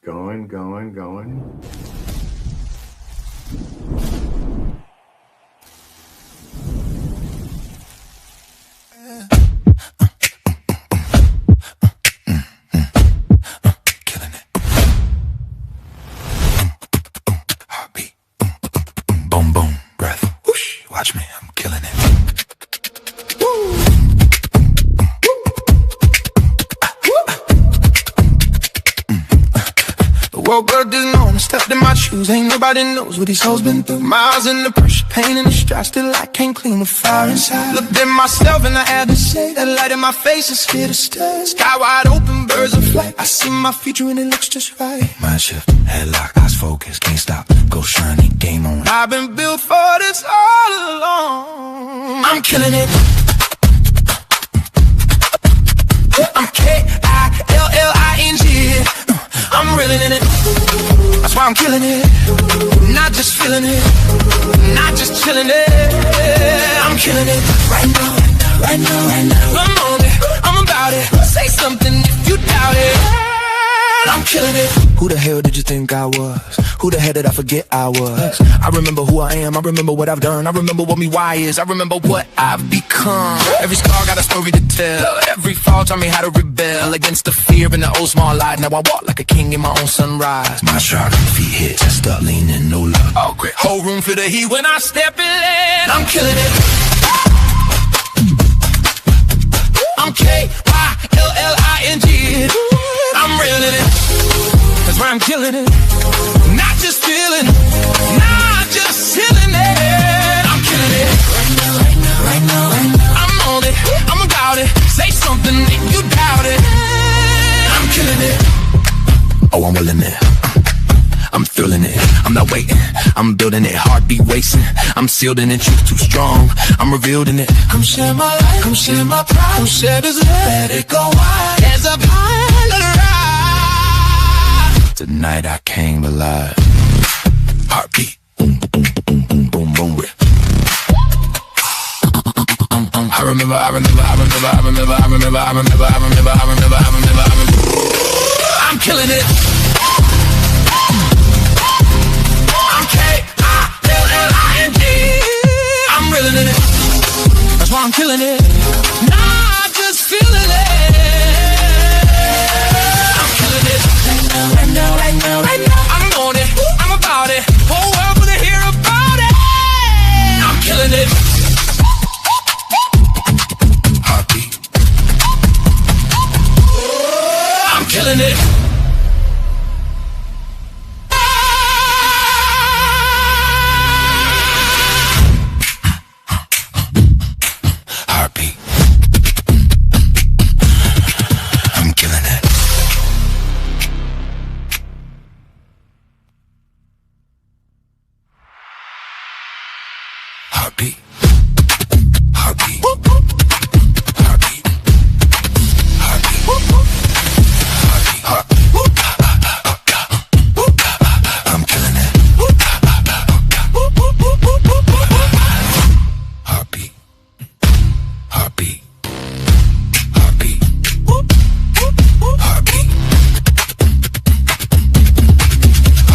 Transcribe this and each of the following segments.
Going. Killing it. Heartbeat. Boom, boom, breath. Whoosh. Watch me, I'm killing it. Woke up this morning, stepped in my shoes. Ain't nobody knows what these hoes been through. Miles in the pressure, pain in the stress. Still I can't clean the fire inside. Looked at myself and I had to say that light in my face is here to stay. Sky wide open, birds of flight. I see my future and it looks just right. Mind shift, headlock, eyes focused, can't stop. Go shiny, game on. I've been built for this all along. I'm killing it. I'm K-I-L-L-I-N-G. I'm reeling in it. That's why I'm killing it. Not just feeling it. Not just chilling it. I'm killing it. Right now. I'm on it. I'm about it. Say something if you doubt it. I'm killing it. Who the hell did you think I was? Who the hell did I forget I was? I remember who I am. I remember what I've done. I remember what me why is. I remember what I've become. Every scar got a story to tell. Every fall taught me how to rebel against the fear and the old small lie. Now I walk like a king in my own sunrise. My shark feet hit, chest up, leaning, no love. Oh great, whole room for the heat when I step in. I'm killing it. I'm K-Y-L-L-I-N-G. I'm reeling it. That's why I'm killing it. Not just feeling, not just chilling it. I'm killing it. Right now. I'm on it. I'm about it. Say something if you doubt it. I'm killing it. Oh, I'm willing it. I'm thrilling it. I'm not waiting. I'm building it. Heartbeat racing. I'm sealed in it. Truth too strong. I'm revealed in it. I'm sharing my life. I'm sharing my pride. I'm sharing this life. Let it go wide. There's a pilot ride. Tonight I came alive. Heartbeat. Boom, boom, boom, boom, boom, boom. I remember. I'm killing it. I'm K-I-L-L-I-N-G. I'm reeling in it. That's why I'm killing it. Not just feeling it. I'm killing it. Right now. I'm on it. I'm about it. Whole world wanna hear about it. I'm killing it. Heartbeat. I'm killing it. Heartbeat. I'm killing it. Heartbeat. Heartbeat. Heartbeat. Heartbeat. I'm killing it. Heartbeat. Heartbeat. Heartbeat. Heartbeat. Heartbeat. Heartbeat. Heartbeat.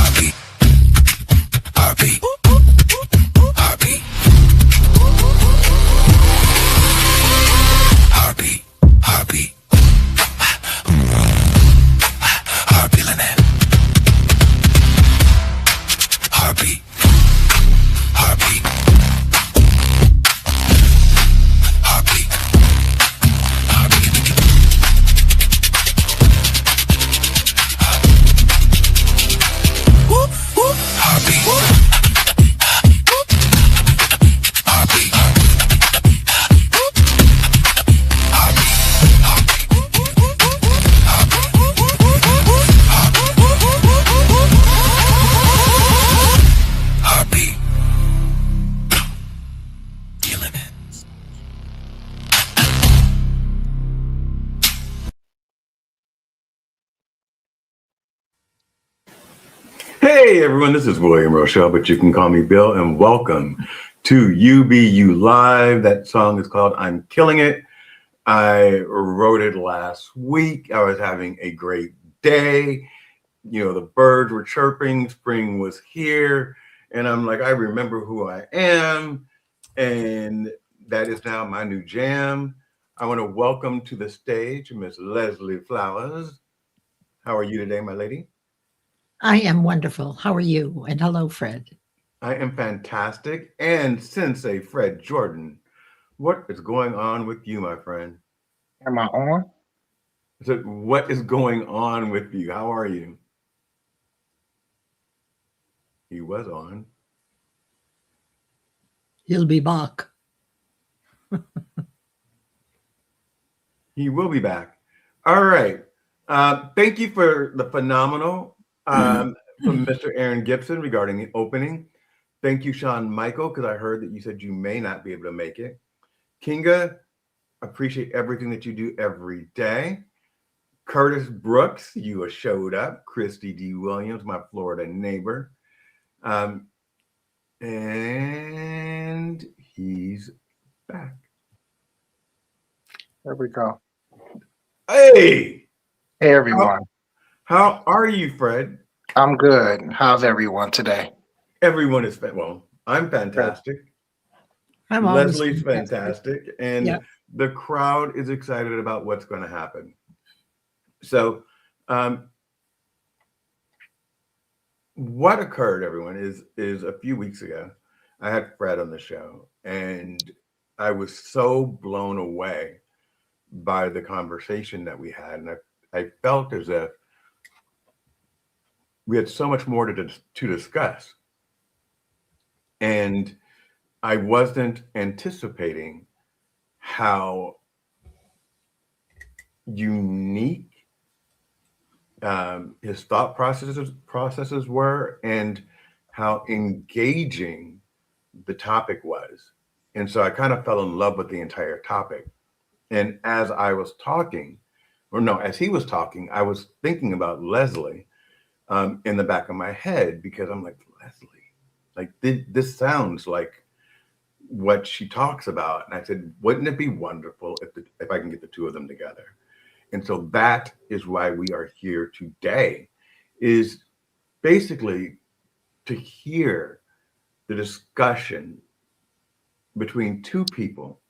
Heartbeat. Heartbeat. Heart feeling it. Heartbeat. Heartbeat. Heartbeat. Heartbeat. Heartbeat. Heartbeat. Heartbeat. Killing it. Hey everyone, this is William Rochelle, but you can call me Bill, and welcome to UBU Live. That song is called I'm Killing It. I wrote it last week. I was having a great day. the birds were chirping, spring was here, and I'm like, I remember who I am, and that is now my new jam. I want to welcome to the stage Miss Leslie Flowers. How are you today, my lady? I am wonderful. How are you? And hello, Fred. I am fantastic. And Sensei Fred Jordan, what is going on with you, my friend? Am I on? I said, what is going on with you? How are you? He was on. He'll be back. He will be back. All right. Thank you for the phenomenal from Mr. Aaron Gibson regarding the opening. Thank you, Sean Michael, because I heard that you said you may not be able to make it. Kinga, appreciate everything that you do every day. Curtis Brooks, you showed up. Christy D. Williams, my Florida neighbor. And he's back. There we go. Hey! Hey, everyone. How are you, Fred? I'm good. How's everyone today? Everyone is, well, I'm fantastic. I'm always Leslie's fantastic. And Yep. the crowd is excited about what's going to happen. So, what occurred, everyone, is a few weeks ago, I had Fred on the show, and I was so blown away by the conversation that we had. And I felt as if we had so much more to discuss. And I wasn't anticipating how unique his thought processes were, and how engaging the topic was. And so I kind of fell in love with the entire topic. And as I was talking, as he was talking, I was thinking about Leslie in the back of my head, because I'm like, Leslie, like this sounds like what she talks about. And I said, wouldn't it be wonderful if I can get the two of them together? And so that is why we are here today, is basically to hear the discussion between two people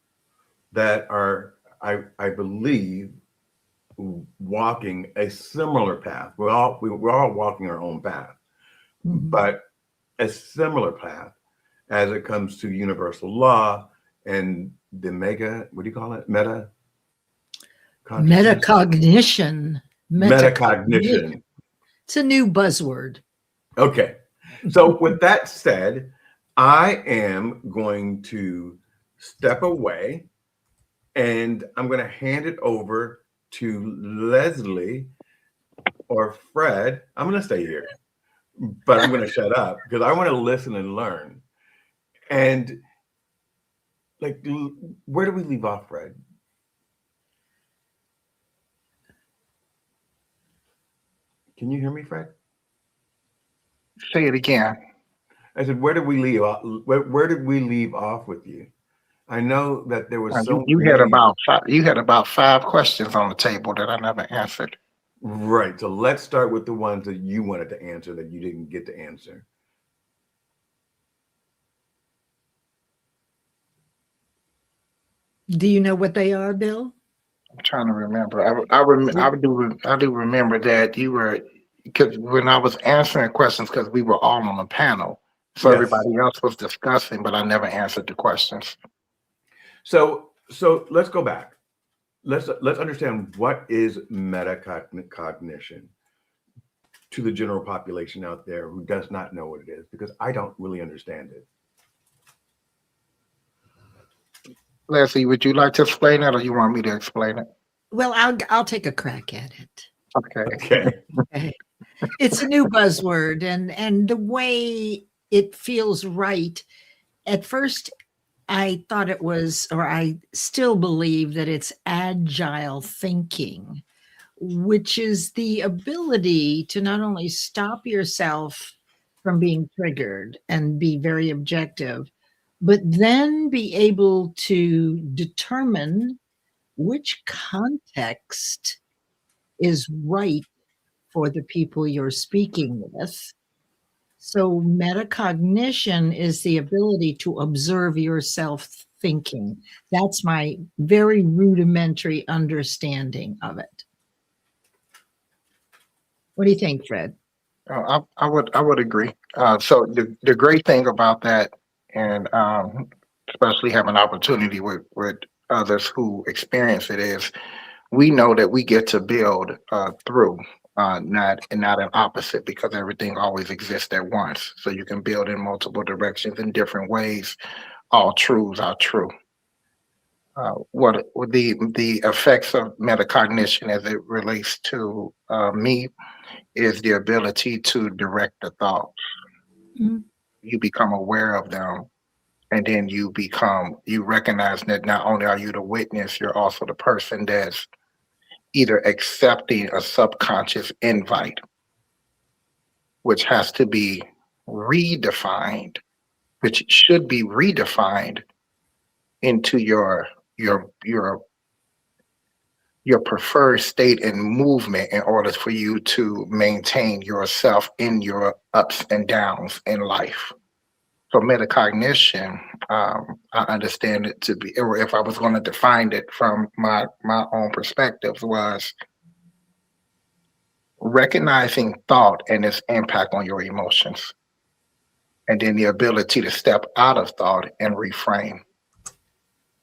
that are, I believe, walking a similar path. We're all walking our own path, but a similar path as it comes to universal law and the metacognition. Metacognition. It's a new buzzword. Okay. So with that said, I am going to step away, and I'm going to hand it over to Leslie or Fred. I'm going to stay here, but I'm going to shut up because I want to listen and learn. And like, where do we leave off, Fred? Can you hear me, Fred? Say it again. I said, where did we leave off? Where did we leave off with you? I know that there was You had about five questions on the table that I never answered. Right. So let's start with the ones that you wanted to answer that you didn't get to answer. Do you know what they are, Bill? I'm trying to remember. I do remember that you were, because when I was answering questions, because we were all on a panel, so Yes. everybody else was discussing, but I never answered the questions. So let's go back. Let's understand what is metacognition to the general population out there who does not know what it is, because I don't really understand it. Leslie, would you like to explain it, or you want me to explain it? Well, I'll take a crack at it. Okay. Okay. It's a new buzzword, and the way it feels right. At first, I thought it was, or I still believe that it's agile thinking, which is the ability to not only stop yourself from being triggered and be very objective, but then be able to determine which context is right for the people you're speaking with. So metacognition is the ability to observe yourself thinking. That's my very rudimentary understanding of it. What do you think, Fred? I would agree. So the great thing about that, and especially having opportunity with others who experience it, is we know that we get to build through, not an opposite, because everything always exists at once. So you can build in multiple directions in different ways. All truths are true. What the effects of metacognition as it relates to me is the ability to direct the thoughts. Mhm. You become aware of them, and then you recognize that not only are you the witness, you're also the person that's either accepting a subconscious invite, which has to be redefined, which should be redefined into your preferred state and movement in order for you to maintain yourself in your ups and downs in life. So metacognition, I understand it to be, or if I was going to define it from my own perspectives, was recognizing thought and its impact on your emotions, and then the ability to step out of thought and reframe,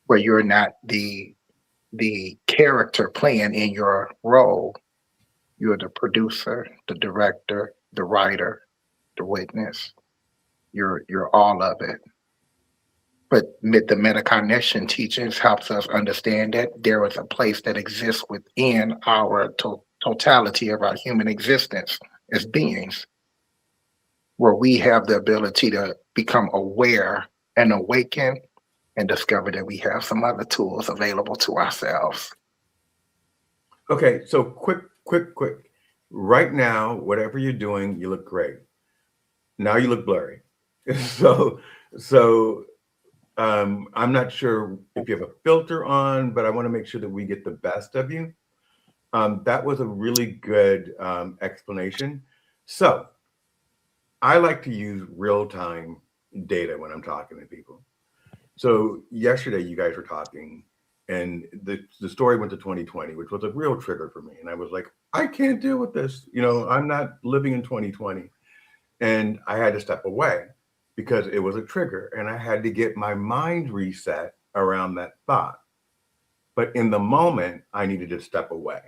where you're not the character playing in your role. You're the producer, the director, the writer, the witness. You're all of it. But the metacognition teachings helps us understand that there is a place that exists within our totality of our human existence as beings, where we have the ability to become aware and awaken and discover that we have some other tools available to ourselves. Okay, so quick. Right now, whatever you're doing, you look great. Now you look blurry. So, I'm not sure if you have a filter on, but I want to make sure that we get the best of you. That was a really good explanation. So, I like to use real-time data when I'm talking to people. So yesterday you guys were talking, and the story went to 2020, which was a real trigger for me. And I was like, I can't deal with this. I'm not living in 2020. And I had to step away because it was a trigger, and I had to get my mind reset around that thought. But in the moment, I needed to step away.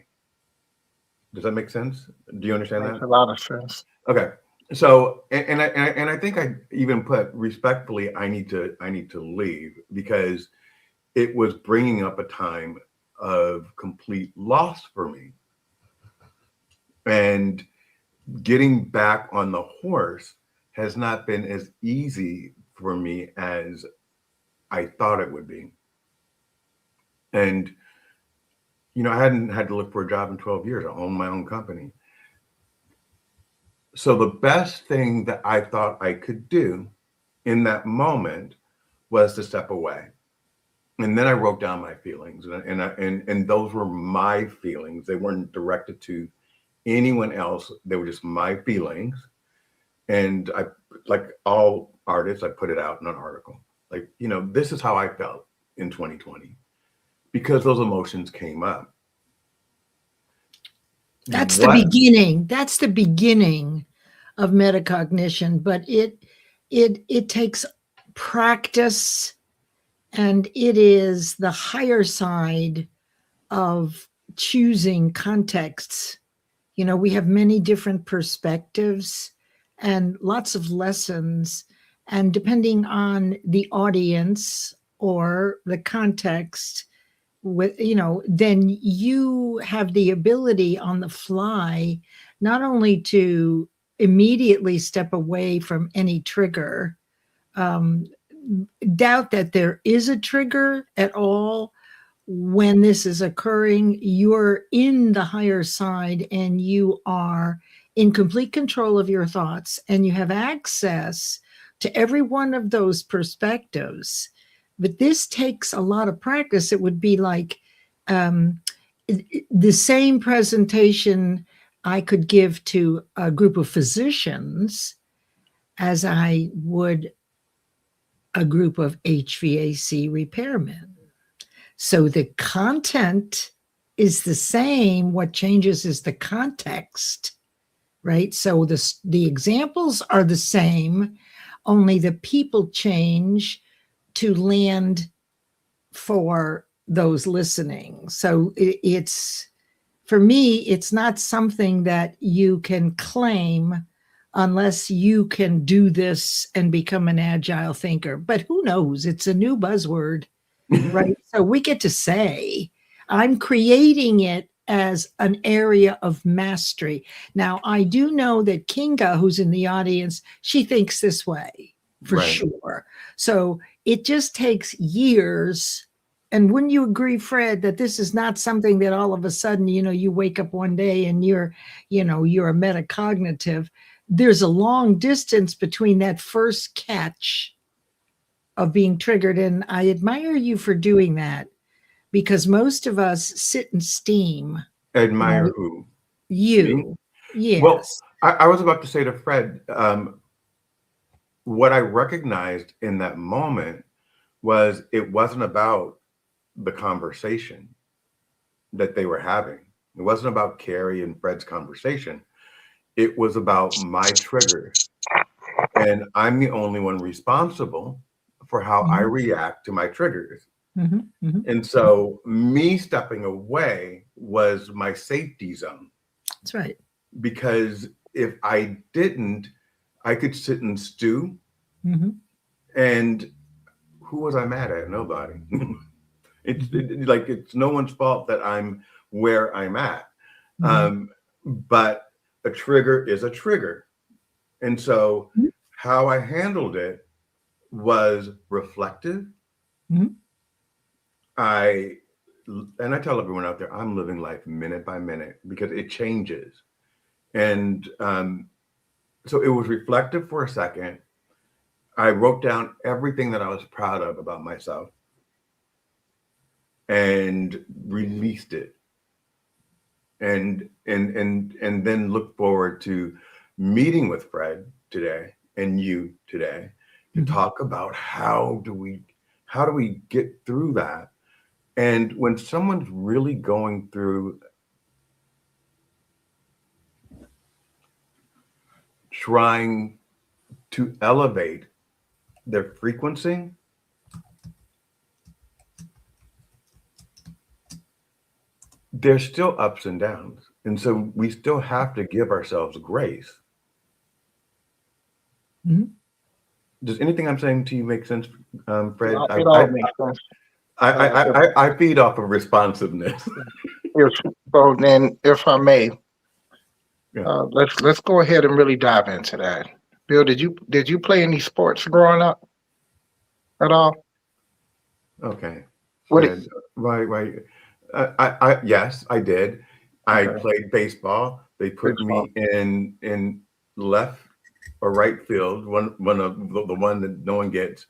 Does that make sense? Do you understand Makes that? a lot of sense. Okay. So, and I think I even put respectfully, I need to leave, because it was bringing up a time of complete loss for me, and getting back on the horse has not been as easy for me as I thought it would be. And I hadn't had to look for a job in 12 years. I own my own company. So the best thing that I thought I could do in that moment was to step away. And then I wrote down my feelings, and those were my feelings. They weren't directed to anyone else. They were just my feelings. And I, like all artists, I put it out in an article. Like, this is how I felt in 2020, because those emotions came up. That's the beginning. That's the beginning of metacognition, but it takes practice, and it is the higher side of choosing contexts. We have many different perspectives and lots of lessons, and depending on the audience or the context, then you have the ability on the fly not only to immediately step away from any trigger, doubt that there is a trigger at all. When this is occurring, you're in the higher side, and you are in complete control of your thoughts, and you have access to every one of those perspectives. But this takes a lot of practice. It would be like the same presentation I could give to a group of physicians as I would a group of HVAC repairmen. So the content is the same. What changes is the context, right? So the examples are the same, only the people change to land for those listening. So it's, for me, it's not something that you can claim unless you can do this and become an agile thinker. But who knows? It's a new buzzword, right? So we get to say, I'm creating it as an area of mastery. Now, I do know that Kinga, who's in the audience, she thinks this way for Right. sure. So it just takes years. And wouldn't you agree, Fred, that this is not something that all of a sudden, you wake up one day and you're a metacognitive. There's a long distance between that first catch of being triggered. And I admire you for doing that, because most of us sit and steam. Admire Right. who? You. Yes. Well, I was about to say to Fred, what I recognized in that moment was it wasn't about the conversation that they were having. It wasn't about Carrie and Fred's conversation. It was about my triggers. And I'm the only one responsible for how I react to my triggers. And so me stepping away was my safety zone. That's right. Because if I didn't, I could sit and stew. And who was I mad at? Nobody. It's no one's fault that I'm where I'm at. But a trigger is a trigger. And so how I handled it was reflective. I tell everyone out there, I'm living life minute by minute because it changes. And so it was reflective for a second. I wrote down everything that I was proud of about myself and released it. And then look forward to meeting with Fred today and you today to talk about how do we get through that. And when someone's really going through trying to elevate their frequency, there's still ups and downs. And so we still have to give ourselves grace. Does anything I'm saying to you make sense, Fred? It all makes sense. I feed off of responsiveness. So then, if I may, Yeah. let's go ahead and really dive into that. Bill, did you play any sports growing up at all? Okay. What Fred, right. Yes, I did. I played baseball. They put me in left or right field, one of the one that no one gets,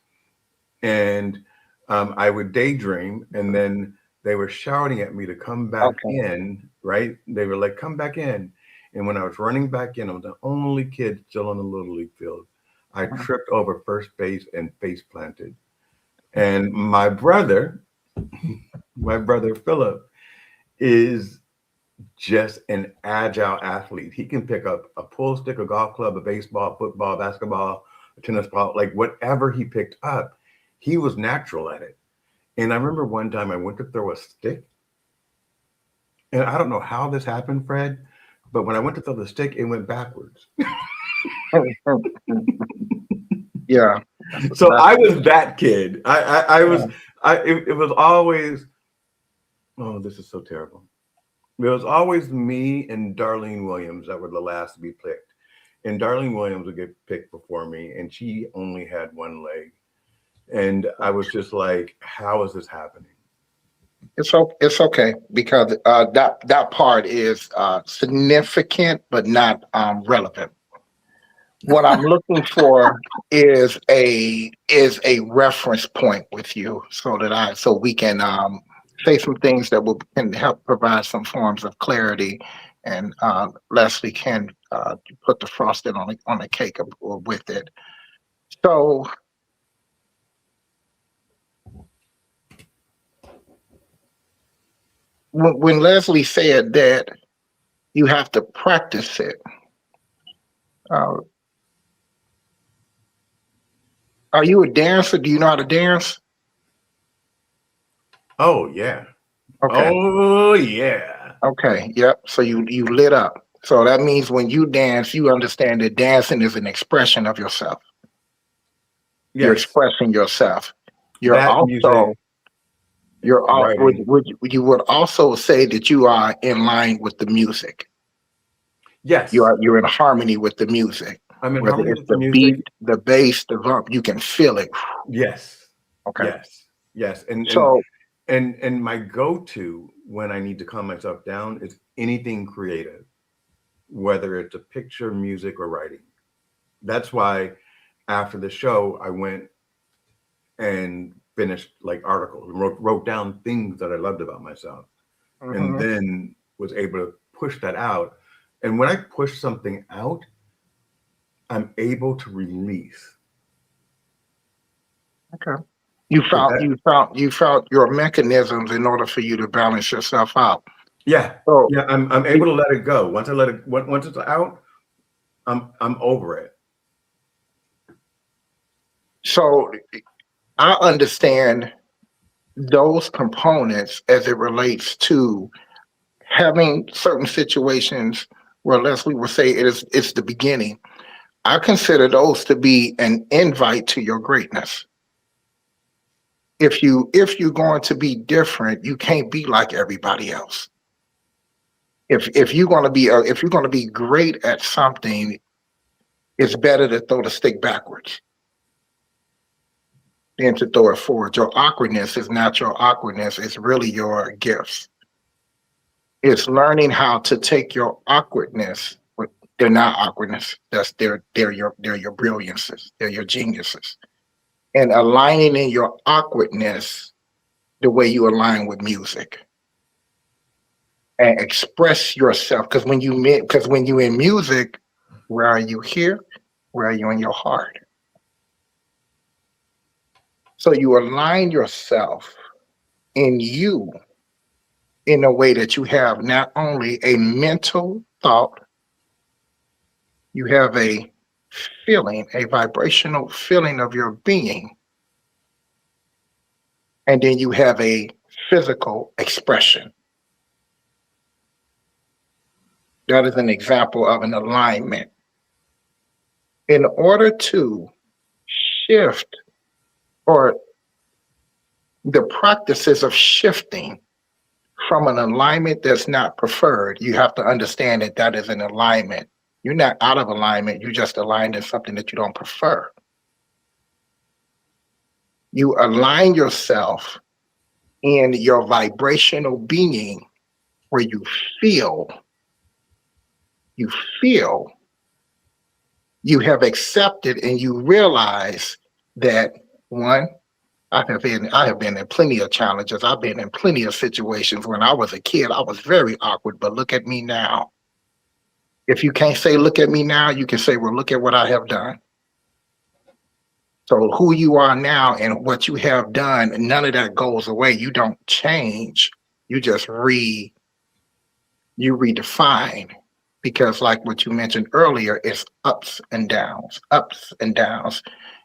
and I would daydream, and then they were shouting at me to come back in. Right? They were like, "Come back in." And when I was running back in, I was the only kid still on the Little League field. I tripped over first base and face planted. And my brother Philip, is just an agile athlete. He can pick up a pool stick, a golf club, a baseball, football, basketball, a tennis ball, like whatever he picked up, he was natural at it. And I remember one time I went to throw a stick. And I don't know how this happened, Fred, but when I went to throw the stick, it went backwards. Yeah. So I was that kid. It was always, oh, this is so terrible. It was always me and Darlene Williams that were the last to be picked. And Darlene Williams would get picked before me, and she only had one leg. And I was just like, how is this happening? It's okay, because that part is significant but not relevant. What I'm looking for is a reference point with you, so we can say some things that can help provide some forms of clarity, and Leslie can put the frosting on the cake with it. So when Leslie said that you have to practice it, are you a dancer? Do you know how to dance? Oh yeah. Okay. Oh yeah. Okay. Yep. So you lit up. So that means when you dance, you understand that dancing is an expression of yourself. You're Yes. expressing yourself. You're That also music, writing. you would also say that you are in line with the music. Yes. You're in harmony with the music. I'm in Whether harmony it's with the the music. beat, the bass, the bump, you can feel it. Yes. Okay. Yes. Yes. So And my go-to when I need to calm myself down is anything creative, whether it's a picture, music, or writing. That's why after the show, I went and finished like articles and wrote down things that I loved about myself, and then was able to push that out. And when I push something out, I'm able to release. okay. You found your mechanisms in order for you to balance yourself out. Yeah. So Yeah, I'm able to let it go. Once I let it, once it's out, I'm over it. so I understand those components as it relates to having certain situations where Leslie will say it's the beginning. I consider those to be an invite to your greatness. If you're going to be different, you can't be like everybody else. If you're going to be great at something, it's better to throw the stick backwards than to throw it forward. Your awkwardness is not your awkwardness; it's really your gifts. It's learning how to take your awkwardness. They're not awkwardness. They're your brilliances. They're your geniuses. And aligning in your awkwardness the way you align with music and express yourself. Because when you in music, where are you here? Where are you in your heart? So you align yourself in you in a way that you have not only a mental thought, you have a feeling, a vibrational feeling of your being, and then you have a physical expression. That is an example of an alignment. In order to shift, or the practices of shifting from an alignment that's not preferred, you have to understand that that is an alignment. You're not out of alignment, you just aligned in something that you don't prefer. You align yourself in your vibrational being where you feel you have accepted, and you realize that one, I have been in plenty of challenges. I've been in plenty of situations. When I was a kid, I was very awkward, but look at me now. If you can't say look at me now, you can say, well, look at what I have done. So who you are now and what you have done, none of that goes away. You don't change. You just you redefine, because like what you mentioned earlier, it's ups and downs, ups and downs.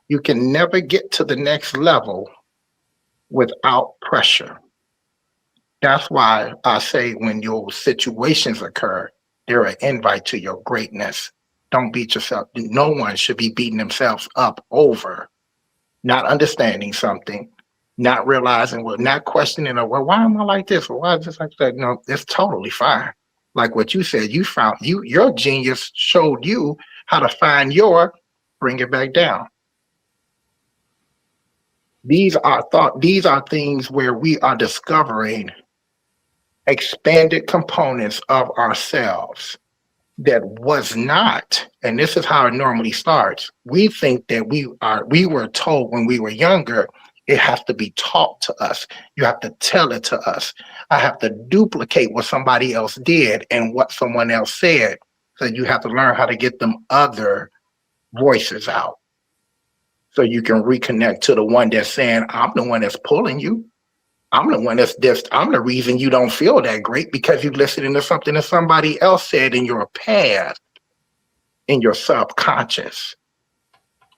You can never get to the next level without pressure. That's why I say when your situations occur, they're an invite to your greatness. Don't beat yourself. No one should be beating themselves up over not understanding something, not realizing, well, not questioning, well, why am I like this? Well, why is this like that? No, it's totally fine. Like what you said, you found your genius showed you how to find bring it back down. These are things where we are discovering expanded components of ourselves that was not, and this is how it normally starts. We think that we were told when we were younger, It has to be taught to us. You have to tell it to us. I have to duplicate what somebody else did and what someone else said. So you have to learn how to get them other voices out. So you can reconnect to the one that's saying, I'm the one that's pulling you. I'm the one I'm the reason you don't feel that great, because you're listening to something that somebody else said in your past, in your subconscious.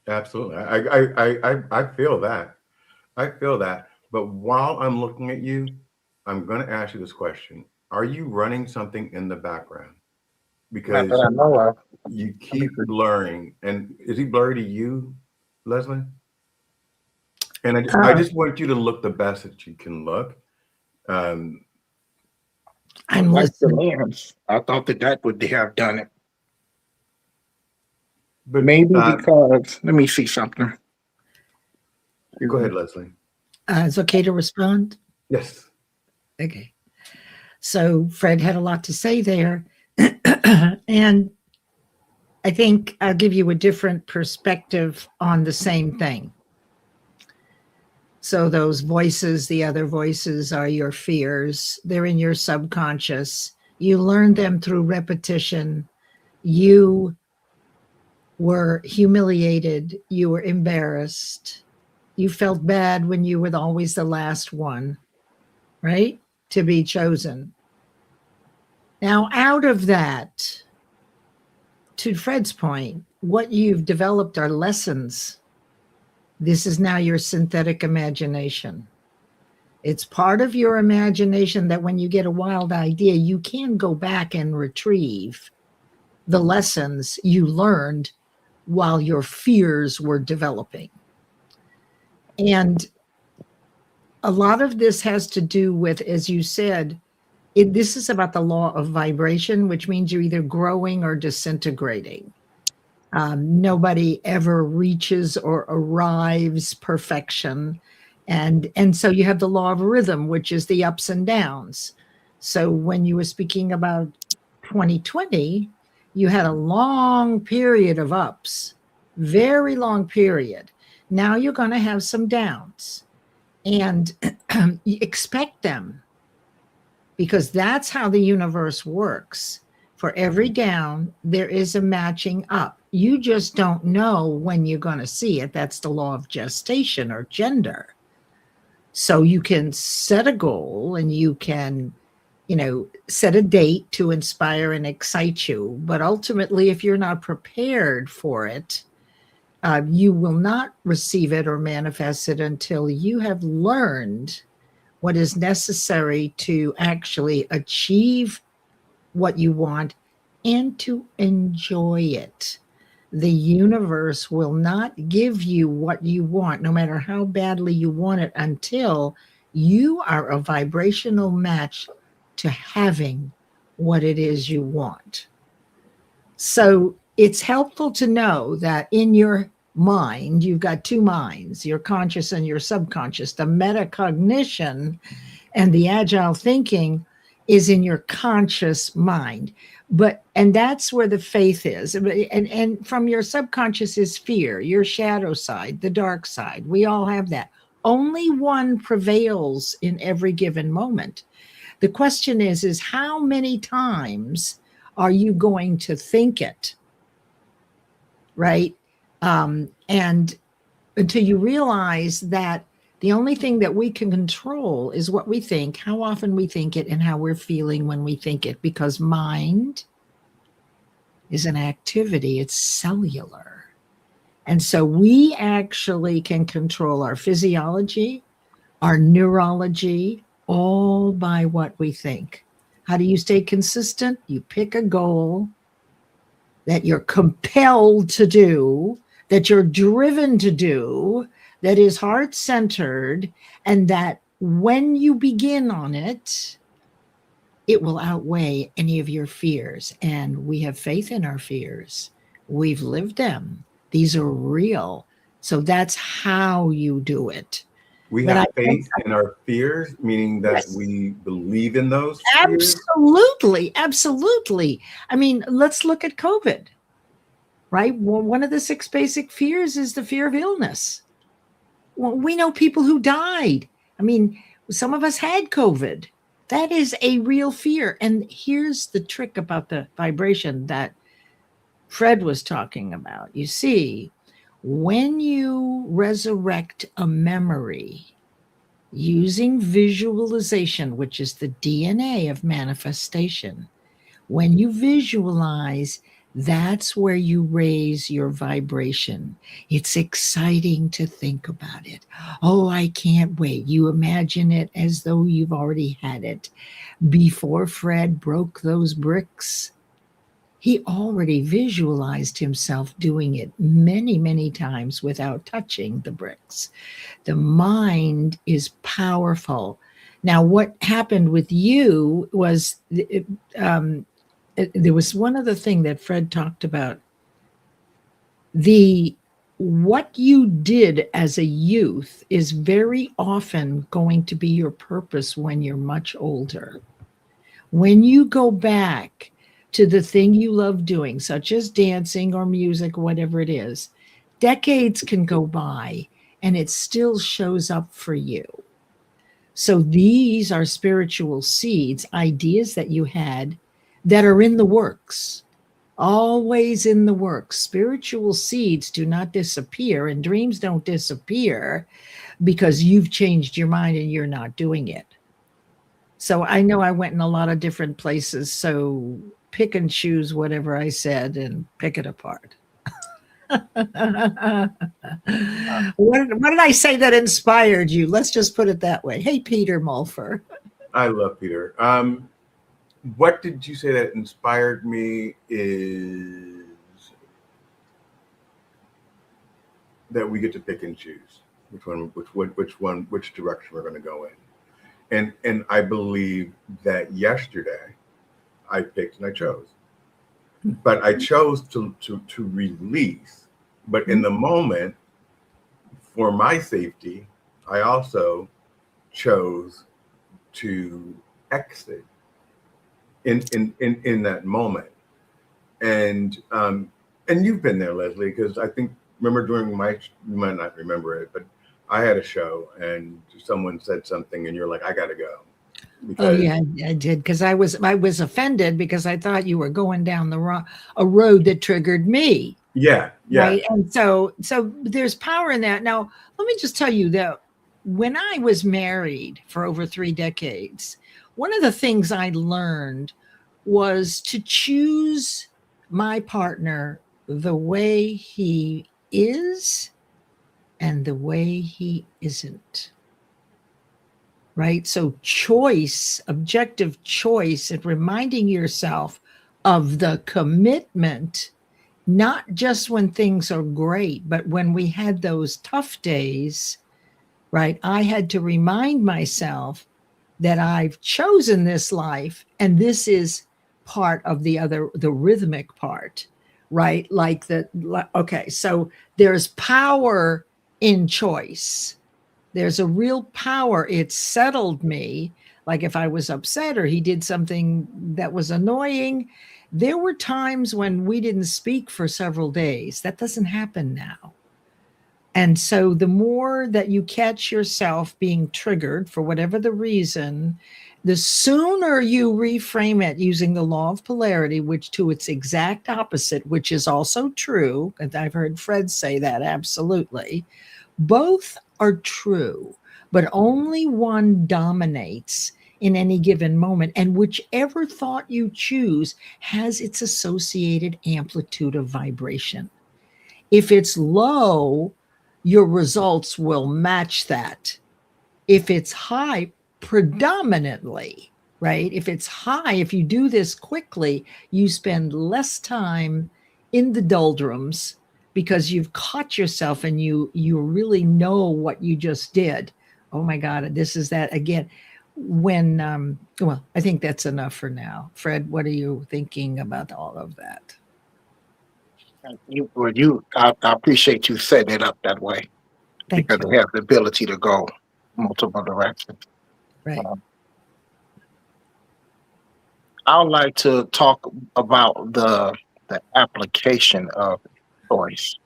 Absolutely. I feel that. I feel that. But while I'm looking at you, I'm going to ask you this question. Are you running something in the background? Not Because that I know of. you keep blurring. And is he blurry to you, Leslie? And I just want you to look the best that you can look. I'm Like the listening. lens. I thought that would have done it. But Maybe because, let me see something. go ahead, Leslie. It's okay to respond? Yes. Okay. So Fred had a lot to say there. And I think I'll give you a different perspective on the same thing. So those voices, the other voices, are your fears. They're in your subconscious. You learn them through repetition. You were humiliated. You were embarrassed. You felt bad when you were always the last one, right? To be chosen. Now, out of that, to Fred's point, what you've developed are lessons. This is now your synthetic imagination. It's part of your imagination that when you get a wild idea, you can go back and retrieve the lessons you learned while your fears were developing. And a lot of this has to do with, as you said, this is about the law of vibration, which means you're either growing or disintegrating. Nobody ever reaches or arrives perfection. And so you have the law of rhythm, which is the ups and downs. So when you were speaking about 2020, you had a long period of ups, very long period. Now you're going to have some downs, and you expect them, because that's how the universe works. For every down, there is a matching up. You just don't know when you're going to see it. That's the law of gestation or gender. So you can set a goal and you can, set a date to inspire and excite you. But ultimately, if you're not prepared for it, you will not receive it or manifest it until you have learned what is necessary to actually achieve what you want and to enjoy it. The universe will not give you what you want, no matter how badly you want it, until you are a vibrational match to having what it is you want. So it's helpful to know that in your mind, you've got two minds, your conscious and your subconscious. The metacognition and the agile thinking is in your conscious mind. And that's where the faith is. And from your subconscious is fear, your shadow side, the dark side. We all have that. Only one prevails in every given moment. The question is how many times are you going to think it? Right? And until you realize that the only thing that we can control is what we think, how often we think it, and how we're feeling when we think it, because mind is an activity, it's cellular. And so we actually can control our physiology, our neurology, all by what we think. How do you stay consistent? You pick a goal that you're compelled to do, that you're driven to do, that is heart-centered, and that when you begin on it, it will outweigh any of your fears. And we have faith in our fears. We've lived them. These are real. So that's how you do it. We have faith in our fears, meaning that yes, we believe in those fears? Absolutely. Absolutely. I mean, let's look at COVID, right? Well, one of the 6 basic fears is the fear of illness. Well, we know people who died. I mean, some of us had COVID. That is a real fear. And here's the trick about the vibration that Fred was talking about. You see, when you resurrect a memory using visualization, which is the DNA of manifestation, when you visualize, that's where you raise your vibration. It's exciting to think about it. Oh, I can't wait. You imagine it as though you've already had it. Before Fred broke those bricks, he already visualized himself doing it many, many times without touching the bricks. The mind is powerful. Now, what happened with you was there was one other thing that Fred talked about. What you did as a youth is very often going to be your purpose when you're much older. When you go back to the thing you love doing, such as dancing or music, whatever it is, decades can go by and it still shows up for you. So these are spiritual seeds, ideas that you had that are in the works, always in the works. Spiritual seeds do not disappear, and dreams don't disappear because you've changed your mind and you're not doing it. So I know I went in a lot of different places, so pick and choose whatever I said and pick it apart. What did I say that inspired you? Let's just put it that way. Hey, Peter Mulfer. I love Peter. What did you say that inspired me is that we get to pick and choose which direction we're going to go in. And I believe that yesterday I picked and I chose. But I chose to release. But in the moment, for my safety, I also chose to exit in that moment. And you've been there, Leslie, because I think, remember during you might not remember it, but I had a show and someone said something and you're like, I gotta go. Oh yeah, I did, because I was offended because I thought you were going down a road that triggered me. Yeah. Right. And so there's power in that. Now, let me just tell you that when I was married for over 3 decades, one of the things I learned was to choose my partner the way he is and the way he isn't. Right? So choice, objective choice, and reminding yourself of the commitment, not just when things are great, but when we had those tough days, right? I had to remind myself that I've chosen this life, and this is part of the rhythmic part, right? Okay, so there's power in choice. There's a real power. It settled me. Like if I was upset or he did something that was annoying, there were times when we didn't speak for several days. That doesn't happen now. And so the more that you catch yourself being triggered for whatever the reason, the sooner you reframe it using the law of polarity, which to its exact opposite, which is also true, and I've heard Fred say that absolutely, both are true, but only one dominates in any given moment. And whichever thought you choose has its associated amplitude of vibration. If it's low, your results will match that. If it's high, predominantly, right? If it's high, if you do this quickly, you spend less time in the doldrums because you've caught yourself and you really know what you just did. Oh my God, this is that again. Well, I think that's enough for now. Fred, what are you thinking about all of that? I appreciate you setting it up that way. Thank because you. they have the ability to go multiple directions. Right. I would like to talk about the application of choice.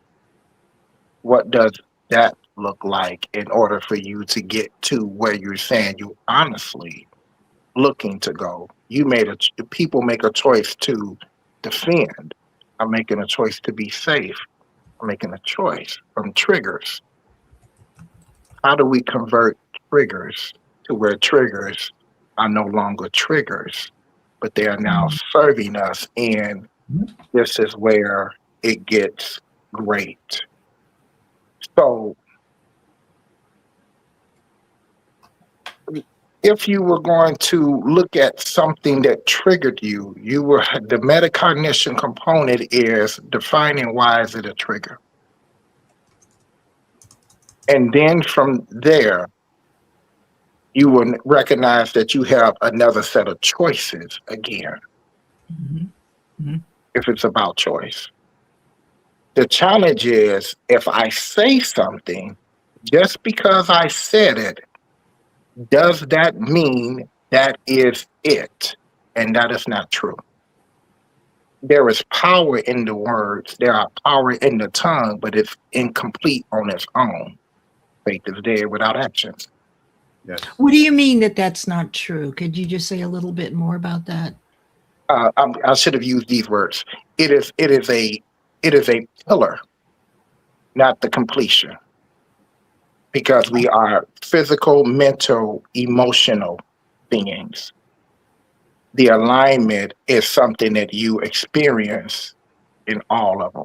What does that look like in order for you to get to where you're saying you honestly looking to go? People make a choice to defend. I'm making a choice to be safe. I'm making a choice from triggers. How do we convert triggers to where triggers are no longer triggers, but they are now serving us? And this is where it gets great. So if you were going to look at something that triggered you, the metacognition component is defining why is it a trigger. And then from there, you will recognize that you have another set of choices again, if it's about choice. The challenge is if I say something, just because I said it, does that mean that is it? And that is not true. There is power in the words, there are power in the tongue, but it's incomplete on its own. Faith is dead without actions. Yes. What do you mean that that's not true? Could you just say a little bit more about that? I should have used these words. It is a pillar, not the completion, because we are physical, mental, emotional beings. The alignment is something that you experience in all of them.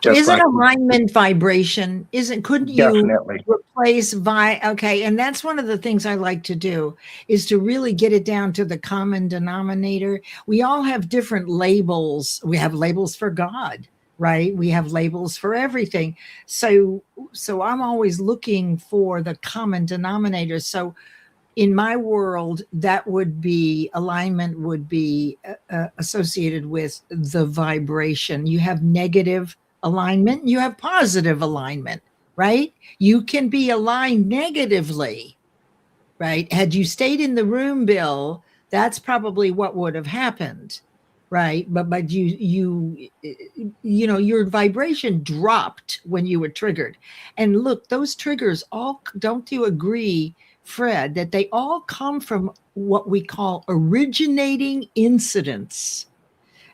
Isn't alignment vibration? Couldn't you Definitely replace okay, and that's one of the things I like to do, is to really get it down to the common denominator. We all have different labels. We have labels for God, right? We have labels for everything. So I'm always looking for the common denominator. So in my world, that would be alignment would be associated with the vibration. You have negative alignment, you have positive alignment, right? You can be aligned negatively, right? Had you stayed in the room, Bill, that's probably what would have happened, right? But you know, your vibration dropped when you were triggered. And look, those triggers all, don't you agree, Fred, that they all come from what we call originating incidents?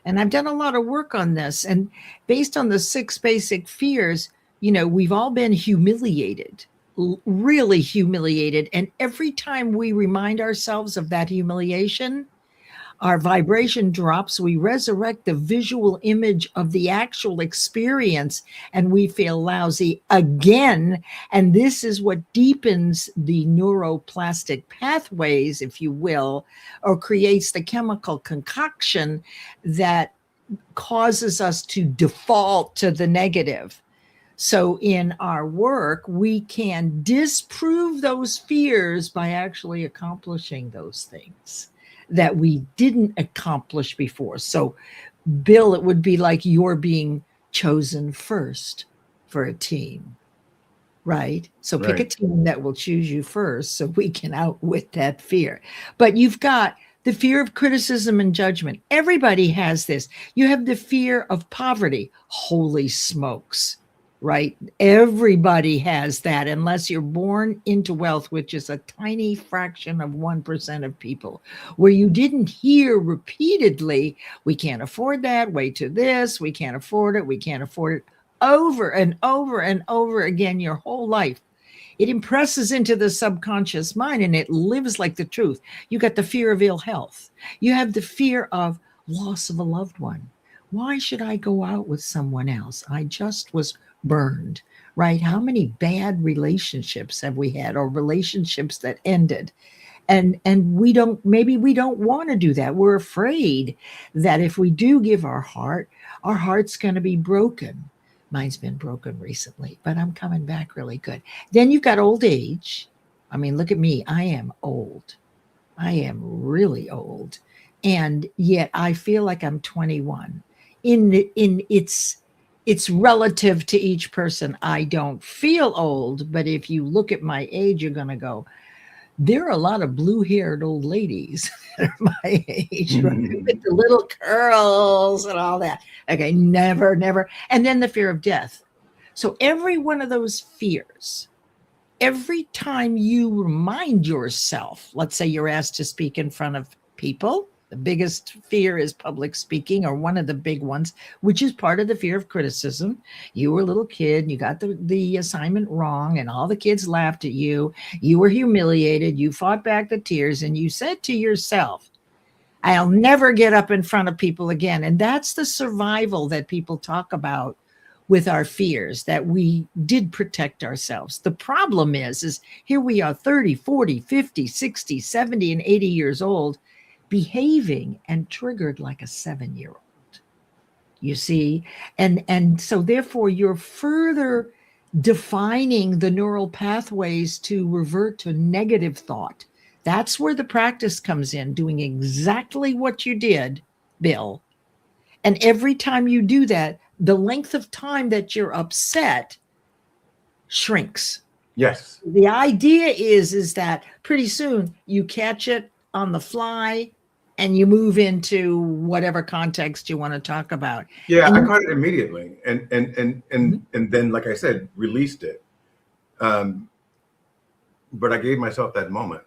And I've done a lot of work on this. And based on the 6 basic fears, you know, we've all been humiliated, really humiliated. And every time we remind ourselves of that humiliation, our vibration drops. We resurrect the visual image of the actual experience, and we feel lousy again. And this is what deepens the neuroplastic pathways, if you will, or creates the chemical concoction that causes us to default to the negative. So in our work, we can disprove those fears by actually accomplishing those things that we didn't accomplish before. So, Bill, it would be like you're being chosen first for a team, right? So pick a team that will choose you first so we can outwit that fear. But you've got the fear of criticism and judgment. Everybody has this. You have the fear of poverty. Holy smokes, right? Everybody has that, unless you're born into wealth, which is a tiny fraction of 1% of people, where you didn't hear repeatedly, we can't afford that, wait to this, we can't afford it, we can't afford it, over and over and over again your whole life. It impresses into the subconscious mind and it lives like the truth. You got the fear of ill health. You have the fear of loss of a loved one. Why should I go out with someone else? I just was burned, right? How many bad relationships have we had, or relationships that ended? And maybe we don't want to do that. We're afraid that if we do give our heart's going to be broken. Mine's been broken recently, but I'm coming back really good. Then you've got old age. I mean, look at me. I am old. I am really old. And yet I feel like I'm 21. It's relative to each person. I don't feel old, but if you look at my age, you're going to go, there are a lot of blue-haired old ladies that are my age, right? With the little curls and all that. Okay, never. And then the fear of death. So every one of those fears, every time you remind yourself, let's say you're asked to speak in front of people, the biggest fear is public speaking, or one of the big ones, which is part of the fear of criticism. You were a little kid and you got the assignment wrong and all the kids laughed at you. You were humiliated. You fought back the tears and you said to yourself, I'll never get up in front of people again. And that's the survival that people talk about with our fears, that we did protect ourselves. The problem is here we are 30, 40, 50, 60, 70, and 80 years old, behaving and triggered like a 7-year-old, you see? And so therefore you're further defining the neural pathways to revert to negative thought. That's where the practice comes in, doing exactly what you did, Bill. And every time you do that, the length of time that you're upset shrinks. Yes. The idea is that pretty soon you catch it on the fly and you move into whatever context you want to talk about. Yeah, And I caught it immediately, and then, like I said, released it. But I gave myself that moment.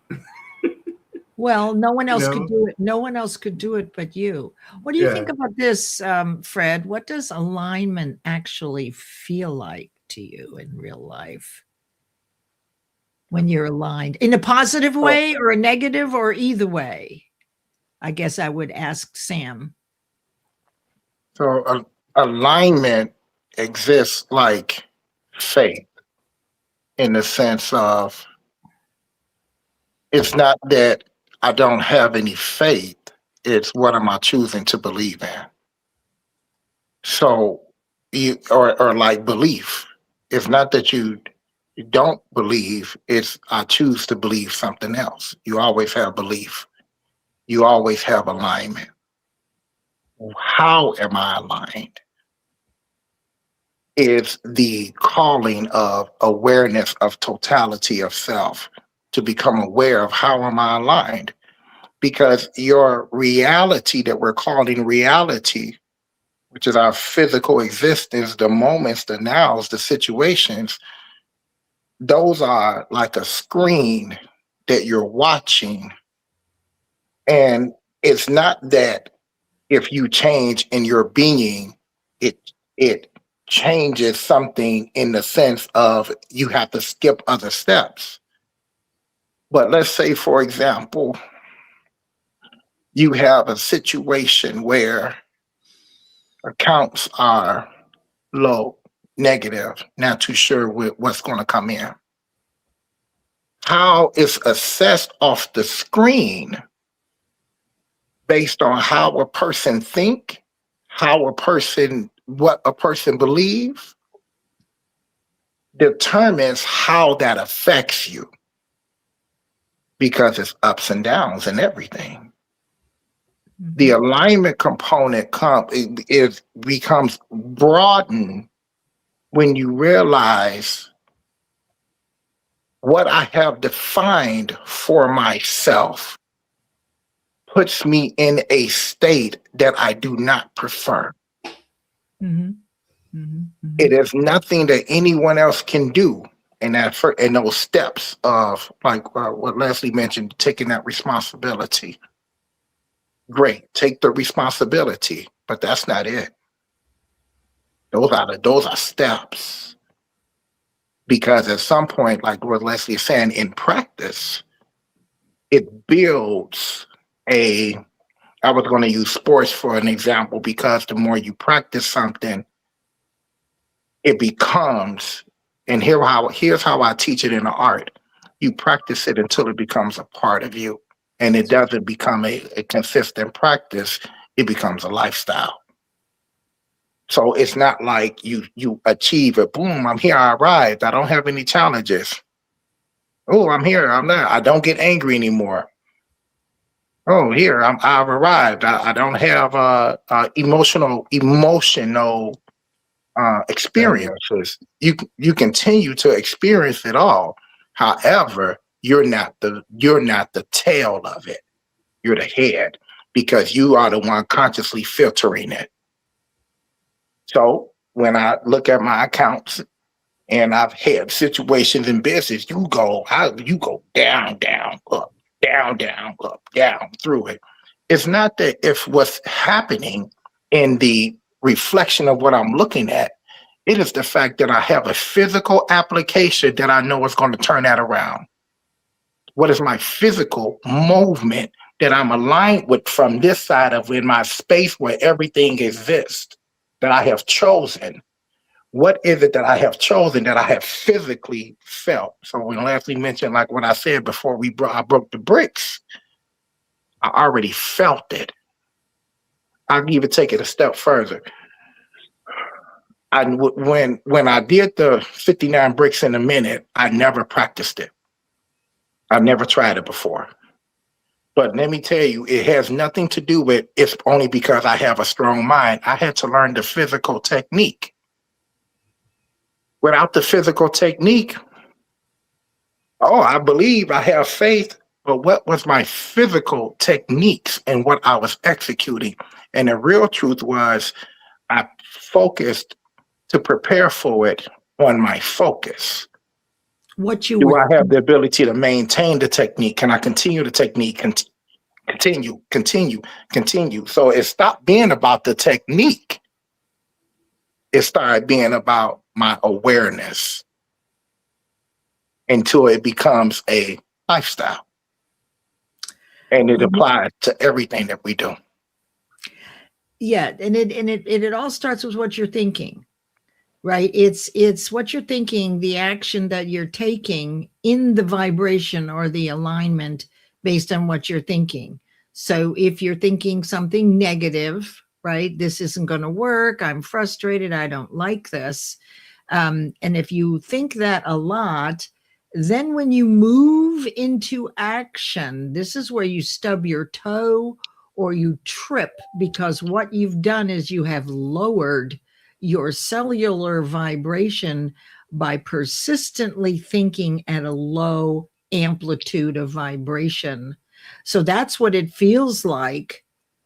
well, no one else You know? could do it. No one else could do it but you. What do you think about this, Fred? What does alignment actually feel like to you in real life when you're aligned? In a positive way or a negative or either way? I guess I would ask Sam. So alignment exists like faith, in the sense of, it's not that I don't have any faith, it's what am I choosing to believe in. So or like belief. It's not that you don't believe, it's I choose to believe something else. You always have belief. You always have alignment. How am I aligned? Is the calling of awareness of totality of self, to become aware of how am I aligned? Because your reality that we're calling reality, which is our physical existence, the moments, the nows, the situations, those are like a screen that you're watching. And it's not that if you change in your being, it changes something in the sense of you have to skip other steps. But let's say, for example, you have a situation where accounts are low, negative, not too sure what's going to come in. How it's assessed off the screen based on how a person think, what a person believes, determines how that affects you, because it's ups and downs and everything. The alignment component becomes broadened when you realize what I have defined for myself puts me in a state that I do not prefer. Mm-hmm. Mm-hmm. Mm-hmm. It is nothing that anyone else can do in those steps of, like what Leslie mentioned, taking that responsibility. Great, take the responsibility, but that's not it. Those are steps. Because at some point, like what Leslie is saying, in practice, it builds I was going to use sports for an example, because the more you practice something, it becomes, and here's how I teach it in the art. You practice it until it becomes a part of you, and it doesn't become a consistent practice, it becomes a lifestyle. So it's not like you achieve it, boom, I'm here, I arrived, I don't have any challenges. Oh, I'm here, I'm there, I don't get angry anymore. Oh, here, I've arrived. I don't have emotional experiences. You continue to experience it all. However, you're not the tail of it. You're the head, because you are the one consciously filtering it. So when I look at my accounts, And I've had situations in business, you go down, down, up, down through it. It's not that if what's happening in the reflection of what I'm looking at, it is the fact that I have a physical application that I know is going to turn that around. What is my physical movement that I'm aligned with from this side of in my space where everything exists that I have chosen? What is it that I have chosen that I have physically felt? So when Leslie mentioned, like what I said before I broke the bricks, I already felt it. I'll even take it a step further. When I did the 59 bricks in a minute, I never practiced it. I've never tried it before. But let me tell you, it has nothing to do with it's only because I have a strong mind. I had to learn the physical technique. Without the physical technique, I believe I have faith, but what was my physical techniques and what I was executing? And the real truth was I focused to prepare for it on my focus. Do I have the ability to maintain the technique? Can I continue the technique? Continue. So it stopped being about the technique. It started being about my awareness until it becomes a lifestyle. And it applies to everything that we do. Yeah, and it all starts with what you're thinking, right? It's what you're thinking, the action that you're taking in the vibration or the alignment based on what you're thinking. So if you're thinking something negative, right? This isn't going to work. I'm frustrated. I don't like this. And if you think that a lot, then when you move into action, this is where you stub your toe or you trip, because what you've done is you have lowered your cellular vibration by persistently thinking at a low amplitude of vibration. So that's what it feels like,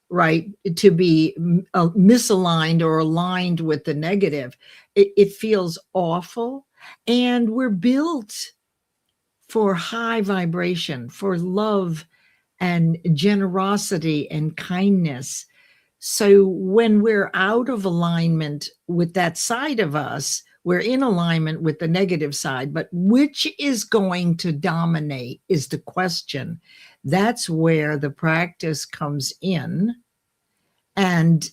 right? To be misaligned or aligned with the negative. It feels awful. And we're built for high vibration, for love and generosity and kindness. So when we're out of alignment with that side of us, we're in alignment with the negative side. But which is going to dominate is the question. That's where the practice comes in. And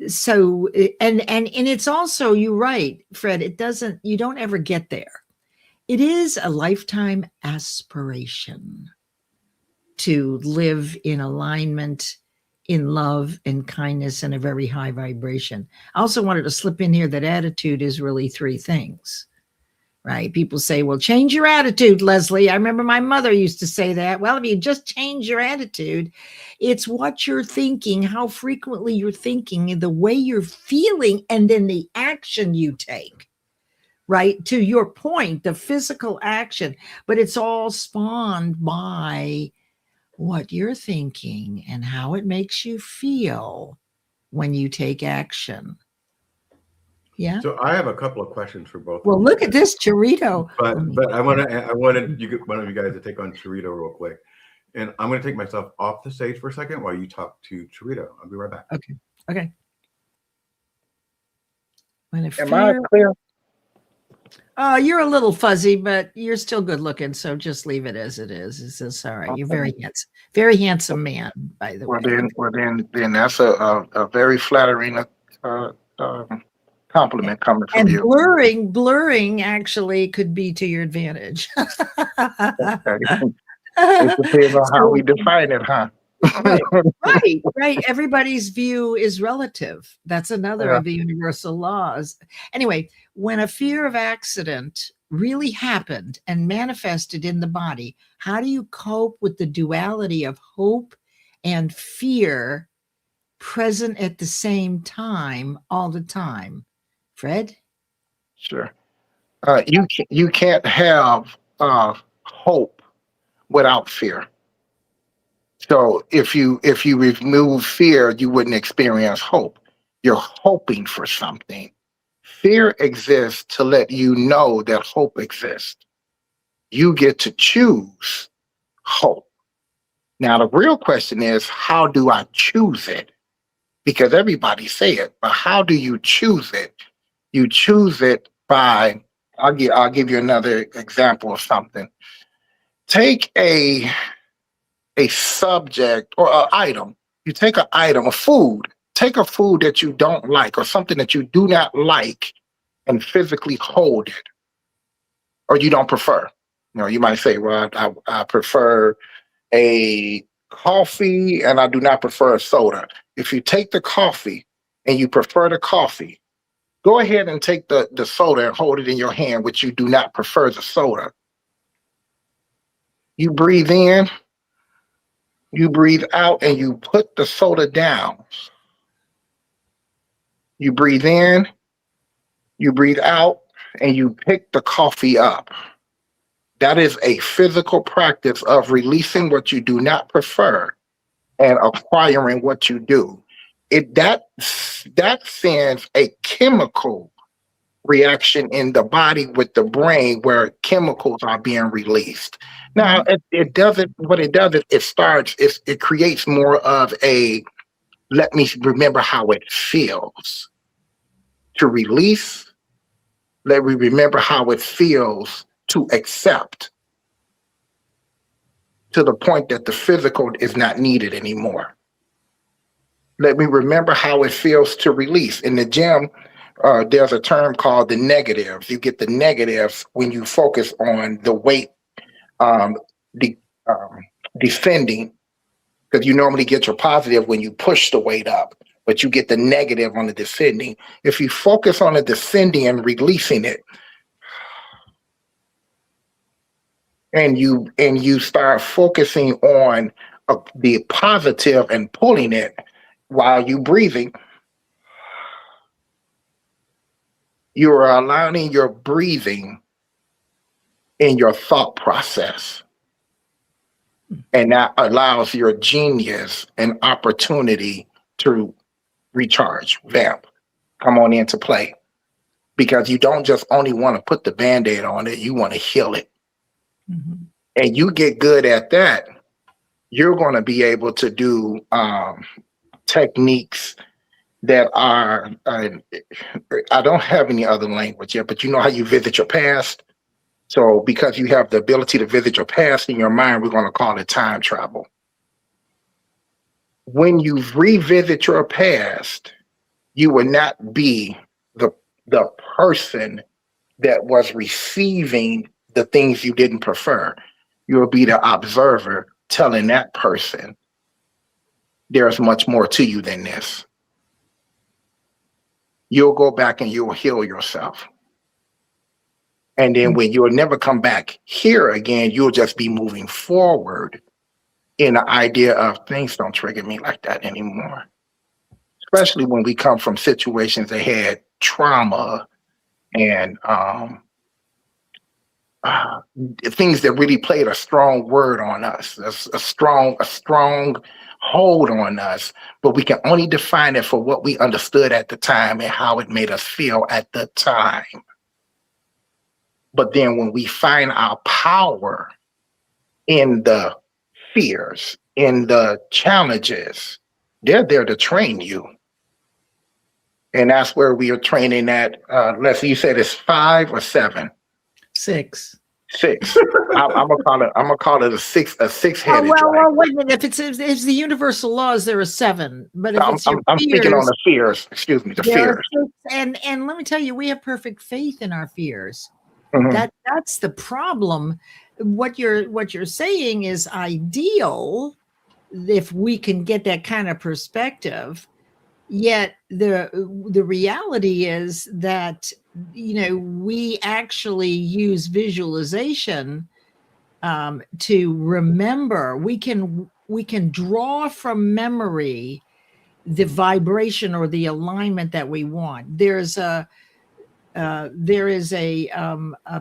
so it's also, you're right, Fred, you don't ever get there. It is a lifetime aspiration to live in alignment, in love and kindness, and a very high vibration. I also wanted to slip in here that attitude is really three things, right? People say, well, change your attitude, Leslie. I remember my mother used to say that. Well, if you just change your attitude, it's what you're thinking, how frequently you're thinking, the way you're feeling, and then the action you take, right? To your point, the physical action, but it's all spawned by what you're thinking and how it makes you feel when you take action. Yeah. So I have a couple of questions for both. Well, look at this Chorito. But I wanted one of you guys to take on Chorito real quick, and I'm going to take myself off the stage for a second while you talk to Chorito. I'll be right back. Okay. Am I clear? You're a little fuzzy, but you're still good looking. So just leave it as it is. It's just all right. You're very handsome man, by the way. Then that's a very flattering compliment coming from you. Blurring actually could be to your advantage. It depends on how we define it, huh? Right. Everybody's view is relative. That's another of the universal laws. Anyway, when a fear of accident really happened and manifested in the body, how do you cope with the duality of hope and fear present at the same time all the time? Fred? Sure. You can't have hope without fear. So if you remove fear, you wouldn't experience hope. You're hoping for something. Fear exists to let you know that hope exists. You get to choose hope. Now, the real question is, how do I choose it? Because everybody say it, but how do you choose it? You choose it by, I'll give you another example of something. Take a subject or an item. You take an item, a food. Take a food that you don't like or something that you do not like and physically hold it, or you don't prefer. You know, you might say, well, I prefer a coffee and I do not prefer a soda. If you take the coffee and you prefer the coffee, go ahead and take the soda and hold it in your hand, which you do not prefer the soda. You breathe in, you breathe out, and you put the soda down. You breathe in, you breathe out, and you pick the coffee up. That is a physical practice of releasing what you do not prefer and acquiring what you do. That sends a chemical reaction in the body with the brain where chemicals are being released. Now, it doesn't, what it does is it creates more of a, let me remember how it feels. To release, let me remember how it feels to accept, to the point that the physical is not needed anymore. Let me remember how it feels to release. In the gym, there's a term called the negatives. You get the negatives when you focus on the weight descending, because you normally get your positive when you push the weight up, but you get the negative on the descending. If you focus on the descending and releasing it, and you start focusing on the positive and pulling it while you breathing, you are allowing your breathing in your thought process. And that allows your genius an opportunity to recharge, vamp, come on into play. Because you don't just only want to put the Band-Aid on it, you want to heal it. Mm-hmm. And you get good at that, you're going to be able to do techniques that are, I don't have any other language yet, but you know how you visit your past? So because you have the ability to visit your past in your mind, we're going to call it time travel. When you revisit your past, you will not be the person that was receiving the things you didn't prefer. You will be the observer telling that person, there's much more to you than this. You'll go back and you'll heal yourself. And then when you'll never come back here again, you'll just be moving forward in the idea of things don't trigger me like that anymore. Especially when we come from situations that had trauma and things that really played a strong word on us, a strong hold on us, but we can only define it for what we understood at the time and how it made us feel at the time. But then when we find our power in the fears, in the challenges, they're there to train you. And that's where we are training at, Leslie, you said it's 5 or 7? 6. 6. I'm gonna call it a six-headed. Well, wait a minute. If it's the universal laws, there are 7. But if it's your I'm fears, speaking on the fears. Excuse me, the fears. And let me tell you, we have perfect faith in our fears. Mm-hmm. That's the problem. What you're saying is ideal if we can get that kind of perspective. Yet the reality is that, we actually use visualization to remember. We can draw from memory the vibration or the alignment that we want. There is a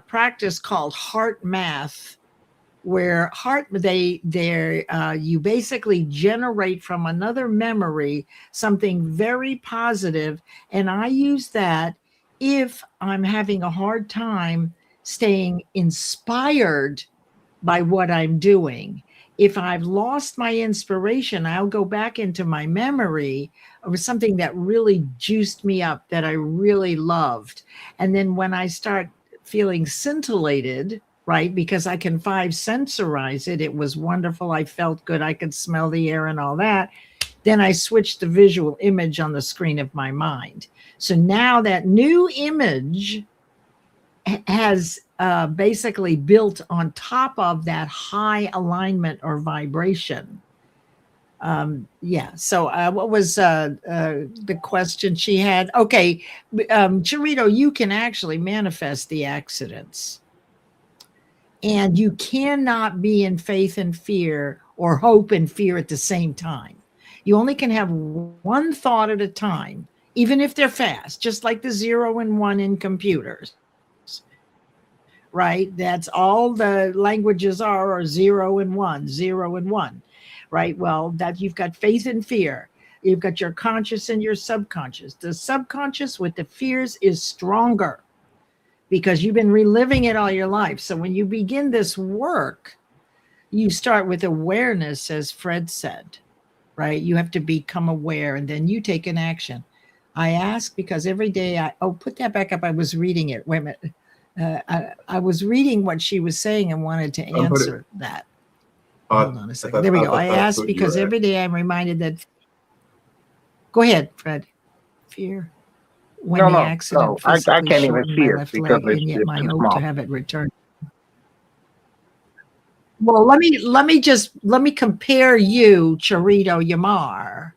practice called heart math, where you basically generate from another memory something very positive, and I use that if I'm having a hard time staying inspired by what I'm doing. If I've lost my inspiration, I'll go back into my memory of something that really juiced me up, that I really loved. And then when I start feeling scintillated, right, because I can five sensorize it, it was wonderful, I felt good, I could smell the air and all that. Then I switch the visual image on the screen of my mind. So now that new image has basically built on top of that high alignment or vibration. Yeah. So what was the question she had? Okay. Charito, you can actually manifest the accidents. And you cannot be in faith and fear or hope and fear at the same time. You only can have one thought at a time, even if they're fast, just like the 0 and 1 in computers. Right? That's all the languages are 0 and 1, 0 and 1. Right? Well, that you've got faith and fear. You've got your conscious and your subconscious. The subconscious with the fears is stronger because you've been reliving it all your life. So when you begin this work, you start with awareness, as Fred said, right? You have to become aware and then you take an action. I ask because every day put that back up. I was reading it. Wait a minute. I was reading what she was saying and wanted to answer that. Hold on a second. There we go. I asked because every day I'm reminded that. Go ahead, Fred. Fear. When the accident physically can't even see my it left because leg, and yet my hope small. to have it returned. Well, let me compare you, Charito Yamar.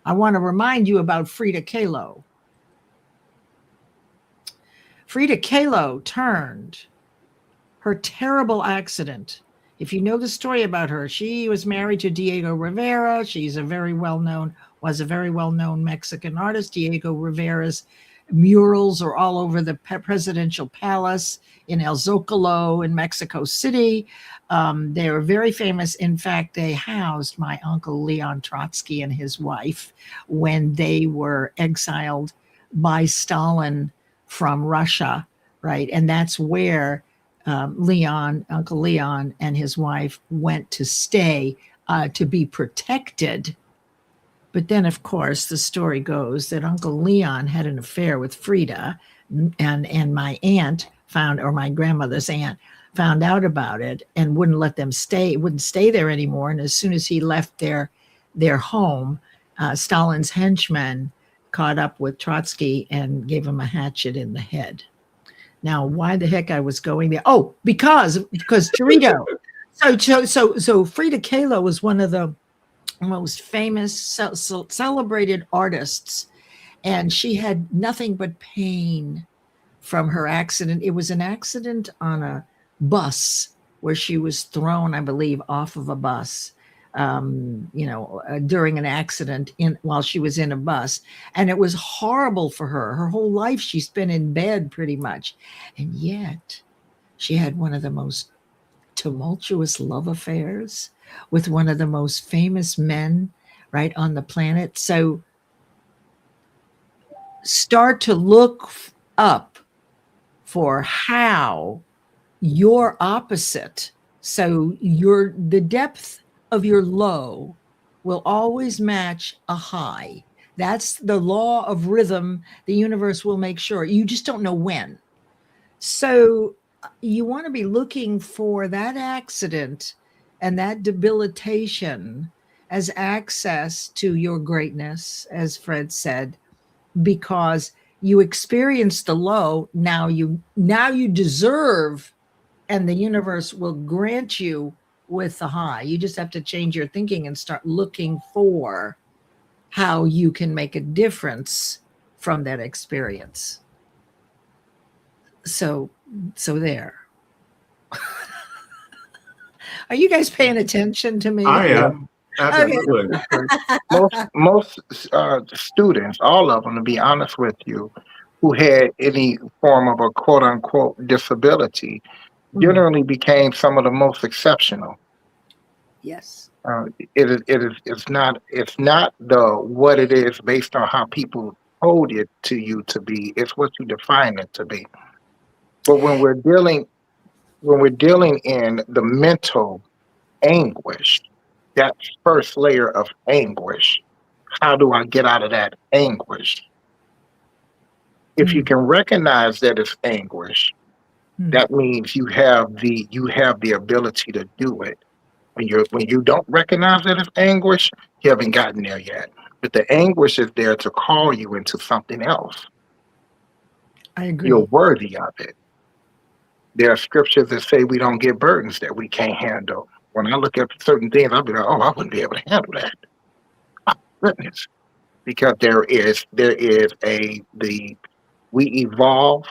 I want to remind you about Frida Kahlo. Frida Kahlo turned her terrible accident. If you know the story about her, she was married to Diego Rivera. She's was a very well-known Mexican artist. Diego Rivera's murals are all over the presidential palace in El Zocalo in Mexico City. They are very famous. In fact, they housed my uncle Leon Trotsky and his wife when they were exiled by Stalin from Russia, right? And that's where Uncle Leon and his wife went to stay to be protected. But then, of course, the story goes that Uncle Leon had an affair with Frida, and my aunt my grandmother's aunt found out about it and wouldn't stay there anymore. And as soon as he left their home, Stalin's henchmen caught up with Trotsky and gave him a hatchet in the head. Now, why the heck I was going there? Oh, because Charito. So Frida Kahlo was one of the most famous, celebrated artists, and she had nothing but pain from her accident. It was an accident on a bus where she was thrown, I believe, off of a bus. During an accident while she was in a bus, and it was horrible for her. Her whole life she's been in bed pretty much, and yet she had one of the most tumultuous love affairs with one of the most famous men right on the planet. So start to look up for how your opposite, so the depth of your low will always match a high. That's the law of rhythm. The universe will make sure. You just don't know when. So you want to be looking for that accident and that debilitation as access to your greatness, as Fred said, because you experienced the low. Now you deserve, and the universe will grant you with the high. You just have to change your thinking and start looking for how you can make a difference from that experience. So there. Are you guys paying attention to me? I am. Absolutely. Okay. Most students, all of them, to be honest with you, who had any form of a quote unquote disability, generally became some of the most exceptional. Yes. It's not the what it is based on how people told it to you to be. It's what you define it to be. But when we're dealing in the mental anguish, that first layer of anguish, how do I get out of that anguish? If you Mm. can recognize that it's anguish, Mm. that means you have the ability to do it. When you don't recognize that it's anguish, you haven't gotten there yet. But the anguish is there to call you into something else. I You're agree. worthy of it. There are scriptures that say we don't get burdens that we can't handle. When I look at certain things, I'll be like, oh, I wouldn't be able to handle that. My goodness. Because there is we evolve,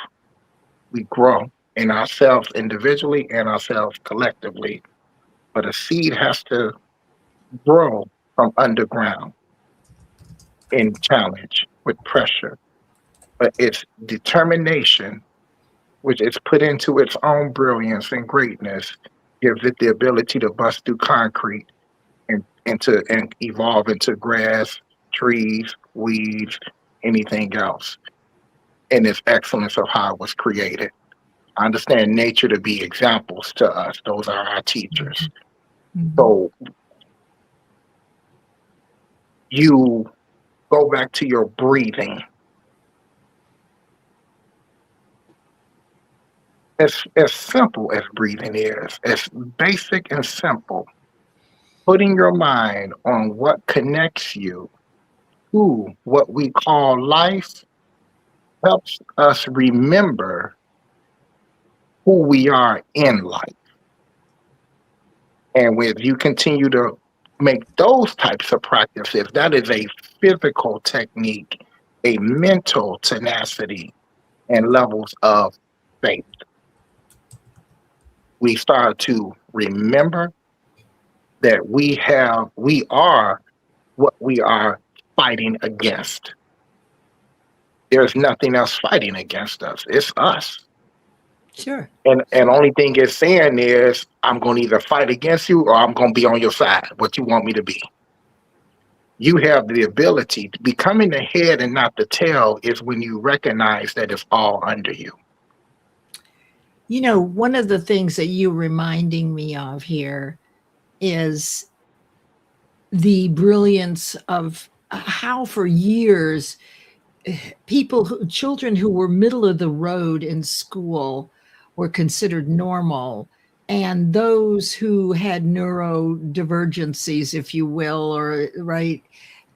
we grow in ourselves individually and ourselves collectively. But a seed has to grow from underground in challenge with pressure. But its determination, which is put into its own brilliance and greatness, gives it the ability to bust through concrete and evolve into grass, trees, weeds, anything else. In its excellence of how it was created. I understand nature to be examples to us. Those are our teachers. Mhm. So you go back to your breathing. As simple as breathing is, as basic and simple, putting your mind on what connects you to what we call life helps us remember who we are in life. And when you continue to make those types of practices, that is a physical technique, a mental tenacity, and levels of faith. We start to remember that we are what we are fighting against. There's nothing else fighting against us. It's us. Sure. And only thing it's saying is I'm gonna either fight against you or I'm gonna be on your side, what you want me to be. You have the ability to becoming the head and not the tail is when you recognize that it's all under you. You know, one of the things that you're reminding me of here is the brilliance of how for years children who were middle of the road in school were considered normal, and those who had neurodivergencies, if you will, or right,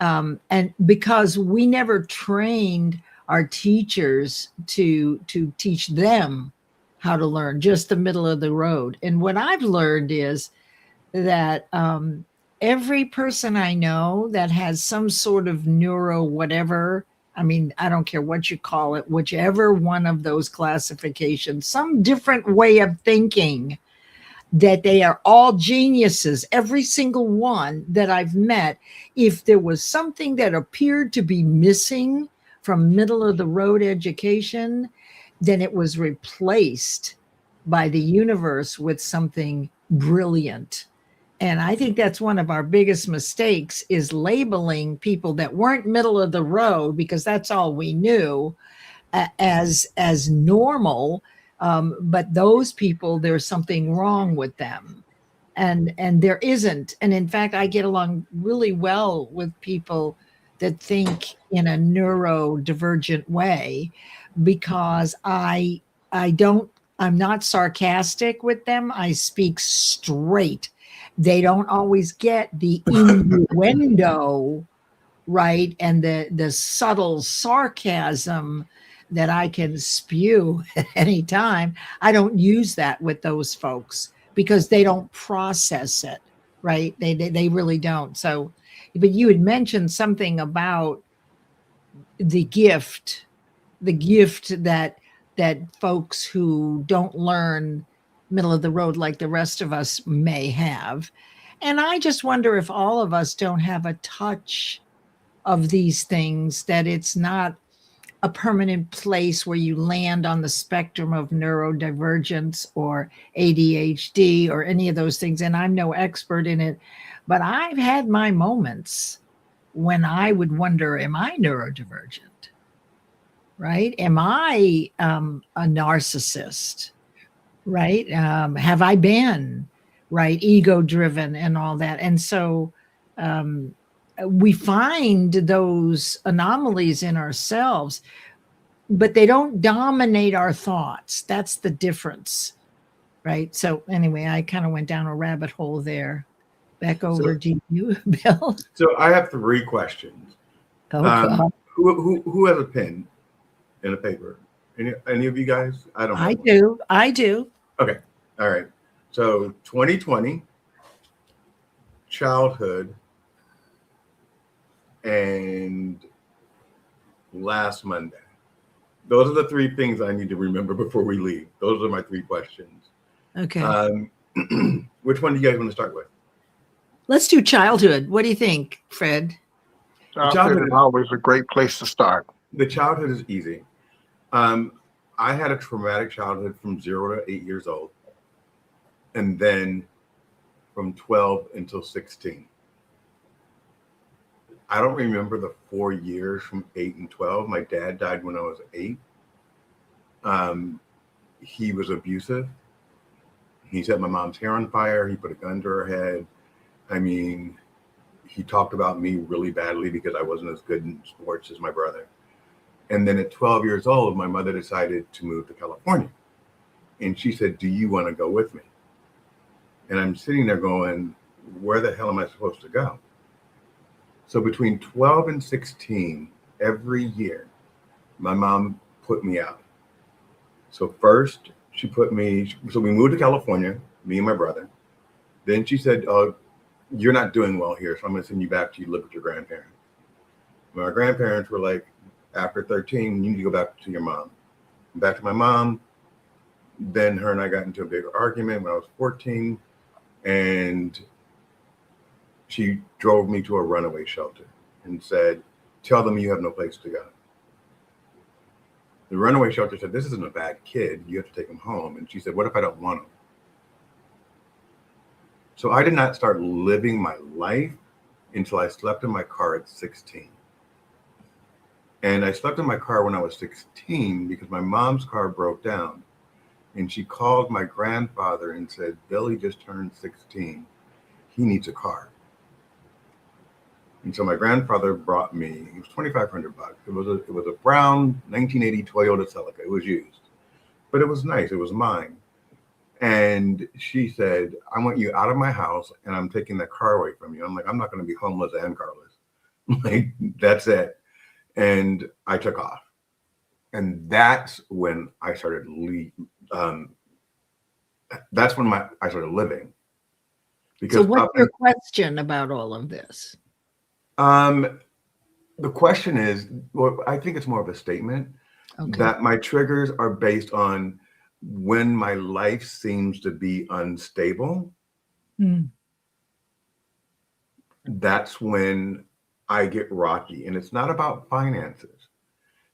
and because we never trained our teachers to teach them how to learn, just the middle of the road. And what I've learned is that every person I know that has some sort of neuro whatever, I mean, I don't care what you call it, whichever one of those classifications, some different way of thinking, that they are all geniuses, every single one that I've met. If there was something that appeared to be missing from middle of the road education, then it was replaced by the universe with something brilliant. And I think that's one of our biggest mistakes, is labeling people that weren't middle of the road, because that's all we knew, as normal. But those people, there's something wrong with them, and there isn't. And in fact, I get along really well with people that think in a neurodivergent way, because I don't I'm not sarcastic with them. I speak straight. They don't always get the innuendo, right, and the subtle sarcasm that I can spew at any time. I don't use that with those folks because they don't process it, right? They really don't. So, but you had mentioned something about the gift, that folks who don't learn middle of the road like the rest of us may have. And I just wonder if all of us don't have a touch of these things, that it's not a permanent place where you land on the spectrum of neurodivergence or ADHD or any of those things. And I'm no expert in it, but I've had my moments when I would wonder, am I neurodivergent? right? Am I a narcissist, right? Have I been, right, ego driven and all that? And so we find those anomalies in ourselves, but they don't dominate our thoughts. That's the difference, right? So anyway, I kind of went down a rabbit hole there. Back over to you, Bill. So I have three questions. Oh, God. Who has a pen and a paper? Any of you guys? I don't have I one. do. I do. Okay. All right. So 2020, childhood, and last Monday. Those are the three things I need to remember before we leave. Those are my three questions. Okay. Which one do you guys want to start with? Let's do childhood. What do you think, Fred? Childhood is always a great place to start. The childhood is easy. I had a traumatic childhood from 0 to 8 years old, and then from 12 until 16. I don't remember the 4 years from 8 and 12. My dad died when I was 8. He was abusive. He set my mom's hair on fire. He put a gun to her head. I mean, he talked about me really badly because I wasn't as good in sports as my brother. And then at 12 years old, my mother decided to move to California. And she said, "Do you want to go with me?" And I'm sitting there going, where the hell am I supposed to go? So between 12 and 16, every year, my mom put me out. So first, she put me, so we moved to California, me and my brother. Then she said, "Oh, you're not doing well here, so I'm going to send you back to live with your grandparents." My grandparents were like, after 13, you need to go back to your mom. Back to my mom. Then her and I got into a big argument when I was 14, and she drove me to a runaway shelter and said, "Tell them you have no place to go." The runaway shelter said, "This isn't a bad kid. You have to take him home." And she said, "What if I don't want him?" So I did not start living my life until I slept in my car at 16. And I slept in my car when I was 16 because my mom's car broke down. And she called my grandfather and said, "Billy just turned 16. He needs a car." And so my grandfather brought me, it was $2,500. It was a brown 1980 Toyota Celica. It was used, but it was nice. It was mine. And she said, "I want you out of my house, and I'm taking the car away from you." I'm like, "I'm not going to be homeless and carless." Like, that's it. And I took off. And that's when I started that's when I started living. So what's your question about all of this? The question is, well, I think it's more of a statement that my triggers are based on when my life seems to be unstable. That's when I get rocky. And it's not about finances,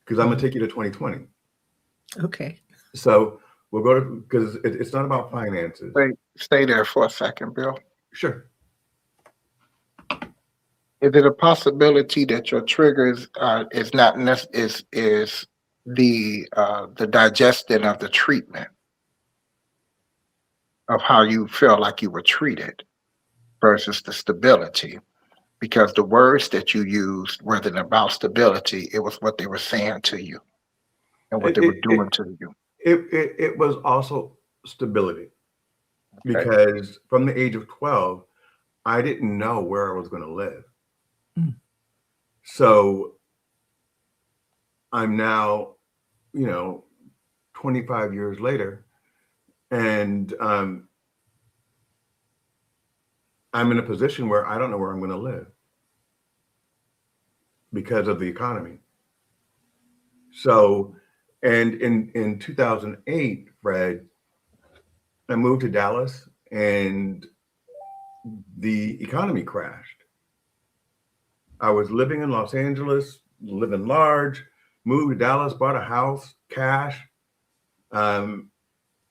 because I'm going to take you to 2020. Okay. So we'll go to, because it's not about finances. Stay there for a second, Bill. Sure. Is it a possibility that your triggers is the digestion of the treatment of how you feel like you were treated versus the stability? Because the words that you used wasn't about stability; it was what they were saying to you and what they were doing to you. It was also stability, because from the age of 12, I didn't know where I was going to live. So I'm now, 25 years later, and I'm in a position where I don't know where I'm going to live because of the economy. So, and in 2008, Fred, I moved to Dallas and the economy crashed. I was living in Los Angeles, living large, moved to Dallas, bought a house, cash.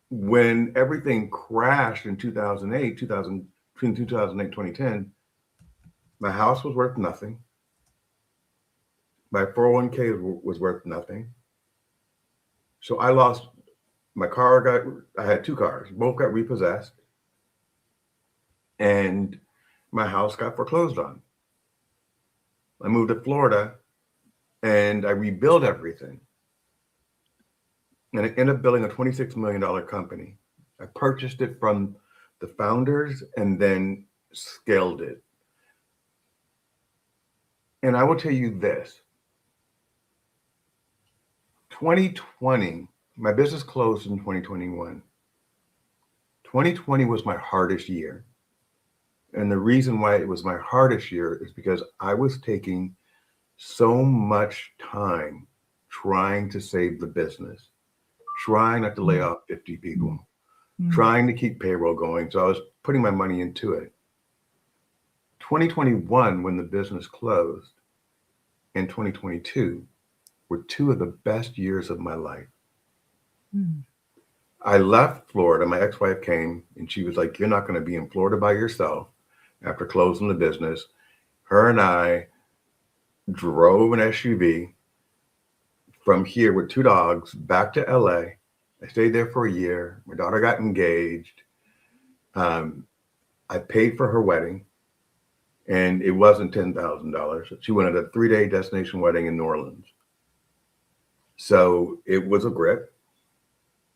When everything crashed in 2008, between 2008 and 2010, my house was worth nothing. My 401k was worth nothing. So I lost my car. I had 2 cars, both got repossessed, and my house got foreclosed on. I moved to Florida and I rebuilt everything. And I ended up building a $26 million company. I purchased it from the founders and then scaled it. And I will tell you this, 2020, my business closed in 2021. 2020 was my hardest year. And the reason why it was my hardest year is because I was taking so much time trying to save the business, trying not to lay off 50 people, trying to keep payroll going. So I was putting my money into it. 2021, when the business closed, and 2022 were 2 of the best years of my life. I left Florida. My ex-wife came and she was like, "You're not going to be in Florida by yourself." After closing the business, her and I drove an SUV from here with 2 dogs back to LA. I stayed there for a year. My daughter got engaged. I paid for her wedding, and it wasn't $10,000. She wanted a 3-day destination wedding in New Orleans. So it was a grip.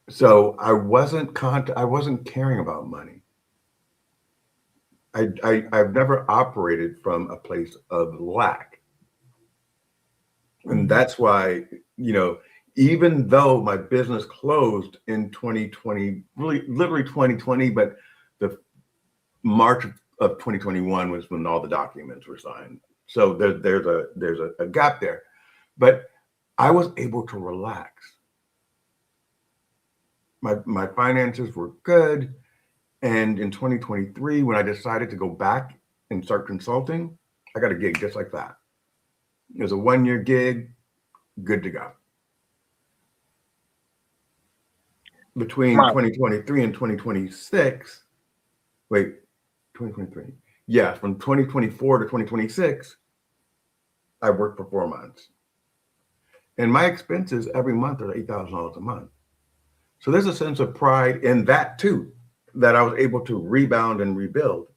So I wasn't caring about money. I've never operated from a place of lack. And that's why, even though my business closed in 2020, really literally 2020, but the March of 2021 was when all the documents were signed. So there's a gap there, but I was able to relax. My finances were good. And in 2023, when I decided to go back and start consulting, I got a gig just like that. It was a 1-year gig, good to go. Between 2023 and 2026, 2023. Yeah, from 2024 to 2026, I worked for 4 months. And my expenses every month are $8,000 a month. So there's a sense of pride in that too, that I was able to rebound and rebuild.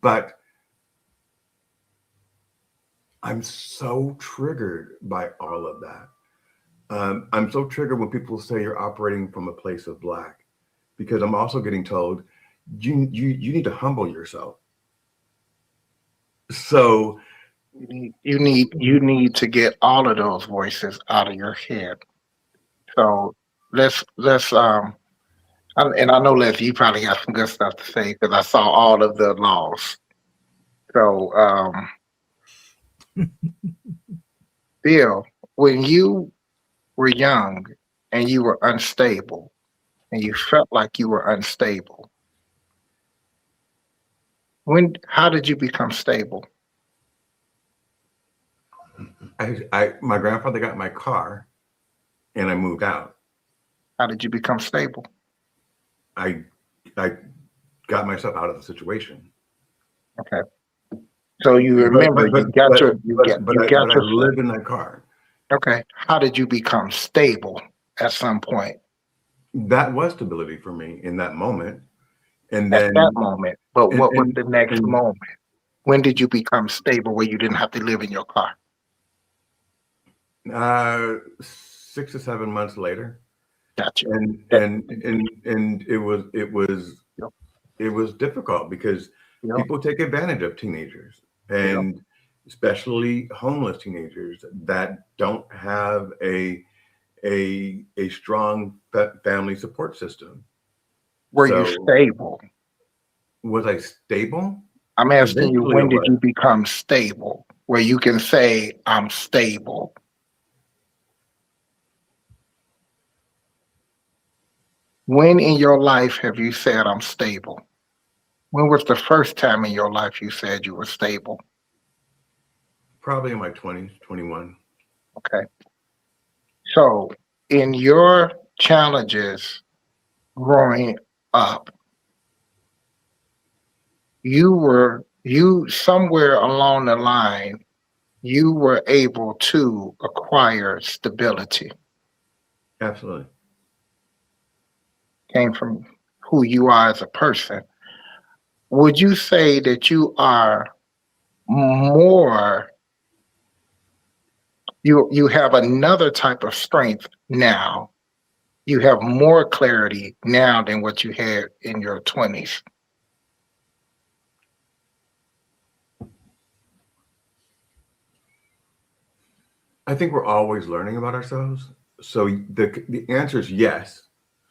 But I'm so triggered by all of that. I'm so triggered when people say you're operating from a place of lack, because I'm also getting told you need to humble yourself. So you need to get all of those voices out of your head. So let's and I know, Leslie, you probably have some good stuff to say because I saw all of the laws. So Bill, when you were young and you were unstable and you felt like you were unstable, how did you become stable? my grandfather got my car and I moved out. How did you become stable? I got myself out of the situation. Okay. So you remember but I lived in that car. Okay. How did you become stable at some point? That was stability for me in that moment. And then at that moment. But what was the next moment? When did you become stable where you didn't have to live in your car? 6 to 7 months later. Gotcha. And it was difficult because people take advantage of teenagers, and especially homeless teenagers that don't have a strong family support system. Were you stable? Was I stable? I'm asking you, when did you become stable where you can say I'm stable? When in your life have you said I'm stable? When was the first time in your life you said you were stable? Probably in my 20s, 21. Okay. So in your challenges growing up, you somewhere along the line, you were able to acquire stability. Absolutely. Came from who you are as a person. Would you say that you are more, you have another type of strength now? You have more clarity now than what you had in your 20s. I think we're always learning about ourselves. So the answer is yes,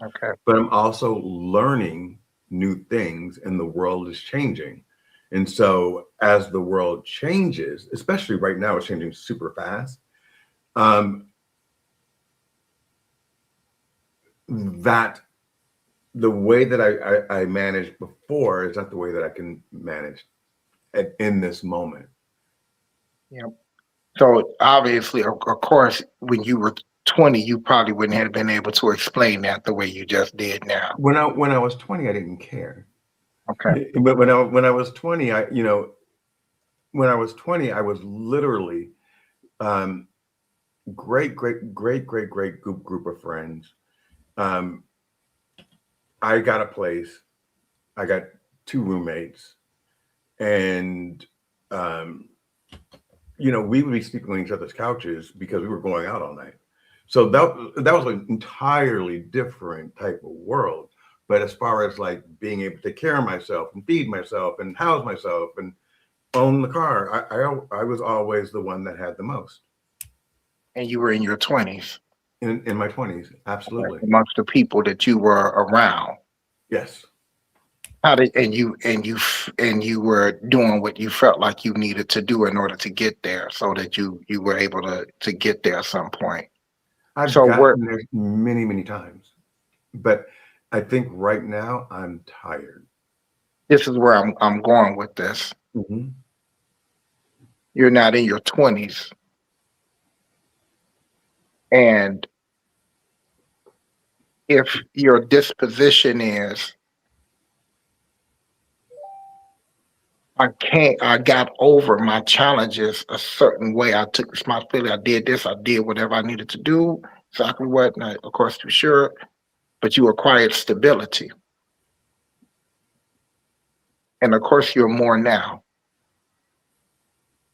Okay. but I'm also learning new things and the world is changing. And so as the world changes, especially right now, it's changing super fast. Um, that the way that I managed before is not the way that I can manage in this moment. Yeah. So obviously, of course, when you were 20, you probably wouldn't have been able to explain that the way you just did now. When I was 20, I didn't care. Okay. But when I was 20, when I was 20, I was literally um, great group of friends. Um, I got a place. I got two roommates, and um, we would be sleeping on each other's couches because we were going out all night. So that was an entirely different type of world. But as far as like being able to take care of myself and feed myself and house myself and own the car, I was always the one that had the most And you were in your 20s, in my 20s. Absolutely. amongst the people that you were around. Yes. How did and you were doing what you felt like you needed to do in order to get there, so that you were able to get there at some point. I've So where gotten there many times, but I think right now I'm tired. this is where I'm going with this. Mhm. You're not in your 20s, and if your disposition is, I got over my challenges a certain way. I took responsibility. I did this. I did whatever I needed to do. Exactly what, not, of course, to be sure, but you acquired stability. And of course, you're more now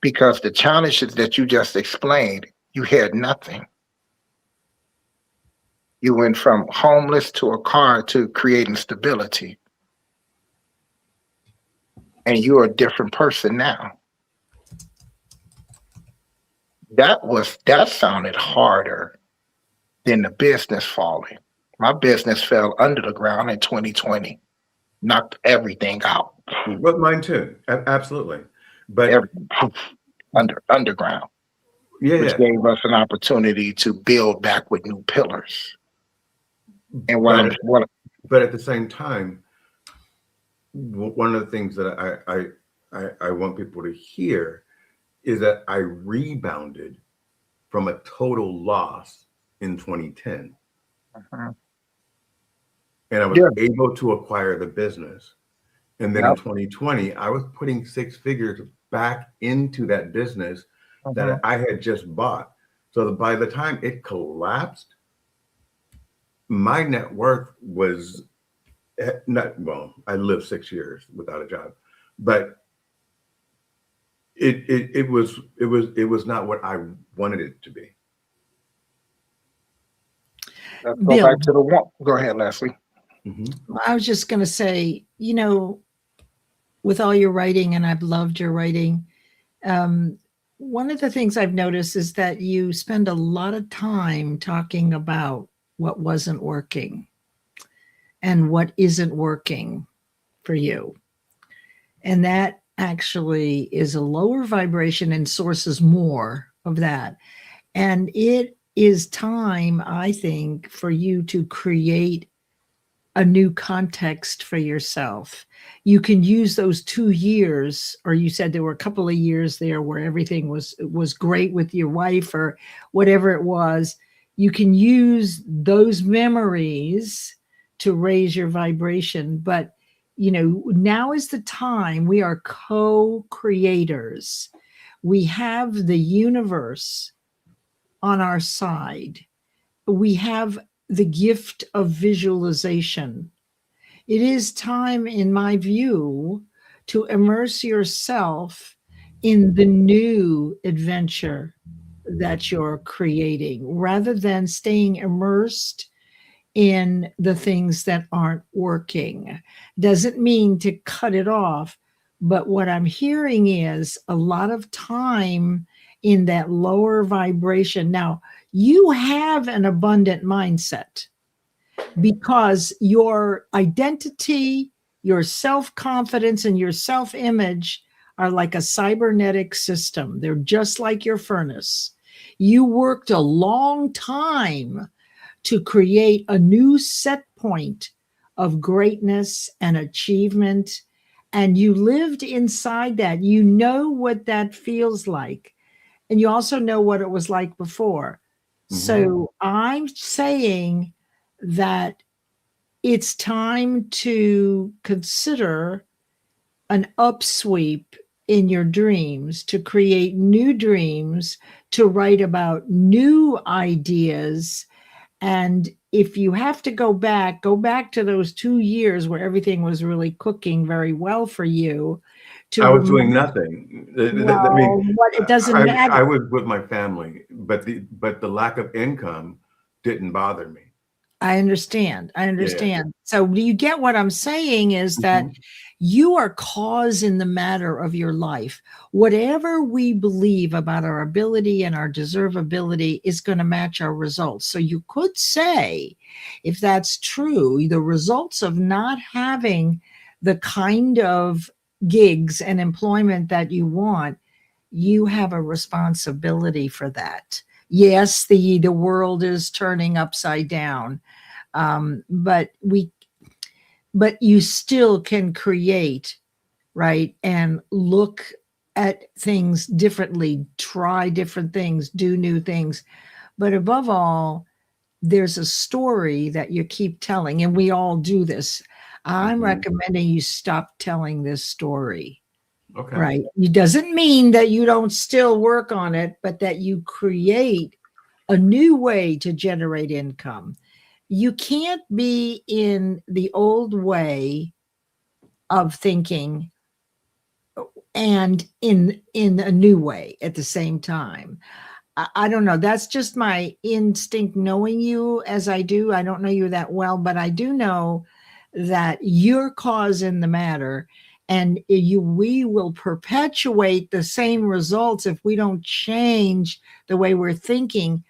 because the challenges that you just explained, you had nothing. You went from homeless to a car to creating stability. And you're a different person now. That sounded harder than the business falling. My business fell under the ground in 2020, knocked everything out. But mine too. Absolutely. But Everything underground, which yeah, gave us an opportunity to build back with new pillars. And but but at the same time, one of the things that I want people to hear is that I rebounded from a total loss in 2010, uh-huh. and I was Yeah, able to acquire the business. And then in yep, 2020, I was putting six figures back into that business uh-huh. that I had just bought. So that by the time it collapsed, my net worth was not, well, I lived 6 years without a job, but it was not what I wanted it to be. Let's go Bill, back to the one. Go ahead, Leslie. Mhm. I was just going to say, with all your writing, and I've loved your writing, one of the things I've noticed is that you spend a lot of time talking about what wasn't working and what isn't working for you. And that actually is a lower vibration and sources more of that. And it is time, I think, for you to create a new context for yourself. You can use those 2 years, or you said there were a couple of years there where everything was great with your wife or whatever it was. You can use those memories to raise your vibration. But now is the time. We are co-creators. We have the universe on our side. we have the gift of visualization. It is time, in my view, to immerse yourself in the new adventure that you're creating rather than staying immersed in the things that aren't working. Doesn't mean to cut it off, but what I'm hearing is a lot of time in that lower vibration. Now, you have an abundant mindset because your identity, your self-confidence, and your self-image are like a cybernetic system. They're just like your furnace. You worked a long time to create a new set point of greatness and achievement, and you lived inside that. You know what that feels like, and you also know what it was like before. So I'm saying that it's time to consider an upsweep in your dreams, to create new dreams, to write about new ideas. And if you have to go back to those 2 years where everything was really cooking very well for you. I was doing nothing. I Well, mean, what, it doesn't matter. I was with my family, but the lack of income didn't bother me. I understand. So do you get what I'm saying is that you are cause in the matter of your life. Whatever we believe about our ability and our deservability is going to match our results. So you could say, if that's true, the results of not having the kind of gigs and employment that you want, you have a responsibility for that. Yes, the world is turning upside down, but you still can create, right? And look at things differently, try different things, do new things. But above all, there's a story that you keep telling, and we all do this. I'm recommending you stop telling this story. Okay. Right. It doesn't mean that you don't still work on it, but that you create a new way to generate income. You can't be in the old way of thinking and in a new way at the same time. I don't know. That's just my instinct, knowing you as I do. I don't know you that well, but I do know that you're cause in the matter. And we will perpetuate the same results if we don't change the way we're thinking.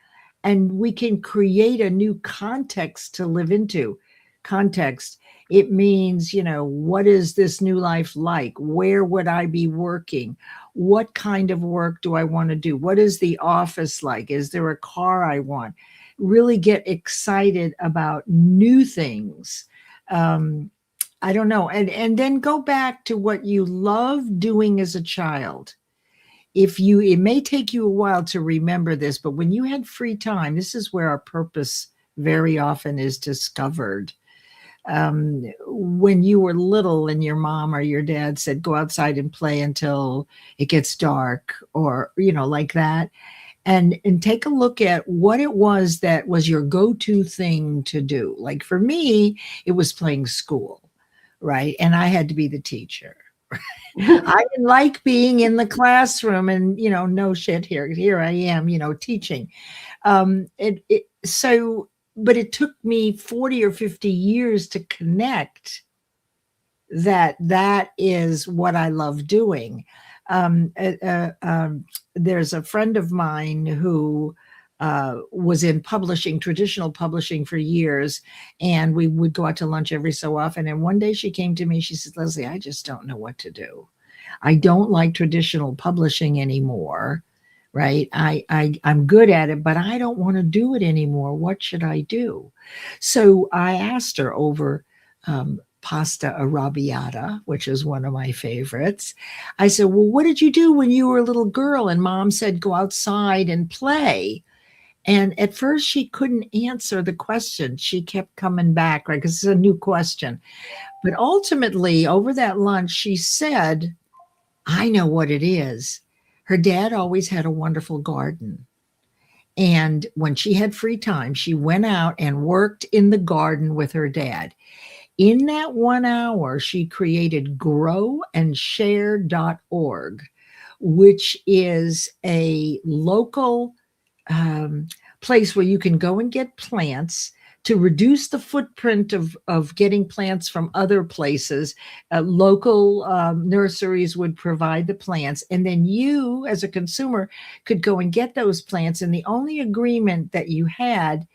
And we can create a new context to live into. Context. It means, what is this new life like? Where would I be working? What kind of work do I want to do? What is the office like? Is there a car I want? Really get excited about new things. I don't know. And then go back to what you loved doing as a child. It may take you a while to remember this, but when you had free time, this is where our purpose very often is discovered. When you were little and your mom or your dad said, go outside and play until it gets dark, or, like that. And take a look at what it was that was your go-to thing to do. Like for me, it was playing school, right? And I had to be the teacher. I didn't like being in the classroom and, no shit, here I am, teaching. But it took me 40 or 50 years to connect that is what I love doing. There's a friend of mine who was in publishing, traditional publishing for years, and we would go out to lunch every so often. And one day she came to me, she said, Leslie, I just don't know what to do. I don't like traditional publishing anymore, right? I'm good at it, but I don't want to do it anymore. What should I do? So I asked her over pasta arrabbiata, which is one of my favorites. I said, well, what did you do when you were a little girl? And Mom said, go outside and play. And at first she couldn't answer the question. She kept coming back, right? Because it's a new question. But ultimately, over that lunch, she said, I know what it is. Her dad always had a wonderful garden. And when she had free time, she went out and worked in the garden with her dad. In that 1 hour, she created growandshare.org, which is a local place where you can go and get plants to reduce the footprint of getting plants from other places. Local nurseries would provide the plants, and then you, as a consumer, could go and get those plants. And the only agreement that you had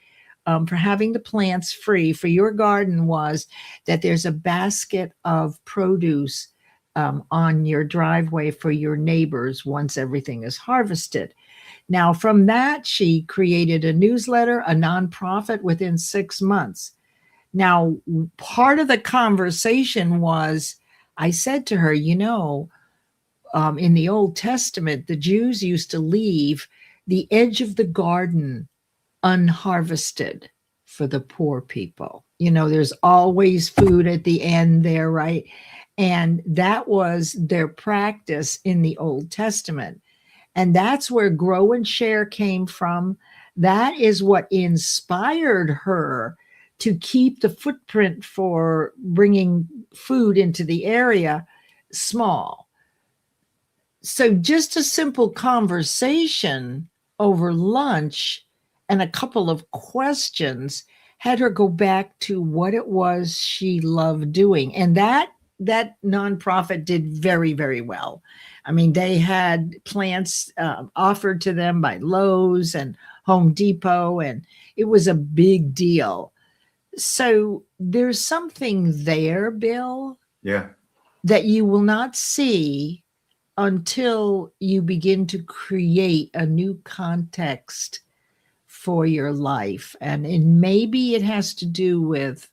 for having the plants free for your garden was that there's a basket of produce on your driveway for your neighbors once everything is harvested. Now, from that, she created a newsletter, a nonprofit within 6 months. Now, part of the conversation was, I said to her, in the Old Testament, the Jews used to leave the edge of the garden unharvested for the poor people. There's always food at the end there, right? And that was their practice in the Old Testament. And that's where Grow and Share came from. That is what inspired her to keep the footprint for bringing food into the area small. So just a simple conversation over lunch and a couple of questions had her go back to what it was she loved doing. And that nonprofit did very, very well. I mean, they had plants offered to them by Lowe's and Home Depot, and it was a big deal. So there's something there, Bill, that you will not see until you begin to create a new context for your life. And maybe it has to do with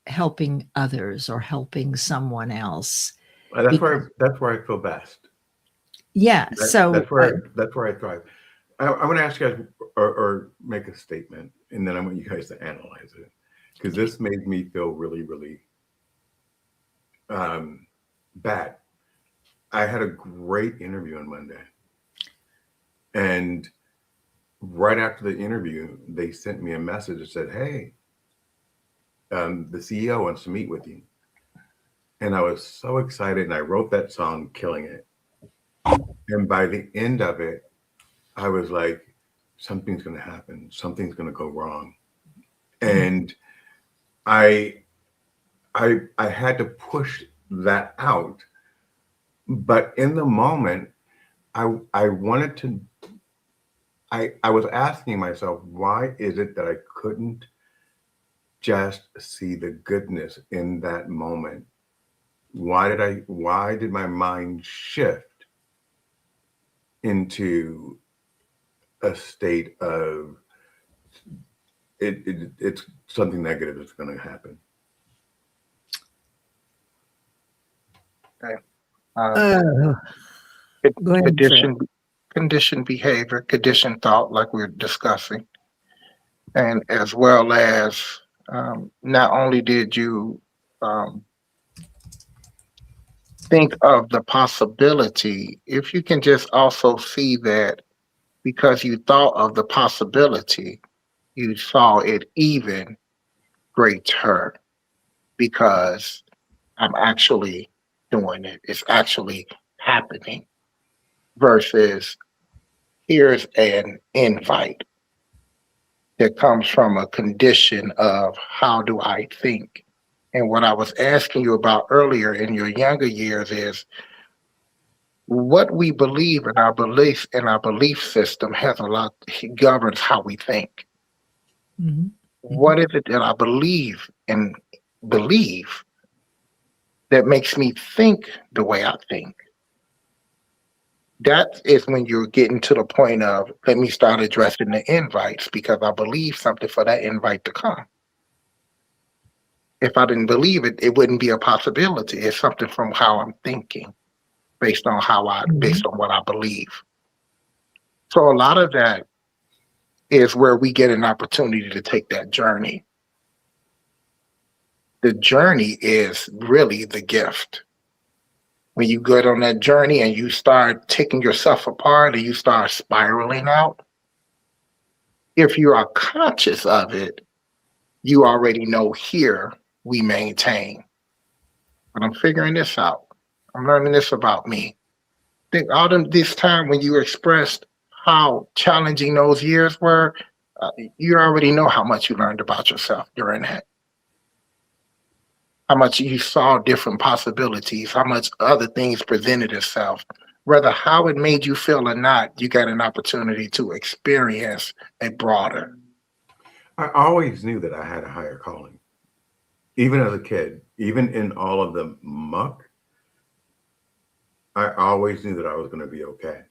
helping others or helping someone else. That's where I feel best. Yeah. That's where I thrive. I want to ask you guys or make a statement, and then I want you guys to analyze it, because this made me feel really, really bad. I had a great interview on Monday, and right after the interview, they sent me a message that said, "Hey, the CEO wants to meet with you." And I was so excited, and I wrote that song, Killing It. And by the end of it, I was like, something's going to happen. Something's going to go wrong. And I had to push that out. But in the moment, I was asking myself, why is it that I couldn't just see the goodness in that moment? Why did my mind shift into a state of it's something negative that's going to happen? Okay. Go ahead, Conditioned behavior, conditioned thought, like we're discussing, and as well as not only did you think of the possibility, if you can just also see that because you thought of the possibility, you saw it even greater because I'm actually doing it. It's actually happening versus here's an invite that comes from a condition of how do I think? And what I was asking you about earlier in your younger years is what we believe in our belief system has a lot, governs how we think. Mm-hmm. What is it that I believe that makes me think the way I think? That is when you're getting to the point of, let me start addressing the invites because I believe something for that invite to come. If I didn't believe it, it wouldn't be a possibility. It's something from how I'm thinking based on what I believe. So a lot of that is where we get an opportunity to take that journey. The journey is really the gift. When you get on that journey and you start taking yourself apart and you start spiraling out, if you are conscious of it, you already know here we maintain. But I'm figuring this out. I'm learning this about me. Think all of this time when you expressed how challenging those years were, you already know how much you learned about yourself during that. How much you saw different possibilities, how much other things presented itself. Whether how it made you feel or not, you got an opportunity to experience a broader. I always knew that I had a higher calling, even as a kid, even in all of the muck. I always knew that I was going to be okay.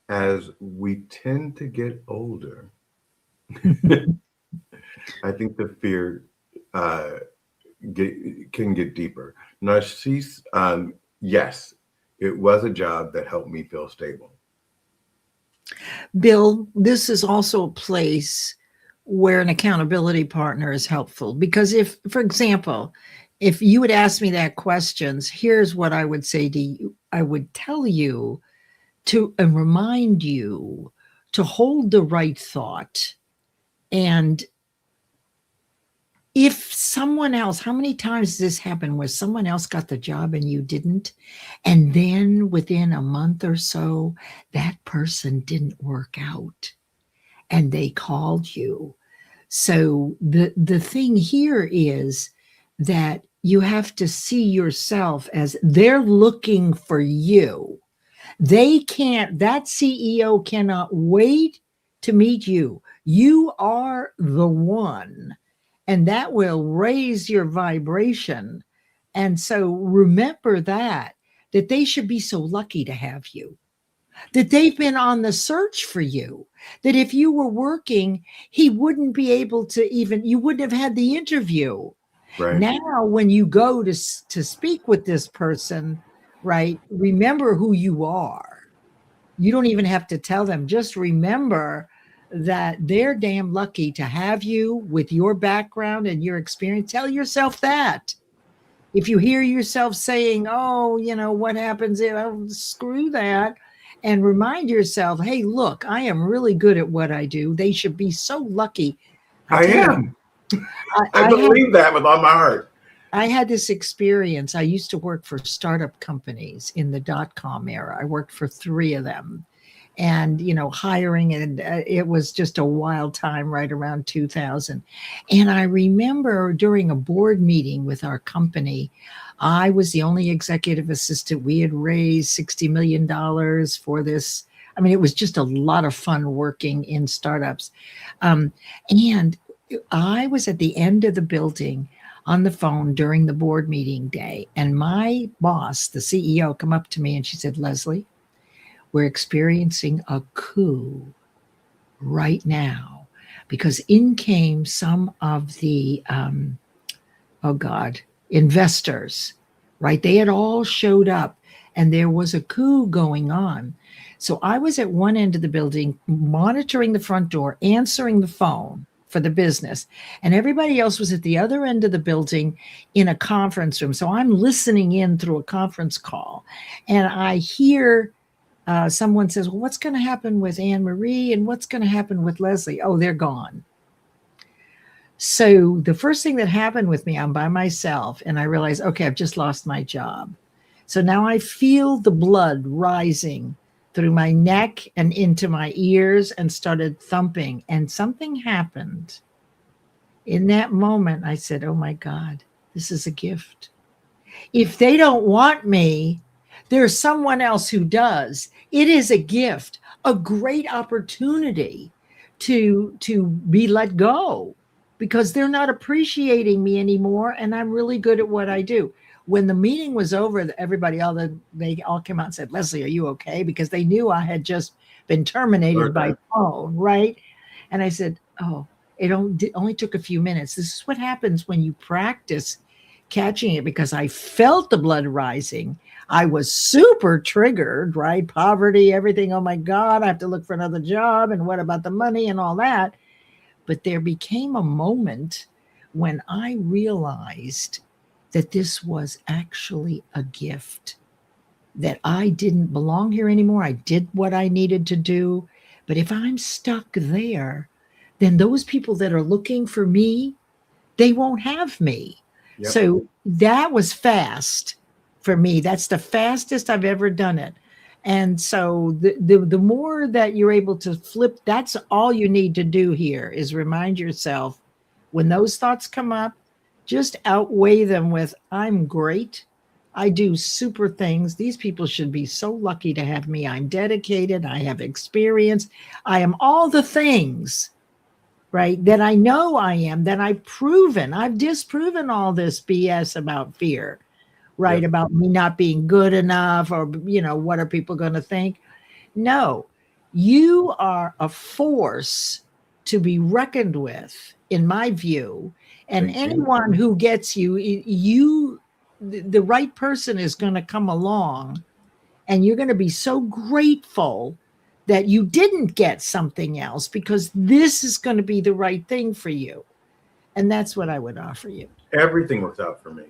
As we tend to get older, I think the fear can get deeper. Narcisse, yes, it was a job that helped me feel stable. Bill, this is also a place where an accountability partner is helpful, because if, for example, if you would ask me that questions, here's what I would say to you. I would tell you to and remind you to hold the right thought. And if someone else, how many times does this happen where someone else got the job and you didn't? And then within a month or so, that person didn't work out and they called you. So the thing here is that you have to see yourself as they're looking for you. They can't, that CEO cannot wait to meet you. You are the one, and that will raise your vibration. And so remember that they should be so lucky to have you, that they've been on the search for you, that if you were working, he wouldn't be able to even, you wouldn't have had the interview. Right. Now, when you go to speak with this person, right, remember who you are. You don't even have to tell them. Just remember that they're damn lucky to have you with your background and your experience. Tell yourself that. If you hear yourself saying, oh, you know, what happens if, oh, screw that, and remind yourself, hey, look, I am really good at what I do. They should be so lucky. I am. I believe that with all my heart. I had this experience. I used to work for startup companies in the .com era. I worked for 3 of them, and, you know, hiring, and it was just a wild time right around 2000. And I remember during a board meeting with our company, I was the only executive assistant. We had raised $60 million for this. I mean, it was just a lot of fun working in startups. And I was at the end of the building on the phone during the board meeting day. And my boss, the CEO, come up to me and she said, Leslie, we're experiencing a coup right now, because in came some of the, investors, right? They had all showed up and there was a coup going on. So I was at one end of the building, monitoring the front door, answering the phone for the business, and everybody else was at the other end of the building in a conference room. So I'm listening in through a conference call, and I hear someone says, well, what's going to happen with Anne Marie and what's going to happen with Leslie? Oh, they're gone. So the first thing that happened with me, I'm by myself, and I realized, okay, I've just lost my job. So now I feel the blood rising through my neck and into my ears and started thumping. And something happened. In that moment, I said, oh my God, this is a gift. If they don't want me, there's someone else who does. It is a gift, a great opportunity to be let go, because they're not appreciating me anymore. And I'm really good at what I do. When the meeting was over, everybody, they all came out and said, Leslie, are you okay? Because they knew I had just been terminated by phone, right? And I said, oh, it only took a few minutes. This is what happens when you practice catching it, because I felt the blood rising. I was super triggered, right? Poverty, everything. Oh my God, I have to look for another job. And what about the money and all that? But there became a moment when I realized that this was actually a gift, that I didn't belong here anymore. I did what I needed to do, But if I'm stuck there, then those people that are looking for me, they won't have me. Yep. So that was fast for me. That's the fastest I've ever done it. And so the more that you're able to flip, that's all you need to do here is remind yourself when those thoughts come up, just outweigh them with, I'm great. I do super things. These people should be so lucky to have me. I'm dedicated. I have experience. I am all the things, right, that I know I am, that I've proven. I've disproven all this BS about fear, right? Yep. About me not being good enough or, what are people going to think? No, you are a force to be reckoned with, in my view. And Thank you. anyone who gets you, the right person is going to come along and you're going to be so grateful that you didn't get something else because this is going to be the right thing for you. And that's what I would offer you. Everything works out for me.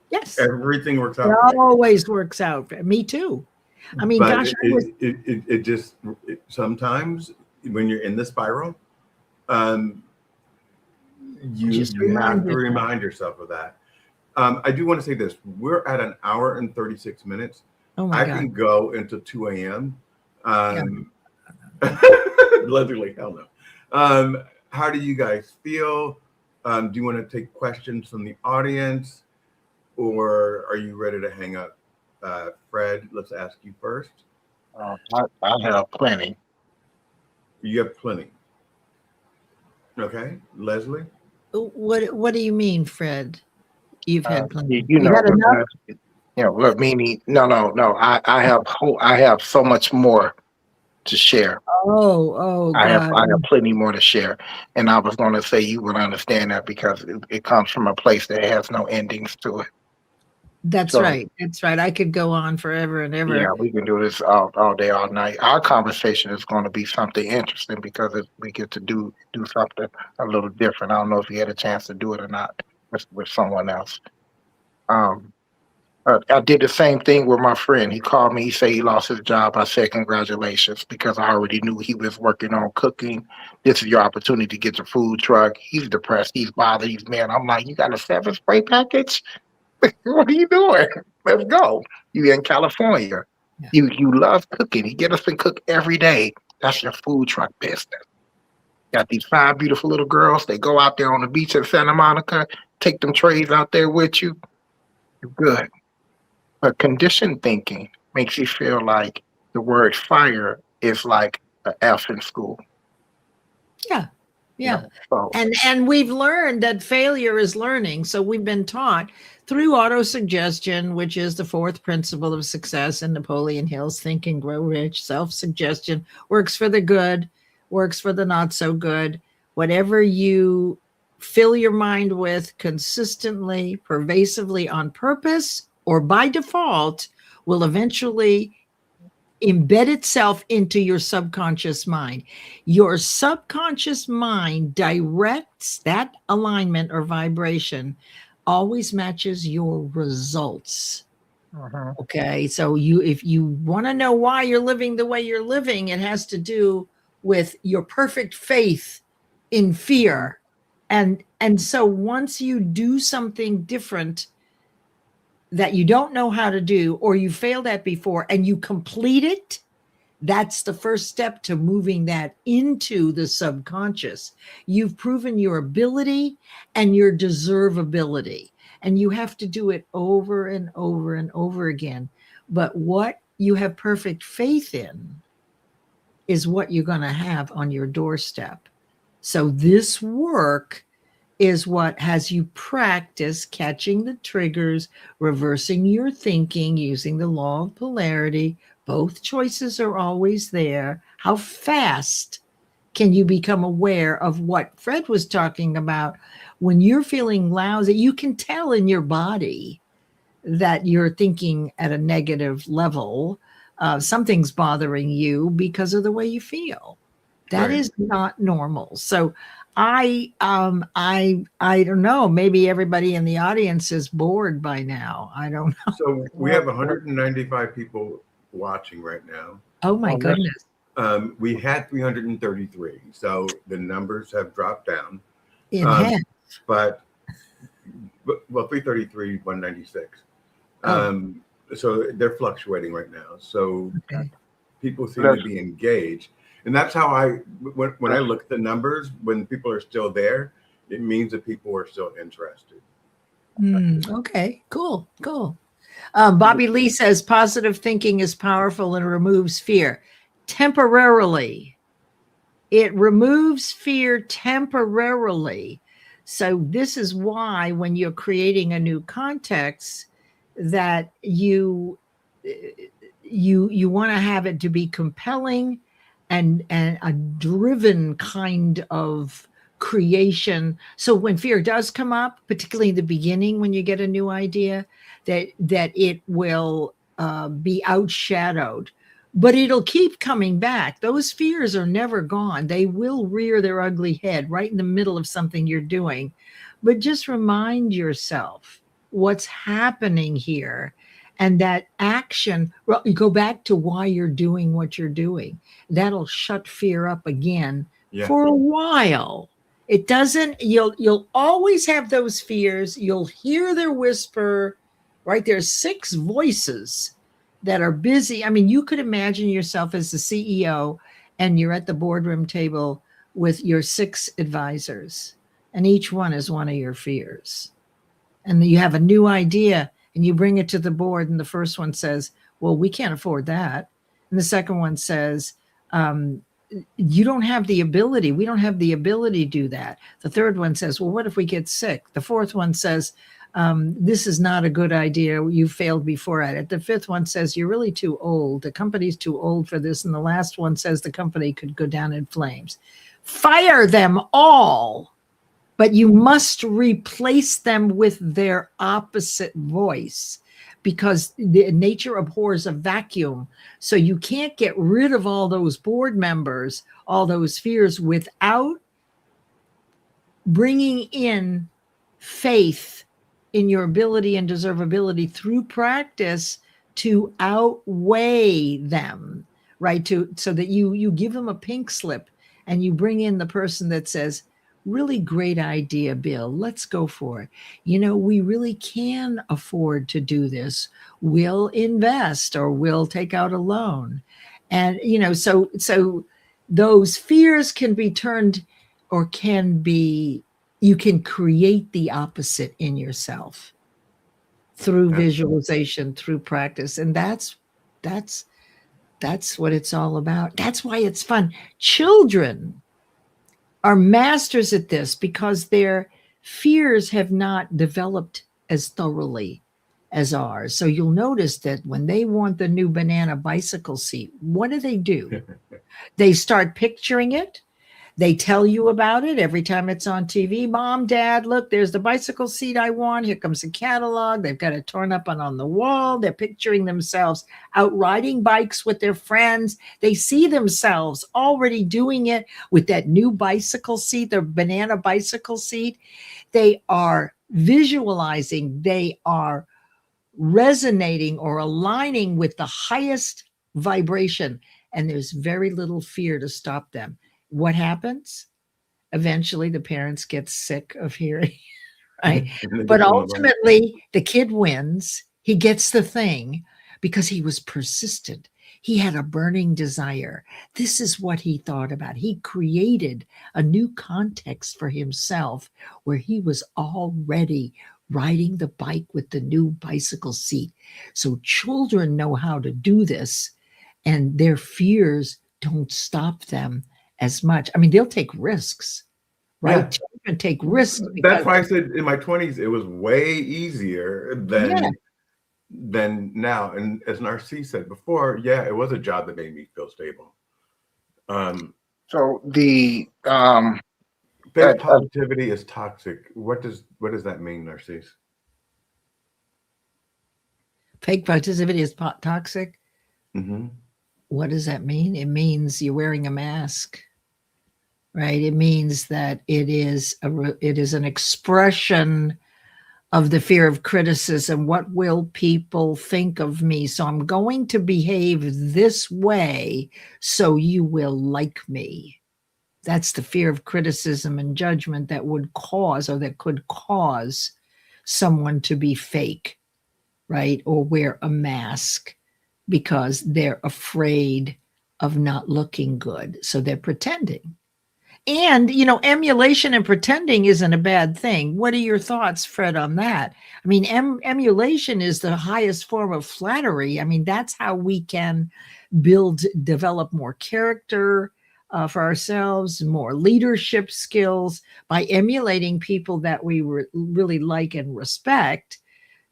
Yes. Everything works out It for me. always works out. Me too. I mean, But gosh, it just sometimes when you're in the spiral, you Just have remind to remind yourself of that. I do want to say this. We're at an hour and 36 minutes. oh my I God. can go into 2 a.m. Literally, hell no. How do you guys feel? Do you want to take questions from the audience, or are you ready to hang up? Fred, let's ask you first. I have plenty. You have plenty. Okay, Leslie. What do you mean, Fred? You've had plenty. You know, had enough? what meaning? No. I have so much more to share. Oh I God. have plenty more to share. And I was going to say you would understand that because it comes from a place that has no endings to it. That's So, right. That's right. I could go on forever and ever. yeah, we can do this all day, all night. Our conversation is going to be something interesting because we get to do something a little different. I don't know if you had a chance to do it or not with someone else. I did the same thing with my friend. He called me. He said he lost his job. I said congratulations because I already knew he was working on cooking. This is your opportunity to get your food truck. He's depressed. He's bothered. He's mad. I'm like, you got a 7 spray package? What are you doing? Let's go. You in California. Yeah. You love cooking. You get up and cook every day. That's your food truck business. Got these 5 beautiful little girls. They go out there on the beach in Santa Monica. Take them trays out there with you. You're good. But conditioned thinking makes you feel like the word fire is like an F in school. Yeah. Yeah. So, And we've learned that failure is learning. So we've been taught through autosuggestion, which is the 4th principle of success in Napoleon Hill's Think and Grow Rich. Self-suggestion works for the good, works for the not so good. Whatever you fill your mind with consistently, pervasively on purpose or by default will eventually embed itself into your subconscious mind. Your subconscious mind directs that alignment or vibration, always matches your results. Okay. So if you want to know why you're living the way you're living, it has to do with your perfect faith in fear. And so once you do something different that you don't know how to do, or you failed at before and you complete it, that's the first step to moving that into the subconscious. You've proven your ability and your deservability, and you have to do it over and over and over again. But what you have perfect faith in is what you're going to have on your doorstep. So this work is what has you practice catching the triggers, reversing your thinking, using the law of polarity. Both choices are always there. How fast can you become aware of what Fred was talking about? When you're feeling lousy, you can tell in your body that you're thinking at a negative level. Something's bothering you because of the way you feel. That is not normal. So I don't know. Maybe everybody in the audience is bored by now. I don't know. So we have 195 people watching right now. Oh my goodness. We had 333, so the numbers have dropped down. In half. But well, 333, 196. Oh. So they're fluctuating right now. So Okay. people seem to be engaged, and that's how when I look at the numbers, when people are still there, it means that people are still interested. Okay, cool. Bobby Lee says positive thinking is powerful and removes fear temporarily. It removes fear temporarily. So this is why when you're creating a new context that you want to have it to be compelling and a driven kind of creation. So when fear does come up, particularly in the beginning when you get a new idea, that it will be outshadowed, but it'll keep coming back. Those fears are never gone. They will rear their ugly head right in the middle of something you're doing. But just remind yourself what's happening here, and that action, well, you go back to why you're doing what you're doing. That'll shut fear up again for a while. It doesn't, you'll always have those fears. You'll hear their whisper, right? There's 6 voices that are busy. I mean, you could imagine yourself as the CEO and you're at the boardroom table with your 6 advisors, and each one is one of your fears. And you have a new idea and you bring it to the board, and the first one says, well, we can't afford that. And the second one says, you don't have the ability. We don't have the ability to do that. The third one says, well, what if we get sick? The fourth one says, this is not a good idea. You failed before at it. The fifth one says, you're really too old. The company's too old for this. And the last one says the company could go down in flames. Fire them all, but you must replace them with their opposite voice, because the nature abhors a vacuum. So you can't get rid of all those board members, all those fears, without bringing in faith in your ability and deservability through practice to outweigh them, right? So that you give them a pink slip and you bring in the person that says, really great idea, Bill. Let's go for it. We really can afford to do this. We'll invest, or we'll take out a loan. And, so those fears can be turned, or you can create the opposite in yourself through visualization, through practice. And that's what it's all about. That's why it's fun. Children are masters at this because their fears have not developed as thoroughly as ours. So you'll notice that when they want the new banana bicycle seat, what do? They start picturing it. They tell you about it every time it's on TV. Mom, Dad, look, there's the bicycle seat I want. Here comes the catalog. They've got it torn up on the wall. They're picturing themselves out riding bikes with their friends. They see themselves already doing it with that new bicycle seat, the banana bicycle seat. They are visualizing. They are resonating or aligning with the highest vibration. And there's very little fear to stop them. What happens? Eventually, the parents get sick of hearing, right? But ultimately, the kid wins. He gets the thing because he was persistent. He had a burning desire. This is what he thought about. He created a new context for himself where he was already riding the bike with the new bicycle seat. So children know how to do this, and their fears don't stop them as much. I mean, they'll take risks, right? Yeah. Children take risks. That's why I said in my 20s, it was way easier than now. And as Narcisse said before, it was a job that made me feel stable. So the fake positivity is toxic. What does that mean, Narcisse? Fake positivity is toxic? Mm-hmm. What does that mean? It means you're wearing a mask, right? It means that it is an expression of the fear of criticism. What will people think of me? So I'm going to behave this way so you will like me. That's the fear of criticism and judgment that would cause, or that could cause, someone to be fake, right? Or wear a mask because they're afraid of not looking good. So they're pretending. And, emulation and pretending isn't a bad thing. What are your thoughts, Fred, on that? I mean, emulation is the highest form of flattery. I mean, that's how we can develop more character for ourselves, more leadership skills, by emulating people that we really like and respect.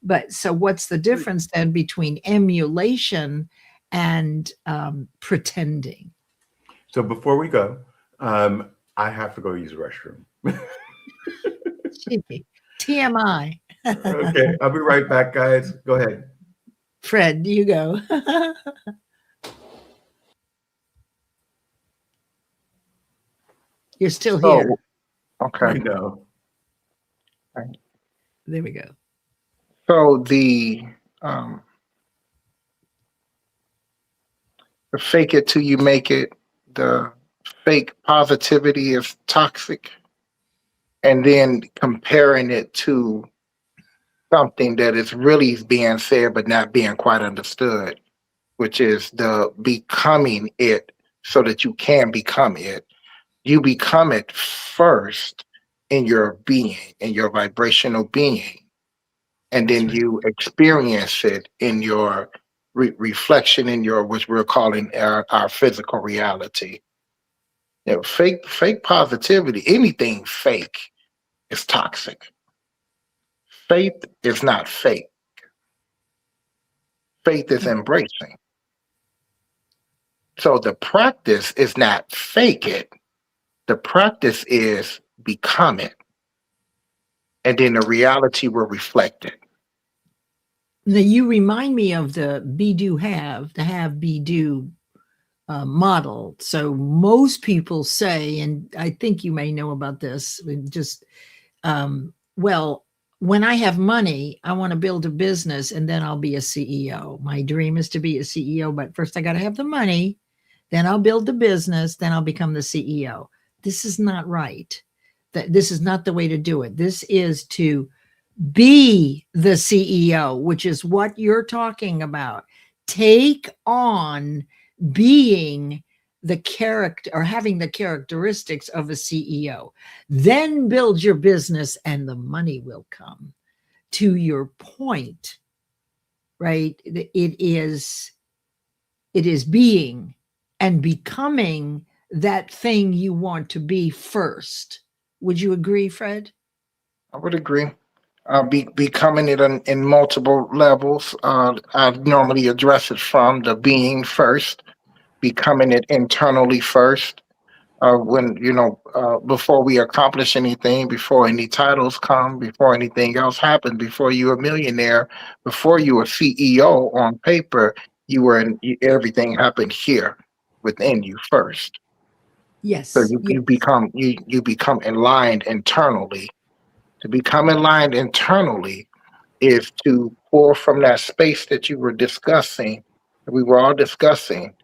But so what's the difference then between emulation and pretending? So before we go, I have to go use the restroom. TMI. Okay, I'll be right back, guys. Go ahead. Fred, you go. You're still here. Okay. I know. There we go. So the fake it till you make it, the fake positivity is toxic, and then comparing it to something that is really being said but not being quite understood, which is the becoming it so that you can become it. You become it first in your being, in your vibrational being, and then you experience it in your reflection, in your, which we're calling our physical reality. Fake positivity, anything fake is toxic. Faith is not fake. Faith is embracing. So the practice is not fake it. The practice is become it. And then the reality will reflect it. Now, you remind me of the be do have, the have be do model. So most people say, and I think you may know about this, just, well, when I have money, I want to build a business and then I'll be a CEO. My dream is to be a CEO, but first I got to have the money, then I'll build the business, then I'll become the CEO. This is not right. This is not the way to do it. This is to be the CEO, which is what you're talking about. Take on being the character, or having the characteristics of a CEO. Then build your business and the money will come. To your point, right? It is being and becoming that thing you want to be first. Would you agree, Fred? I would agree. Becoming it in multiple levels. I normally address it from the being first, becoming it internally first. When, before we accomplish anything, before any titles come, before anything else happens, before you're a millionaire, before you were CEO on paper, everything happened here within you first. Yes. So you become aligned internally. To become aligned internally is to pour from that space that you were discussing, that we were all discussing.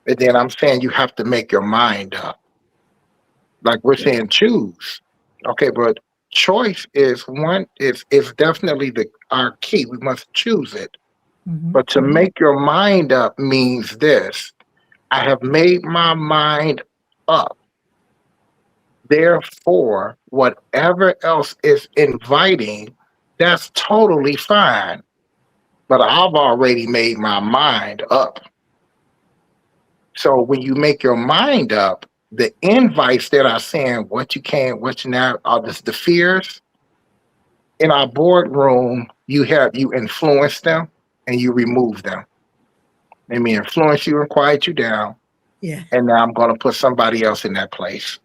And then I'm saying you have to make your mind up. Like we're saying choose. Okay, but choice is definitely our key. We must choose it. Mm-hmm. But to make your mind up means this. I have made my mind up. Therefore, whatever else is inviting, that's totally fine. But I've already made my mind up. So when you make your mind up, the invites that are saying what you can, what you not, are the fears. In our boardroom, you influence them and you remove them. Let me influence you and quiet you down. Yeah. And now I'm going to put somebody else in that place.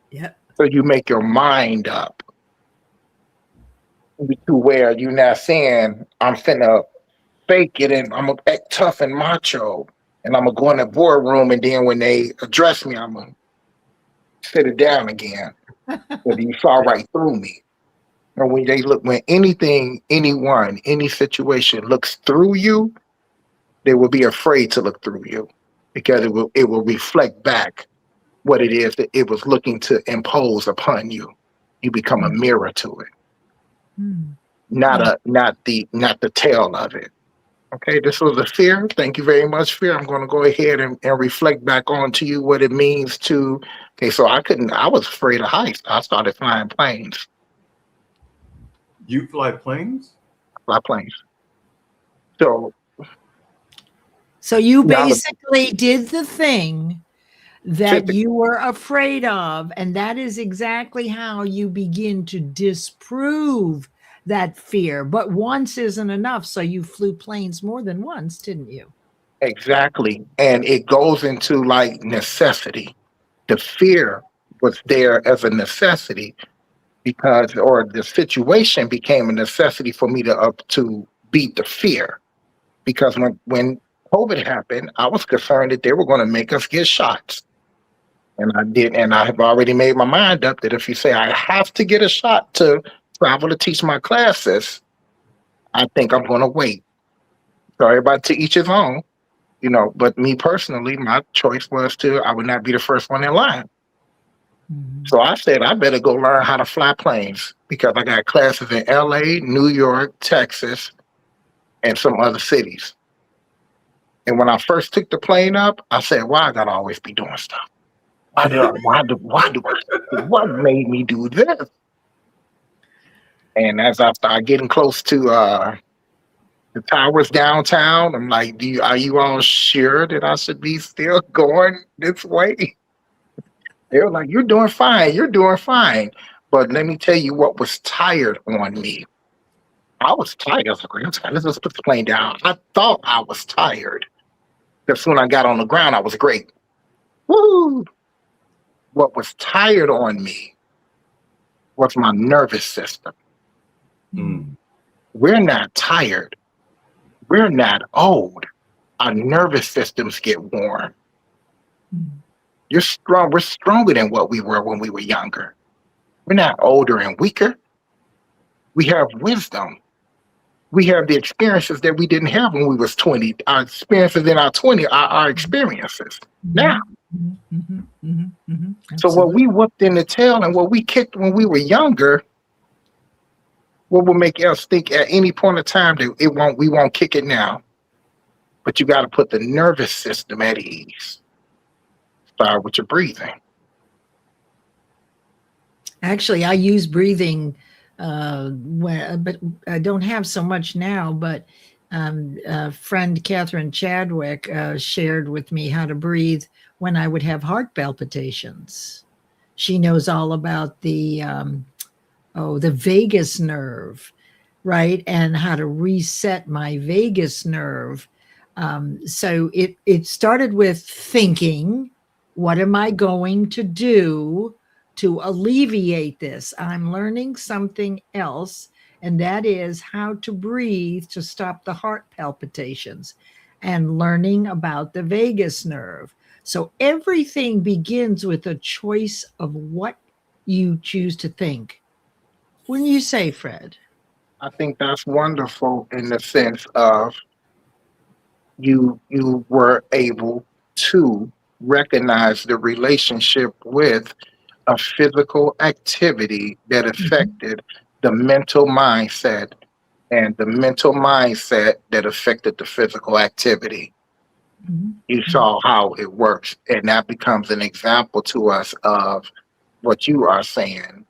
Yeah. So you make your mind up to where you're not saying, I'm finna fake it and I'm gonna act tough and macho and I'm gonna go in the boardroom and then when they address me, I'm gonna sit it down again. But you saw right through me. Or when they look, when anything, anyone, any situation looks through you, they will be afraid to look through you because it will reflect back what it is that it was looking to impose upon you. You become a mirror to it, Mm. not the tail of it. Okay, this was a fear. Thank you very much, fear. I'm going to go ahead and reflect back on to you what it means to. Okay, so I was afraid of heights. I started flying planes, You fly planes? fly planes. So So you now basically did the thing that typically, you were afraid of, and that is exactly how you begin to disprove that fear. But once isn't enough, so you flew planes more than once, didn't you? exactly. And it goes into like necessity. The fear was there as a necessity because, or the situation became a necessity for me to beat the fear. Because when COVID happened, I was concerned that they were going to make us get shots. And I did, and I have already made my mind up that if you say I have to get a shot to travel to teach my classes, I think I'm going to wait. So everybody to each his own, But me personally, my choice was I would not be the first one in line. Mhm. So I said I better go learn how to fly planes because I got classes in LA, New York, Texas, and some other cities. And when I first took the plane up, I said, "Why I gotta always be doing stuff? What made me do this?" And as I started getting close to the towers downtown, I'm like, are you all sure that I should be still going this way?" They were like, "You're doing fine. You're doing fine." But let me tell you what was tired on me. I was tired. I was like, let's just put the plane down. I thought I was tired. Because when I got on the ground, I was great. Woo! What was tired on me was my nervous system. Mm. We're not tired. We're not old. Our nervous systems get worn. You're strong. We're stronger than what we were when we were younger. We're not older and weaker. We have wisdom. We have the experiences that we didn't have when we was 20. Our experiences in our 20 are our experiences now. Mhm, mhm, mhm, mhm. So what Absolutely. we whooped in the tail and what we kicked when we were younger, what will make us think at any point of time that we won't kick it now. But you got to put the nervous system at ease. Start with your breathing. Actually, I use breathing, but I don't have so much now. But friend Catherine Chadwick shared with me how to breathe when I would have heart palpitations. She knows all about the vagus nerve, right, and how to reset my vagus nerve. So it started with thinking, what am I going to do to alleviate this? I'm learning something else, and that is how to breathe to stop the heart palpitations and learning about the vagus nerve. So everything begins with a choice of what you choose to think. Wouldn't you say, Fred? I think that's wonderful in the sense of you were able to recognize the relationship with a physical activity that Mhm, affected the mental mindset and the mental mindset that affected the physical activity. mhm, You mhm, saw how it works, and that becomes an example to us of what you are saying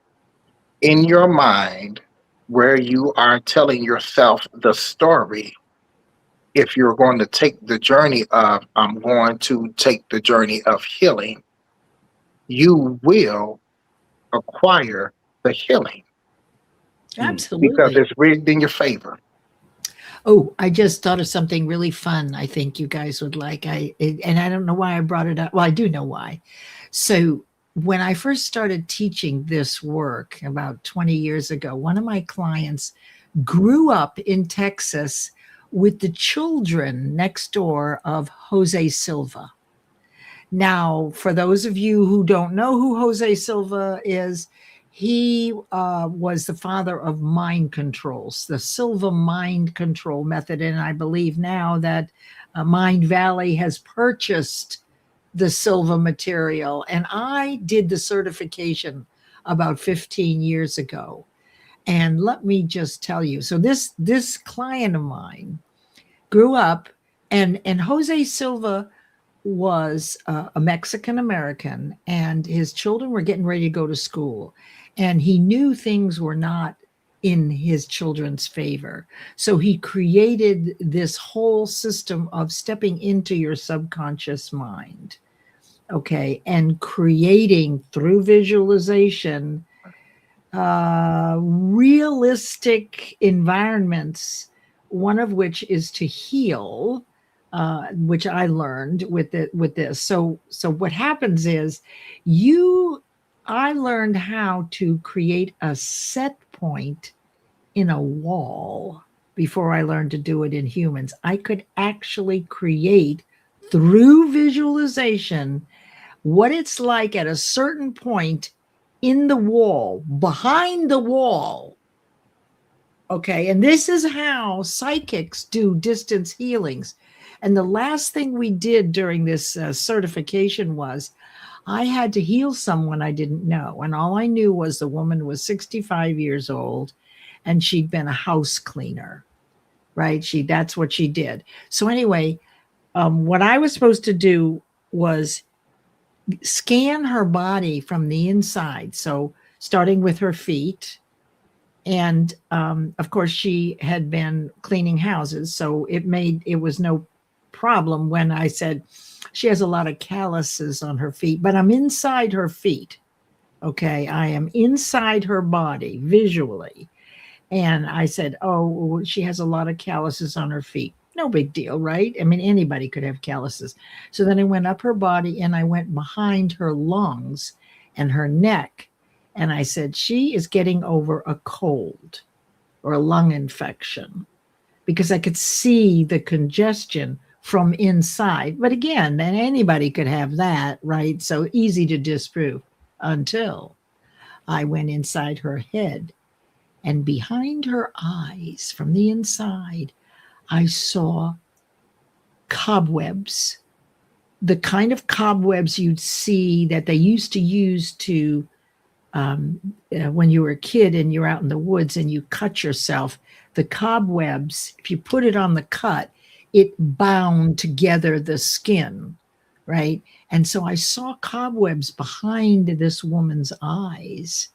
in your mind, where you are telling yourself the story. If you're going to take the journey of, I'm going to take the journey of healing, you will acquire the healing Mm. because absolutely. it's rigged in your favor. Oh, I just thought of something really fun. I think you guys would like. And I don't know why I brought it up. Well, I do know why. So when I first started teaching this work about 20 years ago, one of my clients grew up in Texas with the children next door of Jose Silva. Now, for those of you who don't know who Jose Silva is, He was the father of mind controls, the Silva mind control method. And I believe now that Mind Valley has purchased the Silva material. And I did the certification about 15 years ago. And let me just tell you, so this client of mine grew up, and Jose Silva was a Mexican American, and his children were getting ready to go to school, and he knew things were not in his children's favor. So he created this whole system of stepping into your subconscious mind, okay, and creating through visualization realistic environments, one of which is to heal, which I learned with this. So what happens is I learned how to create a set point in a wall before I learned to do it in humans. I could actually create through visualization what it's like at a certain point in the wall, behind the wall. Okay, and this is how psychics do distance healings. And the last thing we did during this certification was I had to heal someone I didn't know. And all I knew was the woman was 65 years old and she'd been a house cleaner, right? That's what she did. So anyway, what I was supposed to do was scan her body from the inside. So starting with her feet. And of course, she had been cleaning houses. So it was no problem when I said she has a lot of calluses on her feet, but I'm inside her feet. Okay. I am inside her body visually. And I said, oh, she has a lot of calluses on her feet. No big deal, right? I mean, anybody could have calluses. So then I went up her body and I went behind her lungs and her neck. And I said, she is getting over a cold or a lung infection, because I could see the congestion from inside. But again, then anybody could have that, right? So easy to disprove, until I went inside her head, and behind her eyes from the inside, I saw cobwebs, the kind of cobwebs you'd see that they used to use to when you were a kid and you're out in the woods and you cut yourself. The cobwebs, if you put it on the cut, it bound together the skin, right? And so I saw cobwebs behind this woman's eyes.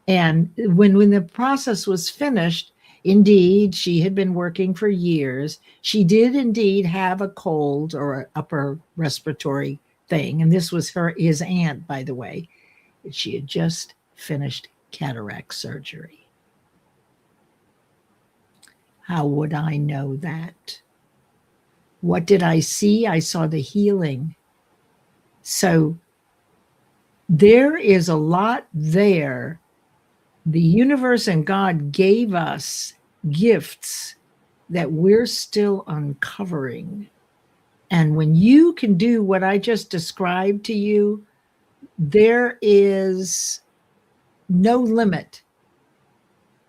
And when the process was finished, indeed, she had been working for years. She did indeed have a cold or an upper respiratory thing. And this was his aunt, by the way. She had just finished cataract surgery. How would I know that? What did I see? I saw the healing. So there is a lot there. The universe and God gave us gifts that we're still uncovering. And when you can do what I just described to you, there is no limit,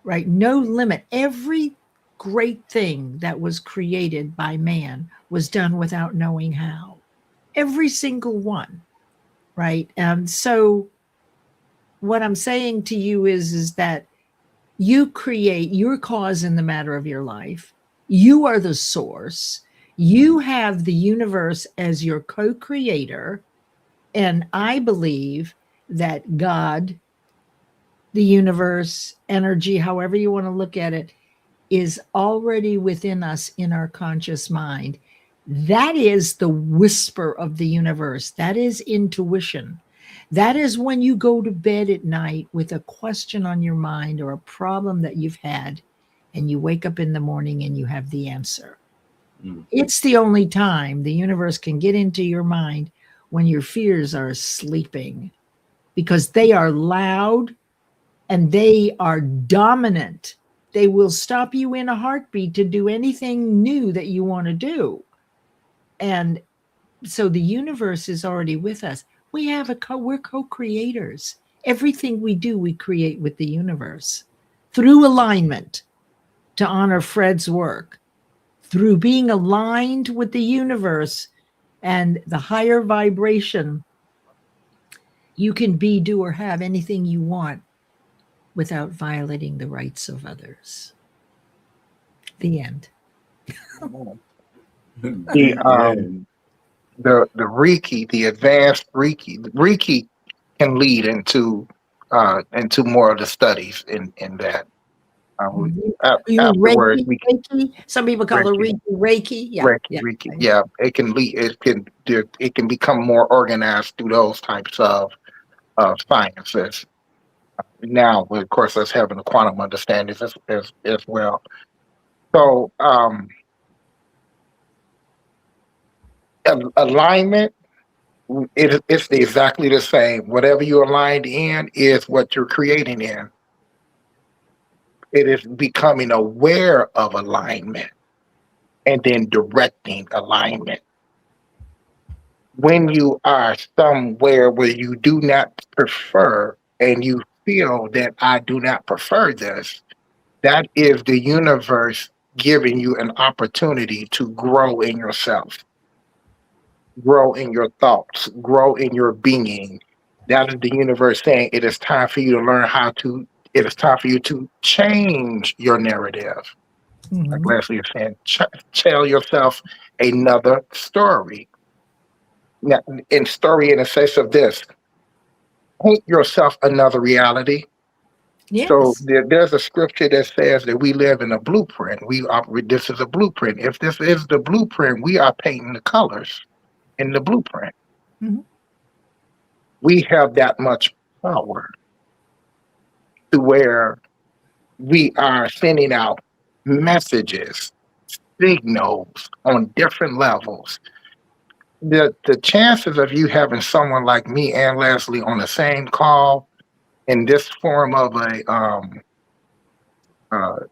right? No limit. Every great thing that was created by man was done without knowing how. Every single one, right? And so what I'm saying to you is that you create your cause in the matter of your life. You are the source. You have the universe as your co-creator. And I believe that God, the universe, energy, however you want to look at it, is already within us in our conscious mind. That is the whisper of the universe. That is intuition. That is when you go to bed at night with a question on your mind or a problem that you've had, and you wake up in the morning and you have the answer. It's the only time the universe can get into your mind, when your fears are sleeping, because they are loud and they are dominant. They will stop you in a heartbeat to do anything new that you want to do. And so the universe is already with us. We're co-creators. everything we do, we create with the universe through alignment, to honor Fred's work, through being aligned with the universe and the higher vibration. You can be, do, or have anything you want without violating the rights of others. The end. The the Reiki, the advanced Reiki can lead into more of the studies in that. Afterwards, Reiki, we Reiki. Some people call it Reiki, Reiki. Yeah, yeah. Reiki, yeah, it can lead. It can become more organized through those types of sciences. Now, of course, us having the quantum understandings as well. So, alignment, it's exactly the same. Whatever you're aligned in is what you're creating in. It is becoming aware of alignment and then directing alignment. When you are somewhere where you do not prefer and you feel that I do not prefer this, that is the universe giving you an opportunity to grow in yourself, grow in your thoughts, grow in your being. That is the universe saying it is time for you to learn it is time for you to change your narrative. Like Mhm. Leslie is saying, tell yourself another story. Now, in story in the sense of this, paint yourself another reality. So Yes. there's a scripture that says that we live in a blueprint. This is a blueprint. If this is the blueprint, we are painting the colors in the blueprint. Mhm. We have that much power to where we are sending out messages, signals on different levels. The chances of you having someone like me and Leslie on the same call in this form of a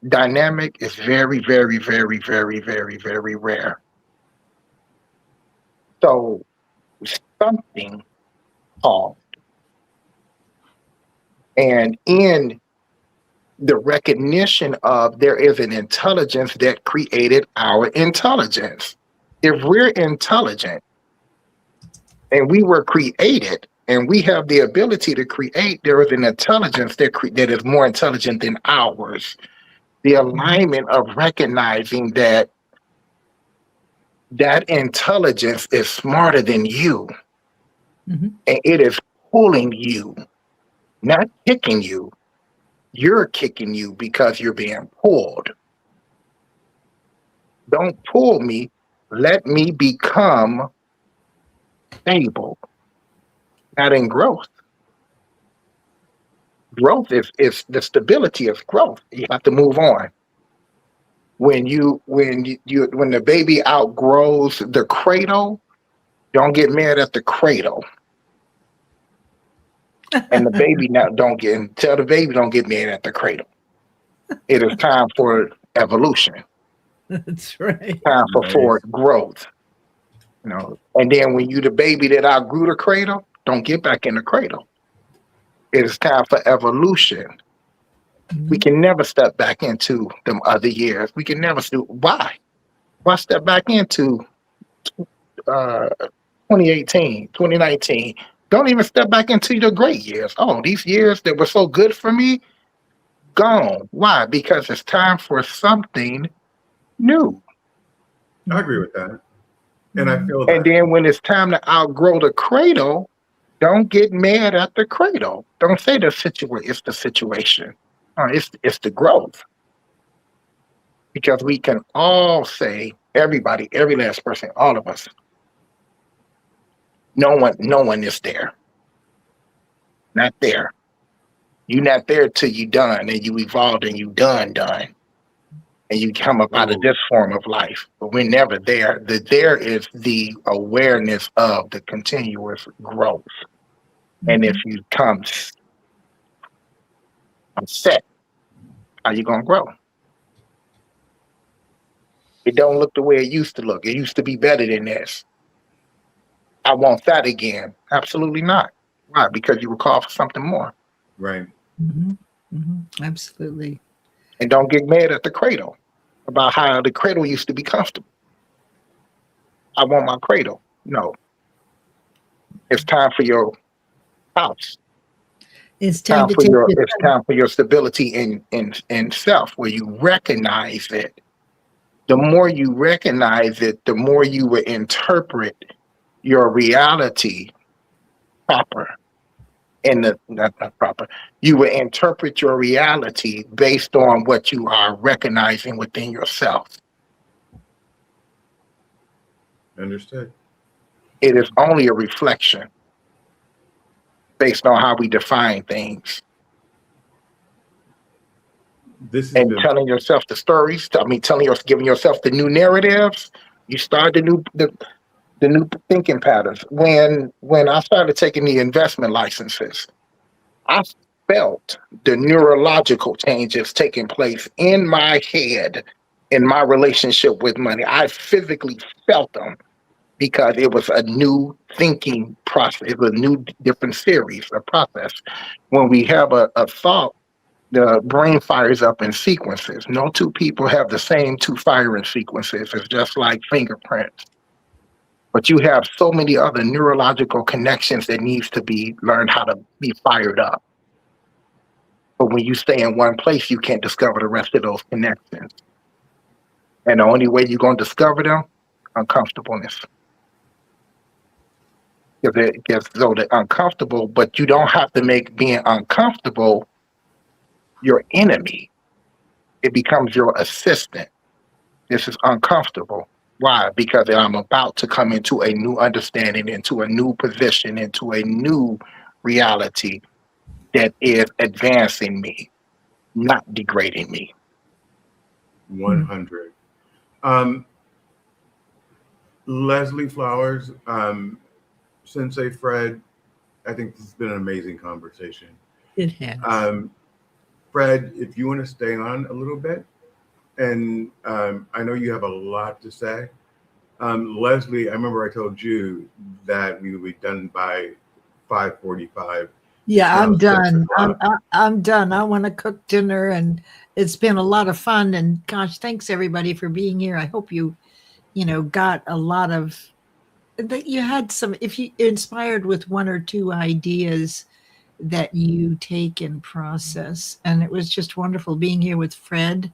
dynamic is very, very, very, very, very, very rare. So something called, and in the recognition of there is an intelligence that created our intelligence. If we're intelligent and we were created and we have the ability to create, there is an intelligence that is more intelligent than ours. The alignment of recognizing that intelligence is smarter than you, Mhm. and it is pulling you, not kicking you. You're kicking you because you're being pulled. Don't pull me. Let me become stable, not in growth. Growth is the stability of growth. You have to move on. When the baby outgrows the cradle, don't get mad at the cradle. And the baby now tell the baby don't get mad at the cradle. It is time for evolution, That's right. time for Nice. forward growth. And then when you the baby that outgrew the cradle, don't get back in the cradle. It is time for evolution. We Mhm. can never step back into them other years. We can never do why? Why step back into 2018, 2019? Don't even step back into the great years. Oh, these years that were so good for me, gone. Why? Because it's time for something new. I agree with that. And I Mhm. feel And that. then when it's time to outgrow the cradle, don't get mad at the cradle. Don't say it's the situation. It's the growth. Because we can all say, everybody, every last person, all of us, no one is there. Not there. You're not there till you done and you evolved and you done. And you come up out of Oh, this form of life. But we're never there. The there is the awareness of the continuous growth. And if Mhm. you come set, how you gonna grow? It don't look the way it used to look. It used to be better than this. I want that again. Absolutely not. Why? Because you were called for something more. Right. Absolutely. And don't get mad at the cradle about how the cradle used to be comfortable. I want my cradle. No, it's time for your house. It's time to take your It's time for your stability in self, where you recognize it. The more you recognize it, the more you will interpret your reality proper. Not proper. You will interpret your reality based on what you are recognizing within yourself. Understood. It is only a reflection based on how we define things. This has And been telling yourself the stories, giving yourself the new narratives, you start the new thinking patterns. When I started taking the investment licenses, I felt the neurological changes taking place in my head in my relationship with money. I physically felt them because it was a new thinking process. It was a new, different series, a process. When we have a thought, the brain fires up in sequences. No two people have the same two firing sequences. It's just like fingerprints. But you have so many other neurological connections that needs to be learned how to be fired up. But when you stay in one place, you can't discover the rest of those connections. And the only way you're going to discover them, uncomfortableness. Because it gets so they're uncomfortable, but you don't have to make being uncomfortable your enemy. It becomes your assistant. This is uncomfortable. Why? Because I'm about to come into a new understanding, into a new position, into a new reality that is advancing me, not degrading me. 100. Leslie Flowers, Sensei Fred, I think this has been an amazing conversation. It has. Fred, if you want to stay on a little bit, and I know you have a lot to say. Leslie, I remember I told you that we would be done by 5:45. Yeah, I'm Now, 6 done. o'clock. I'm done. I want to cook dinner, and it's been a lot of fun. And gosh, thanks everybody for being here. I hope you got a lot of that. You had some, if you inspired with one or two ideas that you take and process. And it was just wonderful being here with Fred.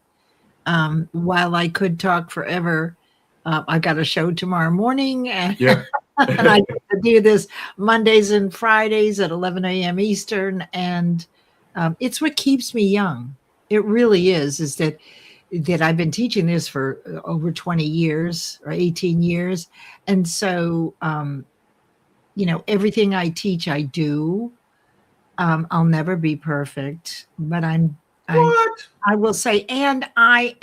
While I could talk forever, I got a show tomorrow morning, and, Yeah. and I get to do this Mondays and Fridays at 11 a.m. Eastern. And it's what keeps me young. It really is that I've been teaching this for over 20 years or 18 years. And so, everything I teach, I do. I'll never be perfect, but What? I will say, and I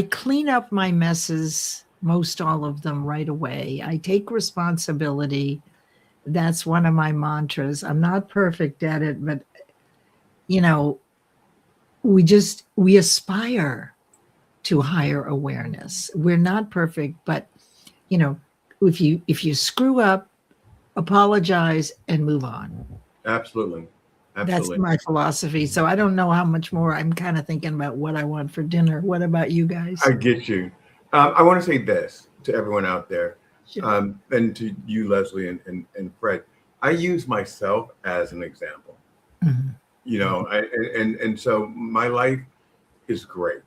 clean up my messes, most all of them right away. I take responsibility. That's one of my mantras. I'm not perfect at it, but we aspire to higher awareness. We're not perfect, but if you screw up, apologize and move on. Absolutely. That's Absolutely. my philosophy. So I don't know how much more. I'm kind of thinking about what I want for dinner. What about you guys? I get you. I want to say this to everyone out there, Sure. and to you, Leslie and Fred. I use myself as an example. Mhm. And so my life is great,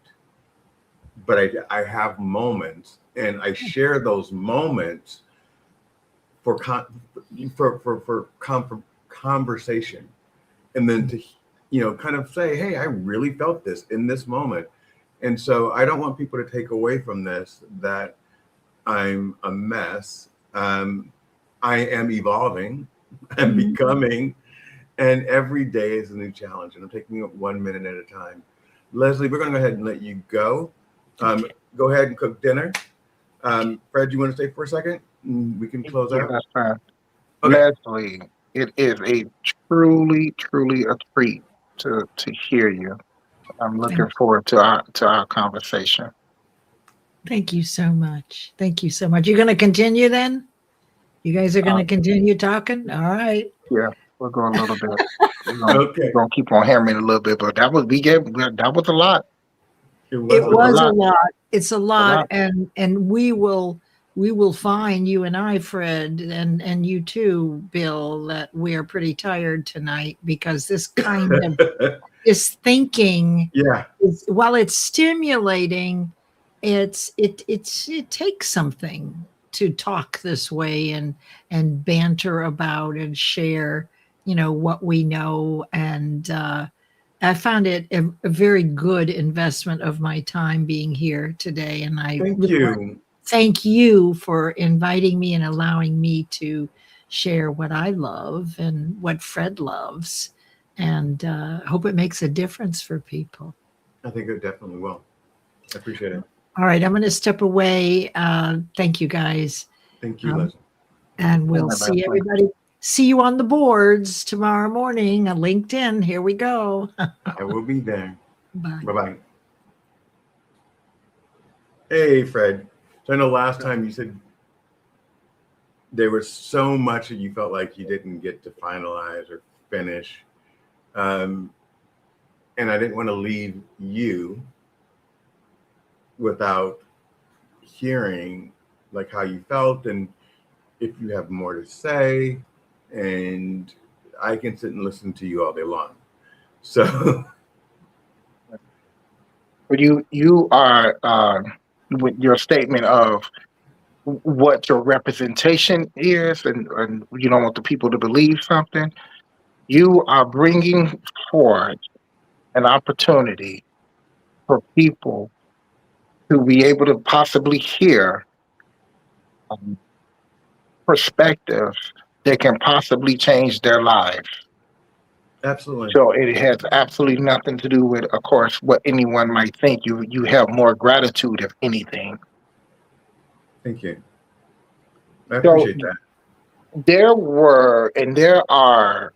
but I have moments, and I share those moments for conversation, and then to kind of say, hey, I really felt this in this moment. And so I don't want people to take away from this that I'm a mess. I am evolving and becoming, and every day is a new challenge, and I'm taking it 1 minute at a time. Leslie, we're going to go ahead and let you go. Okay. Go ahead and cook dinner. Fred, you want to stay for a second? We can close Yeah, out. that's fine. Okay. Leslie, it is a truly, truly a treat to hear you. I'm looking forward to our conversation. Thank you so much. Thank you so much. You're going to continue then? You guys are going to continue talking? All right. Yeah. We'll go a little bit. We're Okay. gonna keep on hammering a little bit, but that was that was a lot. It It was a was lot. a lot. It's a lot, lot. and we will find, you and I, Fred, and you too, Bill, that we are pretty tired tonight because this kind of this thinking Yeah. is, while it's stimulating, it takes something to talk this way and banter about and share, what we know. And I found it a very good investment of my time being here today. And I Thank really want to you. thank you for inviting me and allowing me to share what I love and what Fred loves. And hope it makes a difference for people. I think it definitely will. I appreciate it. All right, I'm going to step away. Thank you, guys. Thank you, Leslie. And we'll Bye-bye. see everybody. See you on the boards tomorrow morning on LinkedIn. Here we go. I will be there. Bye. Bye-bye. Hey, Fred. So I know last time you said there was so much that you felt like you didn't get to finalize or finish. And I didn't want to leave you without hearing like how you felt and if you have more to say. And I can sit and listen to you all day long. So But you are with your statement of what your representation is, and you don't want the people to believe something. You are bringing forward an opportunity for people to be able to possibly hear perspectives that can possibly change their lives. absolutely. So it has absolutely nothing to do with, of course, what anyone might think. You have more gratitude, if anything. Thank you. I So appreciate that. there were and there are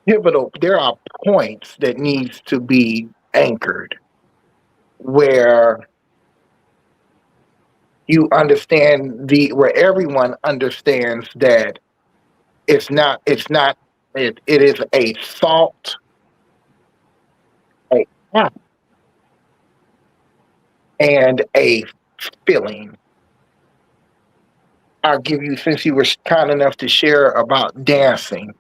pivotal. There are points that needs to be anchored where you understand where everyone understands that it is a thought, a act, and a feeling. I'll give you, since you were kind enough to share about dancing,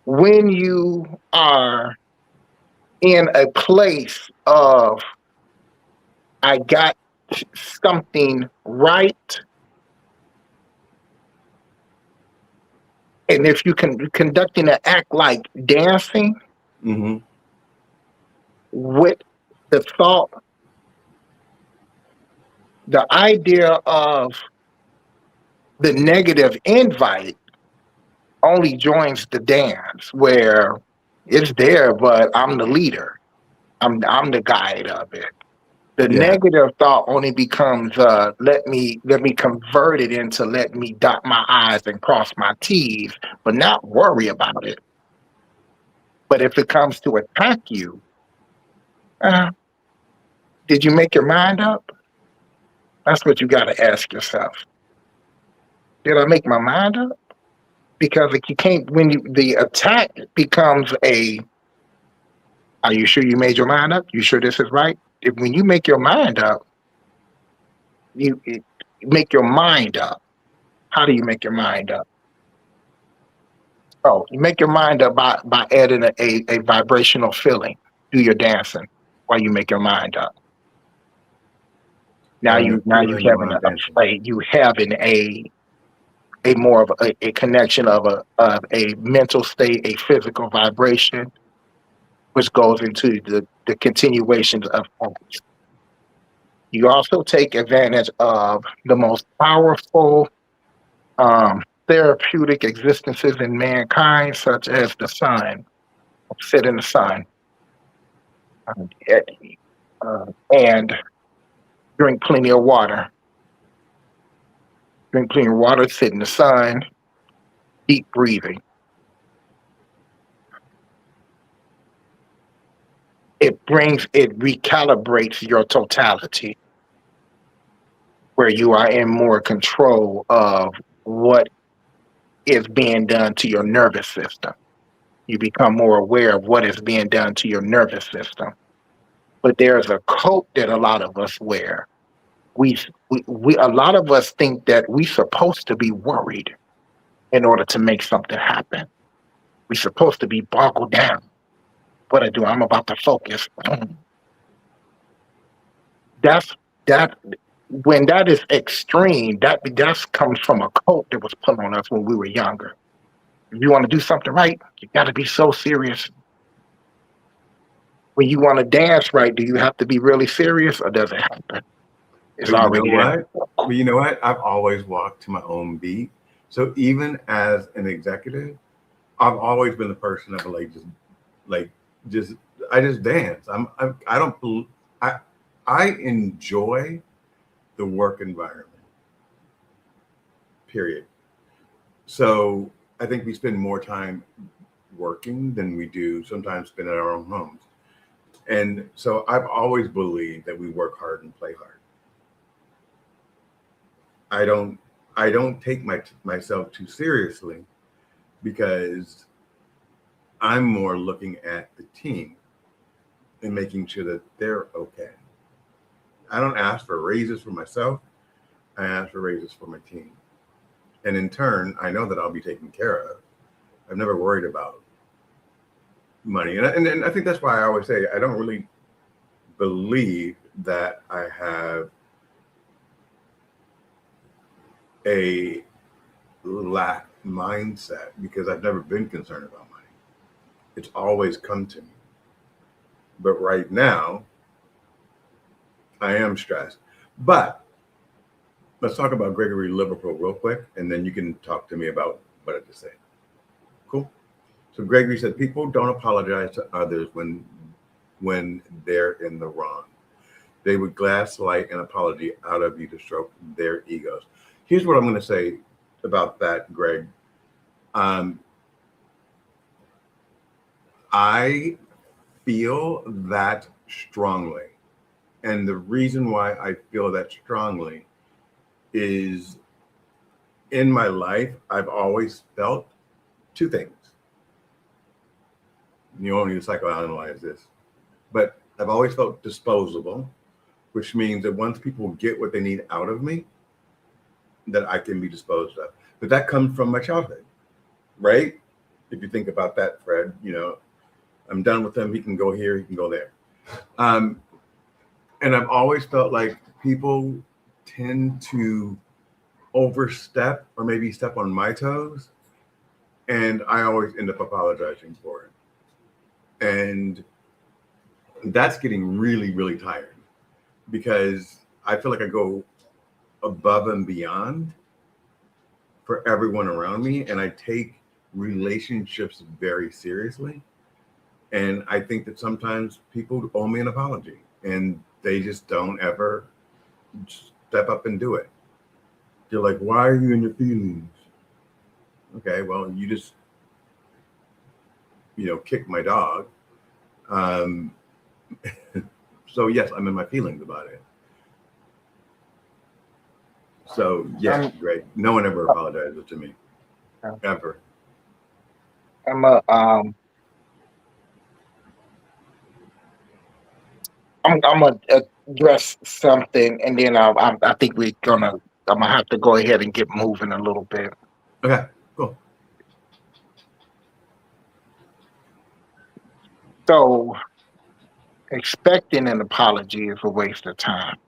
when you are in a place of I got something right, and if you can conducting an act like dancing Mm-hmm. with the thought, the idea of the negative invite only joins the dance where it's there, but I'm the leader. I'm the guide of it. The Yeah. negative thought only becomes let me convert it into let me dot my I's and cross my T's, but not worry about it. But if it comes to attack you, uh, did you make your mind up? That's what you got to ask yourself. Did I make my mind up? Because like you can't when the attack becomes a. Are you sure you made your mind up? You sure this is right? When you make your mind up, you make your mind up. How do you make your mind up? Oh, you make your mind up by adding a vibrational feeling to your dancing while you make your mind up. Now Having a you feeling having while I'm dancing. you having a more of a connection of a mental state, a physical vibration, which goes into the continuations of acts. You also take advantage of the most powerful therapeutic existences in mankind, such as the sun. Sit in the sun and drink plenty of water. Drink plenty of water, sit in the sun, deep breathing. It recalibrates your totality. where you are in more control of what is being done to your nervous system. You become more aware of what is being done to your nervous system. But there's a coat that a lot of us wear. We a lot of us think that we're supposed to be worried in order to make something happen. We're supposed to be boggled down. What I do, I'm about to focus. That's that. When that is extreme, that comes from a coat that was put on us when we were younger. If you want to do something right, you got to be so serious. When you want to dance right, do you have to be really serious, or does it happen? It's But you know already there. what? But you know what? I've always walked to my own beat. So even as an executive, I've always been the person that would just I just dance. I don't I enjoy the work environment. Period. So I think we spend more time working than we do sometimes spend at our own homes. And so I've always believed that we work hard and play hard. I don't take myself too seriously because I'm more looking at the team and making sure that they're okay. I don't ask for raises for myself. I ask for raises for my team. And in turn, I know that I'll be taken care of. I've never worried about money. And I think that's why I always say I don't really believe that I have a lack mindset because I've never been concerned about money. It's always come to me. But right now, I am stressed. But let's talk about Gregory Liverpool real quick, and then you can talk to me about what I just said. Cool? So Gregory said, people don't apologize to others when they're in the wrong. They would gaslight an apology out of you to stroke their egos. Here's what I'm going to say about that, Greg. I feel that strongly. And the reason why I feel that strongly is in my life, I've always felt two things. You don't need to psychoanalyze this, but I've always felt disposable, which means that once people get what they need out of me, that I can be disposed of. But that comes from my childhood, right? If you think about that, Fred, I'm done with him. He can go here, he can go there. And I've always felt like people tend to overstep or maybe step on my toes. And I always end up apologizing for it. And that's getting really, really tired because I feel like I go above and beyond for everyone around me. And I take relationships very seriously. And I think that sometimes people owe me an apology and they just don't ever step up and do it. They're like, why are you in your feelings? Okay, well, you just, kicked my dog. So yes, I'm in my feelings about it. So yes, Greg, no one ever apologizes to me, ever. I'm gonna address something, and then I think I'm gonna have to go ahead and get moving a little bit. Okay, cool. So, expecting an apology is a waste of time.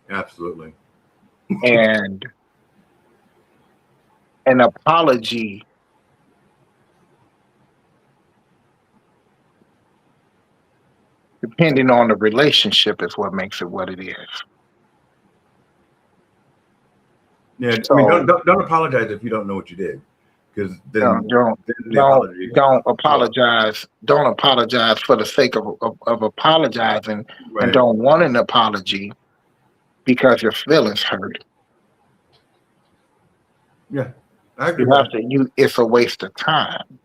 Absolutely. And an apology depending on the relationship is what makes it what it is. Yeah, So, I mean, don't apologize if you don't know what you did, because then don't apologize. Don't apologize for the sake of apologizing, right. And don't want an apology because your feelings hurt. Yeah, I agree. It's a waste of time.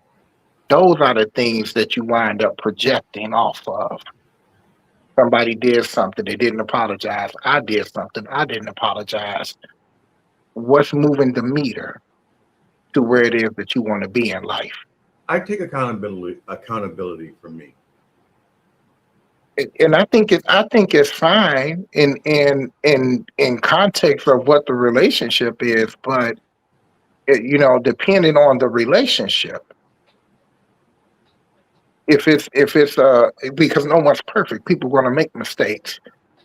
Those are the things that you wind up projecting off of. Somebody did something, they didn't apologize. I did something, I didn't apologize. What's moving the meter to where it is that you want to be in life? I take accountability for me. And I think it's fine in context of what the relationship is, but depending on the relationship, if it's because no one's perfect, people are going to make mistakes.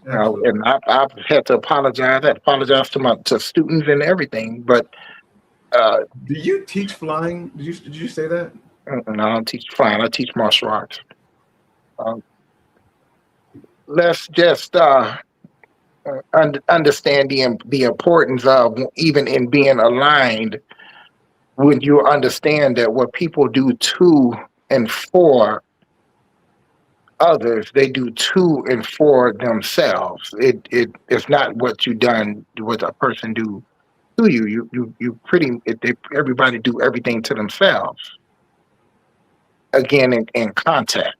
Absolutely. And I've had to apologize. I apologize to students and everything, but Do you teach flying? Did you say that? no, I don't teach flying. I teach martial arts. Um, let's just understand the importance of, even in being aligned, when you understand that what people do to and for others, they do to and for themselves. It's not what you done, what a person do to you. Everybody do everything to themselves. Again, in contact.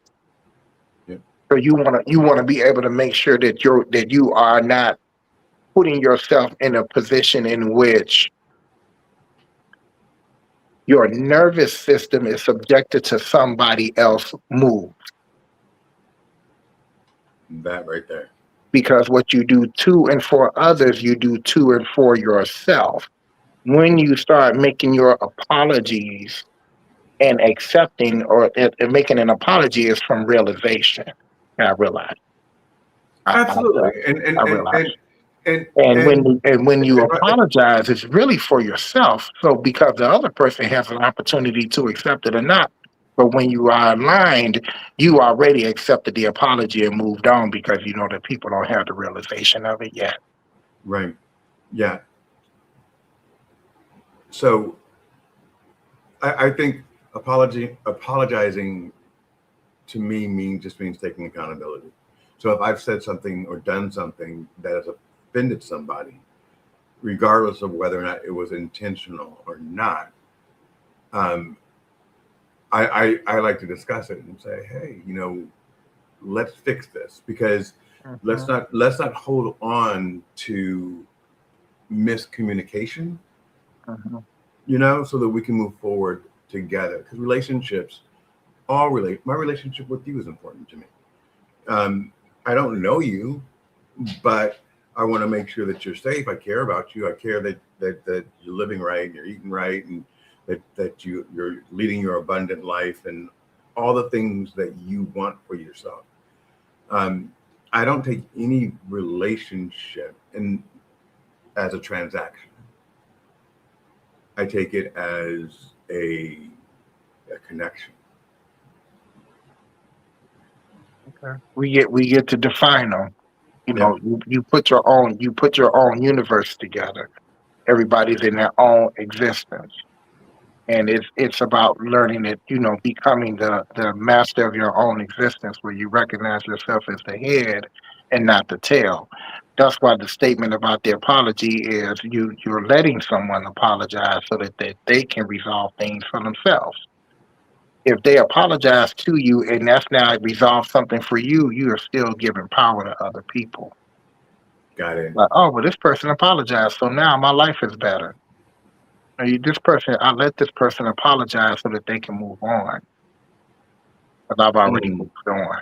Yeah. So you wanna be able to make sure that you are not putting yourself in a position in which your nervous system is subjected to somebody else move. That right there. Because what you do to and for others, you do to and for yourself. When you start making your apologies and accepting, and making an apology is from realization. I realize. Absolutely. I realize. And And when you if I- apologize, it's really for yourself. So because the other person has an opportunity to accept it or not. But when you are aligned, you already accepted the apology and moved on, because you know that people don't have the realization of it yet. right. Yeah. So I think apologizing to me means taking accountability. So if I've said something or done something that has offended somebody, regardless of whether or not it was intentional or not, I like to discuss it and say, hey, let's fix this, because let's not hold on to miscommunication, so that we can move forward together. Because relationships, my relationship with you is important to me. I don't know you, but I want to make sure that you're safe. I care about you. I care that you're living right, and you're eating right, and that you're leading your abundant life, and all the things that you want for yourself. I don't take any relationship as a transaction. I take it as a connection. Okay. We get to define them. You put your own universe together. Everybody's in their own existence. And it's about learning that, becoming the master of your own existence, where you recognize yourself as the head and not the tail. That's why the statement about the apology is you're letting someone apologize so that they can resolve things for themselves. If they apologize to you and that's now resolved something for you, you are still giving power to other people. Got it. Like, oh, well, this person apologized, so now my life is better. I let this person apologize so that they can move on. Because I've already moved on.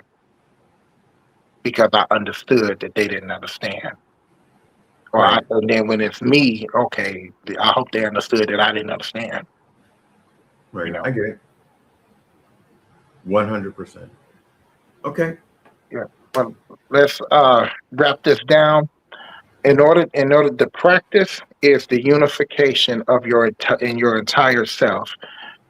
Because I understood that they didn't understand. Right. And then when it's me, okay, I hope they understood that I didn't understand. Right. I get it. 100%. Okay. Yeah. Well, let's wrap this down. In order to practice is the unification of your entire self.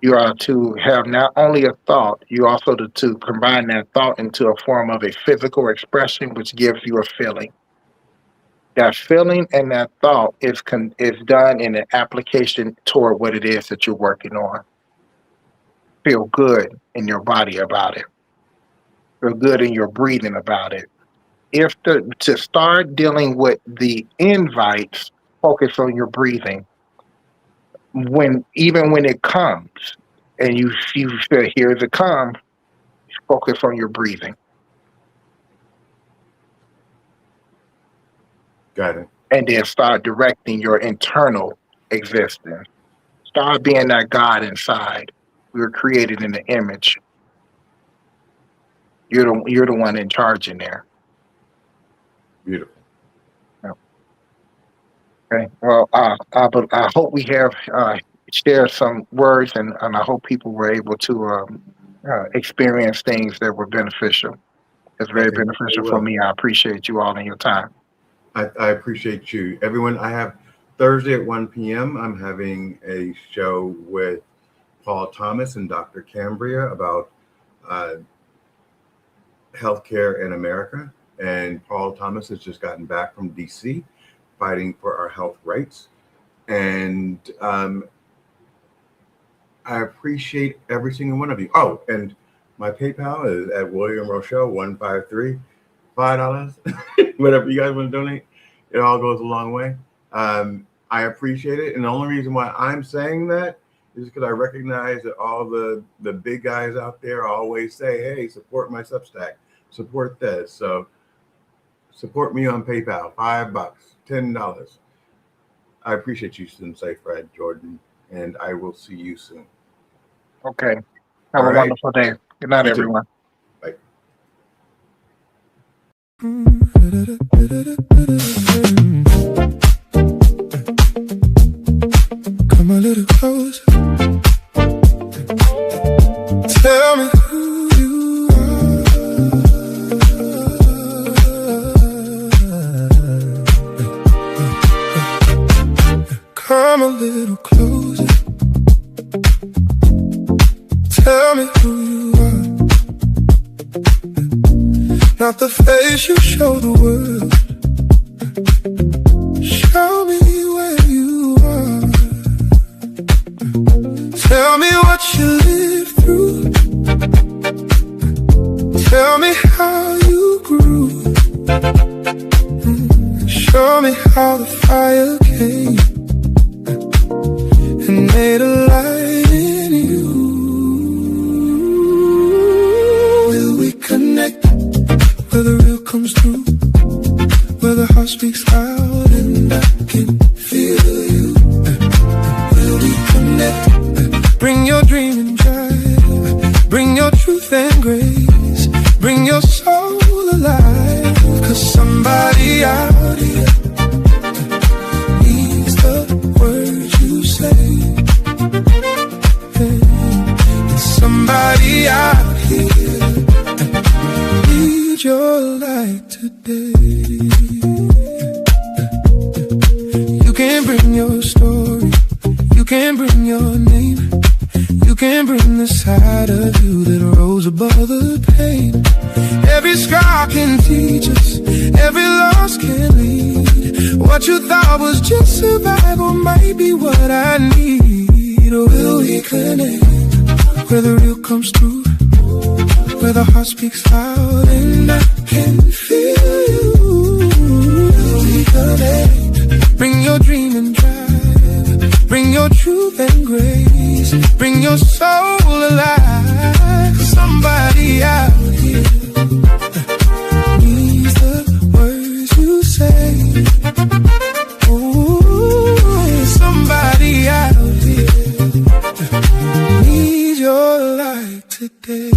You are to have not only a thought, you also to combine that thought into a form of a physical expression, which gives you a feeling. That feeling and that thought is done in an application toward what it is that you're working on. Feel good in your body about it. Feel good in your breathing about it. To start dealing with the invites, focus on your breathing. Even when it comes, and you feel here's it come, focus on your breathing. Got it. And then start directing your internal existence. Start being that God inside. We were created in the image. You're the one in charge in there. Beautiful. Okay. Well, I hope we have shared some words, and I hope people were able to experience things that were beneficial. It's very beneficial for me. I appreciate you all and your time. I appreciate you. Everyone, I have Thursday at 1 p.m. I'm having a show with Paul Thomas and Dr. Cambria about healthcare in America. And Paul Thomas has just gotten back from DC fighting for our health rights. And I appreciate every single one of you. Oh, and my PayPal is at William Rochelle 153, $5, whatever you guys want to donate. It all goes a long way. I appreciate it. And the only reason why I'm saying that is because I recognize that all the big guys out there always say, hey, support my Substack, support this. So support me on PayPal, $5, $10. I appreciate you, Sensei Fred Jordan, and I will see you soon. Okay. Have a wonderful day. Good night, everyone. Bye. Come a little closer. Tell me who you are. Come a little closer. Tell me who you are. Not the face you show the world. Show me where you are. Tell me what you lived through. Tell me how you grew. Show me how the fire came and made a light in you. Will we connect where the real comes through? Where the heart speaks loud and I can feel you. Will we connect? Bring your dream and drive. Bring your truth and grace. Bring your soul alive. Cause somebody out here needs the words you say. And somebody out here needs your light today. You can bring your story. You can bring your name. You can bring the side of you that rose above the pain. Every scar can teach us. Every loss can lead. What you thought was just survival might be what I need. Or will we connect where the real comes through? Where the heart speaks loud and I can feel you. Will we connect? Bring your dream and drive. Bring your truth and grace. Bring your soul alive. Somebody out here needs the words you say. Oh, somebody out here needs your light today.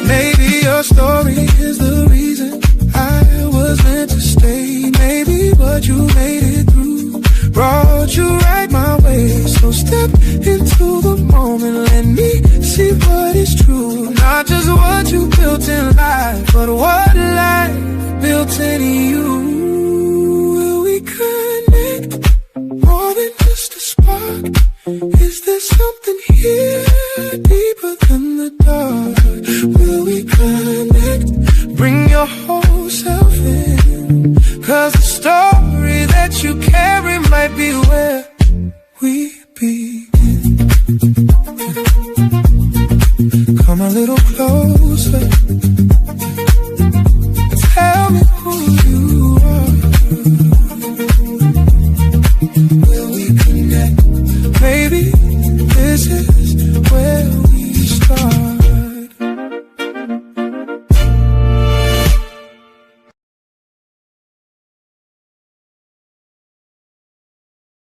Maybe your story is the reason I was meant to stay. Maybe what you made it through brought you right my way. So step into the moment, let me see what is true. Not just what you built in life, but what life built in you. Will we connect more than just a spark? Is there something here deeper than the dark? Will we connect? Bring your whole self in. Cause the story that you carry might be where